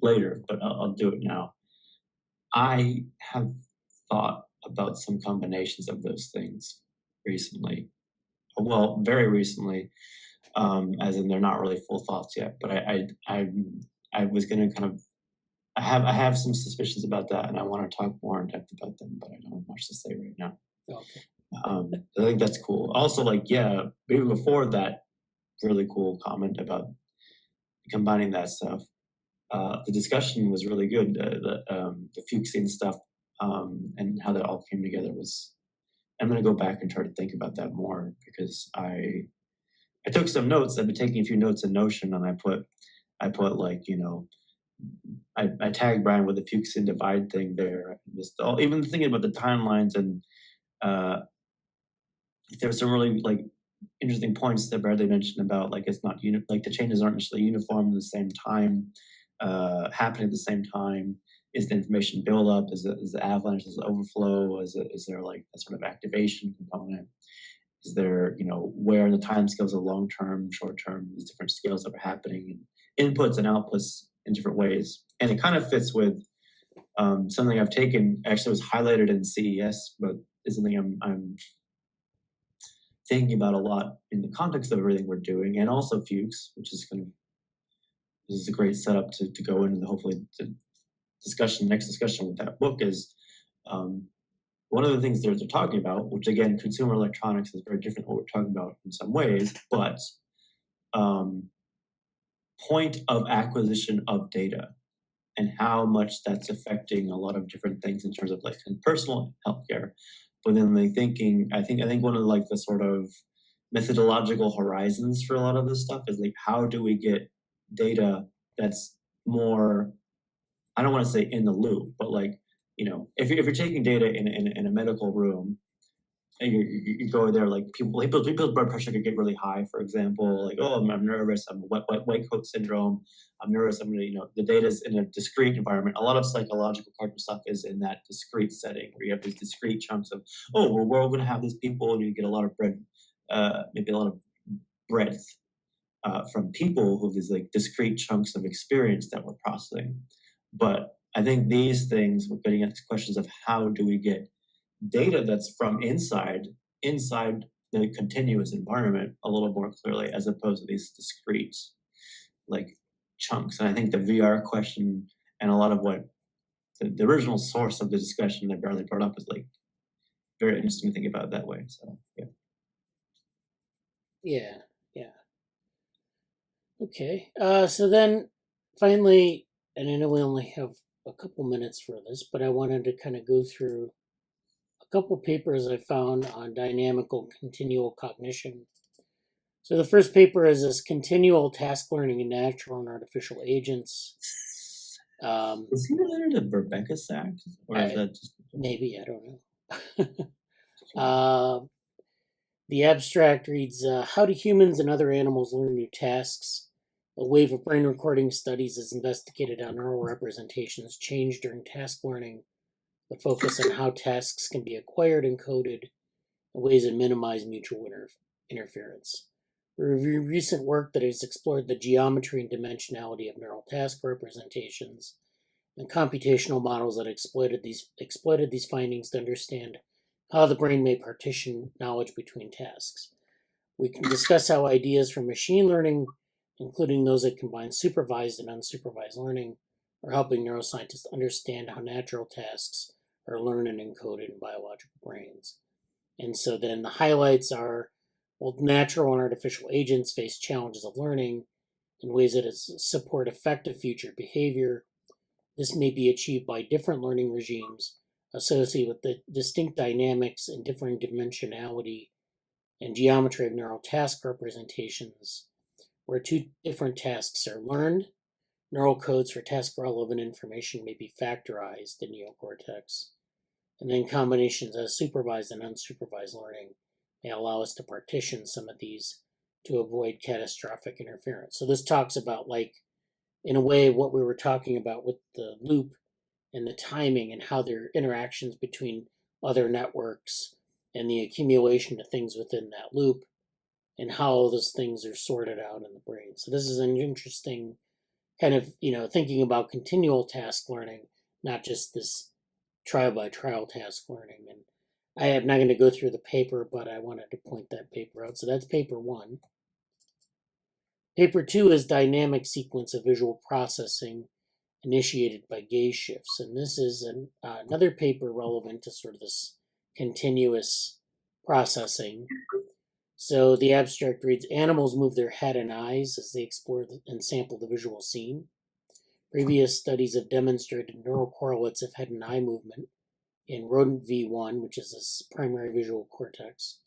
later, but I'll do it now. I have thought about some combinations of those things recently. Well, very recently, as in they're not really full thoughts yet. But I was gonna kind of I have some suspicions about that, and I want to talk more in depth about them, but I don't have much to say right now. Okay. I think that's cool. Also, maybe before that really cool comment about combining that stuff, the discussion was really good. The Fuchsian stuff and how that all came together was. I'm gonna go back and try to think about that more because I took some notes. I've been taking a few notes in Notion, and I put I tagged Brian with the Fuchsian divide thing there. Even thinking about the timelines, and there were some really interesting points that Bradley mentioned about it's not the changes aren't necessarily uniform at the same time. happening at the same time? Is the information buildup? Is the avalanche? Is the overflow? Is there like a sort of activation component? Is there, where are the time scales of long term, short term, these different scales that are happening, and inputs and outputs in different ways? And it kind of fits with something I've taken, actually was highlighted in CES, but is something I'm thinking about a lot in the context of everything we're doing, and also Fuchs, which is this is a great setup to go into hopefully the next discussion with that book is one of the things they're talking about, which again, consumer electronics is very different than what we're talking about in some ways, but point of acquisition of data and how much that's affecting a lot of different things in terms of like personal healthcare. But then like thinking, I think one of like the sort of methodological horizons for a lot of this stuff is like, how do we get data that's more, I don't want to say in the loop, but like, if you're taking data in a medical room, and you go there, like people's blood pressure could get really high, for example, like, oh, I'm nervous, I'm white coat syndrome, I'm nervous, I'm gonna, the data's in a discrete environment. A lot of psychological cognitive stuff is in that discrete setting where you have these discrete chunks of, oh, well, we're all gonna have these people, and you get a lot of maybe a lot of breadth from people who have these like discrete chunks of experience that we're processing. But I think these things, we're getting at these questions of how do we get data that's from inside the continuous environment a little more clearly, as opposed to these discrete like chunks. And I think the VR question and a lot of what the original source of the discussion that Bradley brought up is like very interesting to think about it that way. So Yeah. Okay. So then finally, and I know we only have a couple minutes for this, but I wanted to kind of go through a couple papers I found on dynamical continual cognition. So the first paper is this continual task learning in natural and artificial agents. Is he related to Rebecca Sachs? Or is that just... Maybe, I don't know. The abstract reads, how do humans and other animals learn new tasks? A wave of brain recording studies has investigated how neural representations change during task learning. The focus on how tasks can be acquired and coded in ways that minimize mutual interference. We review recent work that has explored the geometry and dimensionality of neural task representations and computational models that exploited these findings to understand how the brain may partition knowledge between tasks. We can discuss how ideas from machine learning, including those that combine supervised and unsupervised learning, are helping neuroscientists understand how natural tasks are learned and encoded in biological brains. And so then the highlights are, well, natural and artificial agents face challenges of learning in ways that support effective future behavior. This may be achieved by different learning regimes associated with the distinct dynamics and differing dimensionality and geometry of neural task representations, where two different tasks are learned. Neural codes for task-relevant information may be factorized in neocortex, and then combinations of supervised and unsupervised learning may allow us to partition some of these to avoid catastrophic interference. So this talks about, like, in a way, what we were talking about with the loop and the timing and how there are interactions between other networks and the accumulation of things within that loop and how those things are sorted out in the brain. So this is an interesting kind of, thinking about continual task learning, not just this trial by trial task learning. And I am not going to go through the paper, but I wanted to point that paper out. So that's paper 1. Paper 2 is dynamic sequence of visual processing initiated by gaze shifts. And this is another paper relevant to sort of this continuous processing. So the abstract reads, animals move their head and eyes as they explore and sample the visual scene. Previous studies have demonstrated neural correlates of head and eye movement in rodent V1, which is this primary visual cortex.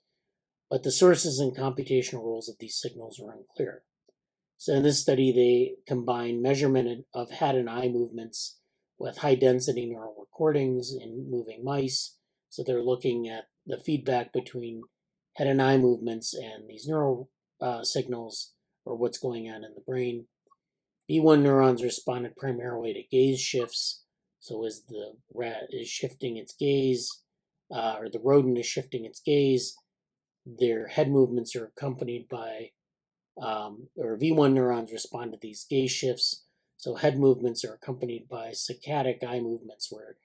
But the sources and computational roles of these signals are unclear. So in this study, they combine measurement of head and eye movements with high-density neural recordings in moving mice. So they're looking at the feedback between head and eye movements and these neural signals, or what's going on in the brain. V1 neurons responded primarily to gaze shifts. So as the rat is shifting its gaze, or the rodent is shifting its gaze, their head movements are accompanied by, or V1 neurons respond to these gaze shifts. So head movements are accompanied by saccadic eye movements, where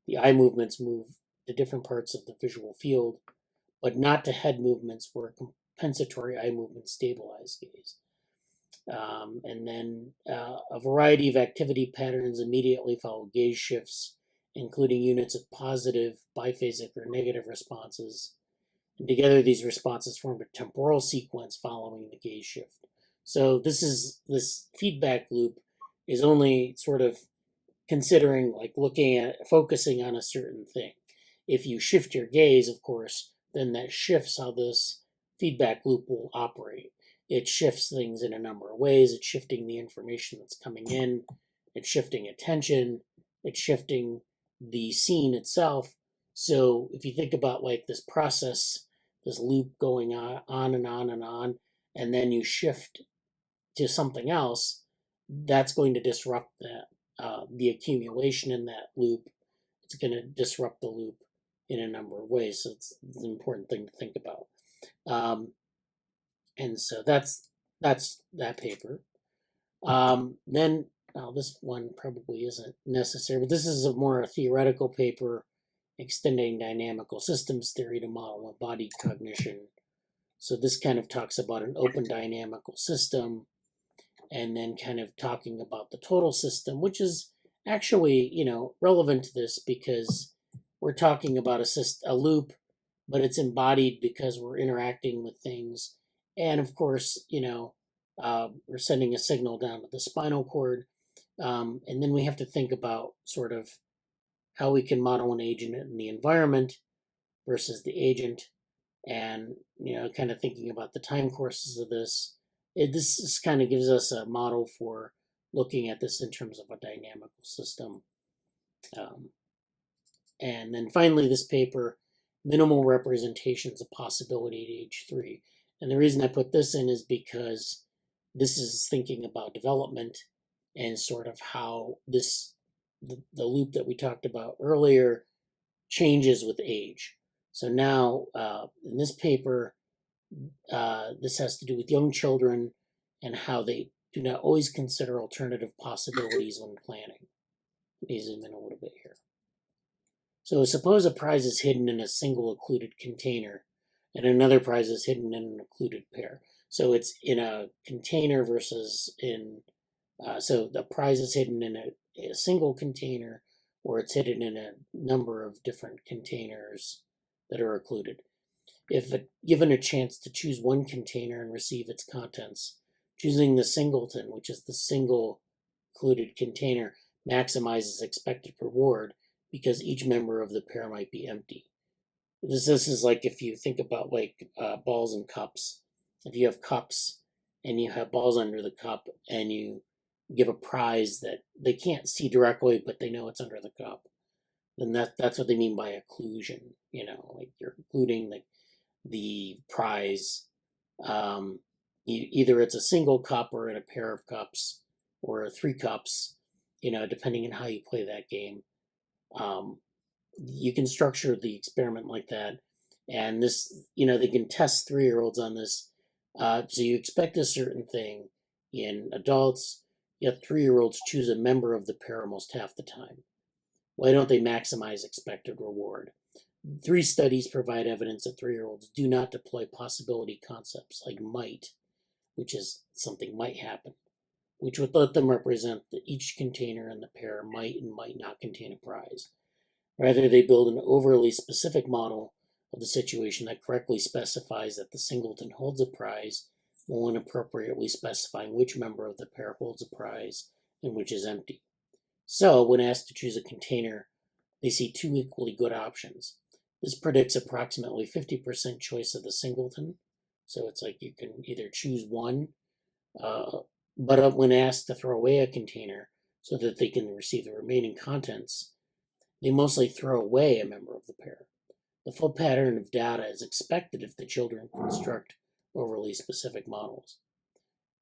the eye movements move to different parts of the visual field, but not to head movements where compensatory eye movements stabilize gaze. And then a variety of activity patterns immediately follow gaze shifts, including units of positive, biphasic, or negative responses. And together, these responses form a temporal sequence following the gaze shift. So this feedback loop is only sort of considering, like, focusing on a certain thing. If you shift your gaze, of course, then that shifts how this feedback loop will operate. It shifts things in a number of ways. It's shifting the information that's coming in. It's shifting attention. It's shifting the scene itself. So if you think about like this process, this loop going on and on and on, and then you shift to something else, that's going to disrupt that, the accumulation in that loop. It's going to disrupt the loop in a number of ways. So it's an important thing to think about. And so that's that paper. Then this one probably isn't necessary, but this is a more theoretical paper extending dynamical systems theory to model embodied cognition. So this kind of talks about an open dynamical system, and then kind of talking about the total system, which is actually, relevant to this because we're talking about a loop, but it's embodied because we're interacting with things. And of course, we're sending a signal down to the spinal cord. And then we have to think about sort of how we can model an agent in the environment versus the agent, and, kind of thinking about the time courses of this. This kind of gives us a model for looking at this in terms of a dynamical system. And then finally, this paper, minimal representations of possibility at age 3. And the reason I put this in is because this is thinking about development and sort of how the loop that we talked about earlier changes with age. So now in this paper, this has to do with young children and how they do not always consider alternative possibilities when planning. Let me zoom in a little bit here. So suppose a prize is hidden in a single occluded container and another prize is hidden in an occluded pair. So it's in a container versus in, so the prize is hidden in a single container, or it's hidden in a number of different containers that are occluded. If given a chance to choose one container and receive its contents, choosing the singleton, which is the single occluded container, maximizes expected reward because each member of the pair might be empty. This is like if you think about like balls and cups. If you have cups and you have balls under the cup and you give a prize that they can't see directly, but they know it's under the cup, then that's what they mean by occlusion. Like you're occluding the prize. Either it's a single cup or in a pair of cups or 3 cups, depending on how you play that game. You can structure the experiment like that. And this, they can test 3-year-olds on this. So you expect a certain thing in adults, yet 3-year-olds choose a member of the pair almost half the time. Why don't they maximize expected reward? 3 studies provide evidence that 3-year-olds do not deploy possibility concepts like might, which is something might happen, which would let them represent that each container in the pair might and might not contain a prize. Rather, they build an overly specific model of the situation that correctly specifies that the singleton holds a prize, while inappropriately specifying which member of the pair holds a prize and which is empty. So, when asked to choose a container, they see 2 equally good options. This predicts approximately 50% choice of the singleton. So it's like you can either choose one, but when asked to throw away a container so that they can receive the remaining contents, they mostly throw away a member of the pair. The full pattern of data is expected if the children construct overly specific models.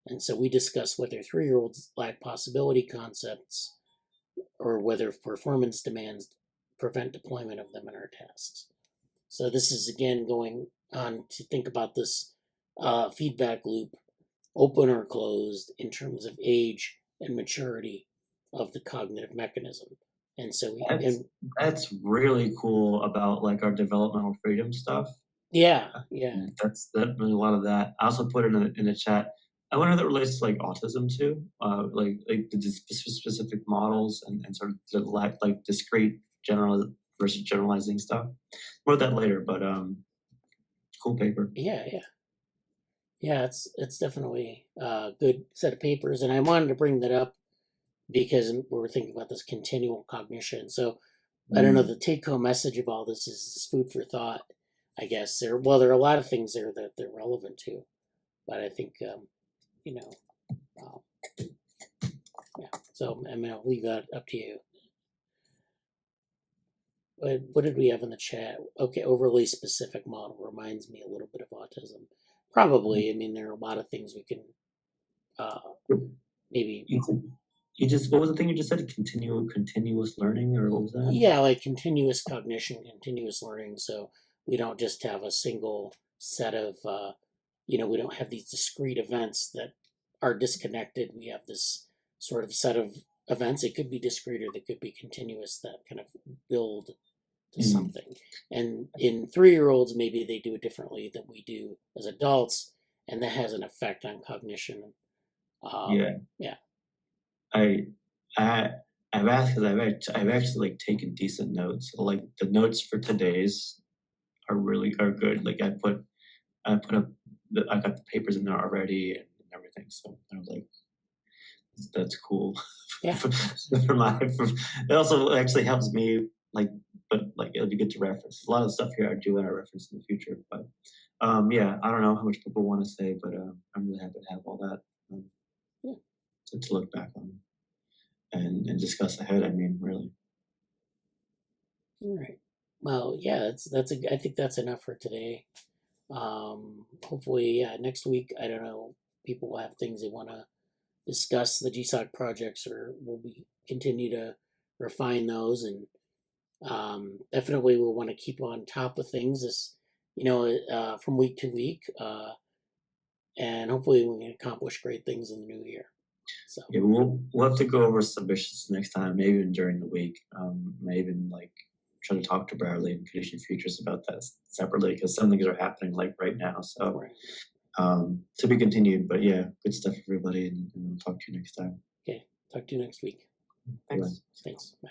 And so we discuss whether 3-year-olds lack possibility concepts or whether performance demands prevent deployment of them in our tasks. So this is again going on to think about this feedback loop, open or closed, in terms of age and maturity of the cognitive mechanism. And so that's really cool about like our developmental freedom stuff. Yeah. That's really a lot of that. I also put in the chat. I wonder if that relates to like autism too, like the specific models and sort of the like discrete general versus generalizing stuff. More of that later, but cool paper. Yeah, it's definitely a good set of papers, and I wanted to bring that up because we were thinking about this continual cognition. So I don't know, the take-home message of all this is food for thought, I guess. There are a lot of things there that they're relevant to, but I think so I mean, I'll leave that up to you. What did we have in the chat? Okay, overly specific model reminds me a little bit of autism. Probably. I mean, there are a lot of things we can maybe. You just, what was the thing you just said? Continuous learning, or what was that? Yeah, like continuous cognition, continuous learning. So we don't just have a single set of, we don't have these discrete events that are disconnected. We have this sort of set of events. It could be discrete or they could be continuous that kind of build to something. And in 3-year-olds, maybe they do it differently than we do as adults, and that has an effect on cognition. Yeah. I've asked because I've actually like taken decent notes. So, like the notes for today's are good. Like I got the papers in there already and everything. So I was like, that's cool. Yeah. It also actually helps me but it'll be good to reference. A lot of the stuff here I do want to reference in the future. But I don't know how much people want to say, but I'm really happy to have all that to look back on and discuss ahead. I mean, really. All right. Well, yeah, I think that's enough for today. Hopefully, next week, I don't know, people will have things they want to discuss the GSOC projects, or we'll continue to refine those, and definitely we'll want to keep on top of things from week to week, and hopefully we can accomplish great things in the new year. So yeah, we'll have to go over submissions next time, maybe even during the week. Maybe try to talk to Bradley and Cognition Futures about that separately, because some things are happening like right now. So to be continued, but yeah, good stuff, everybody, and we'll talk to you next time. Okay, talk to you next week. Thanks. Thanks. Bye.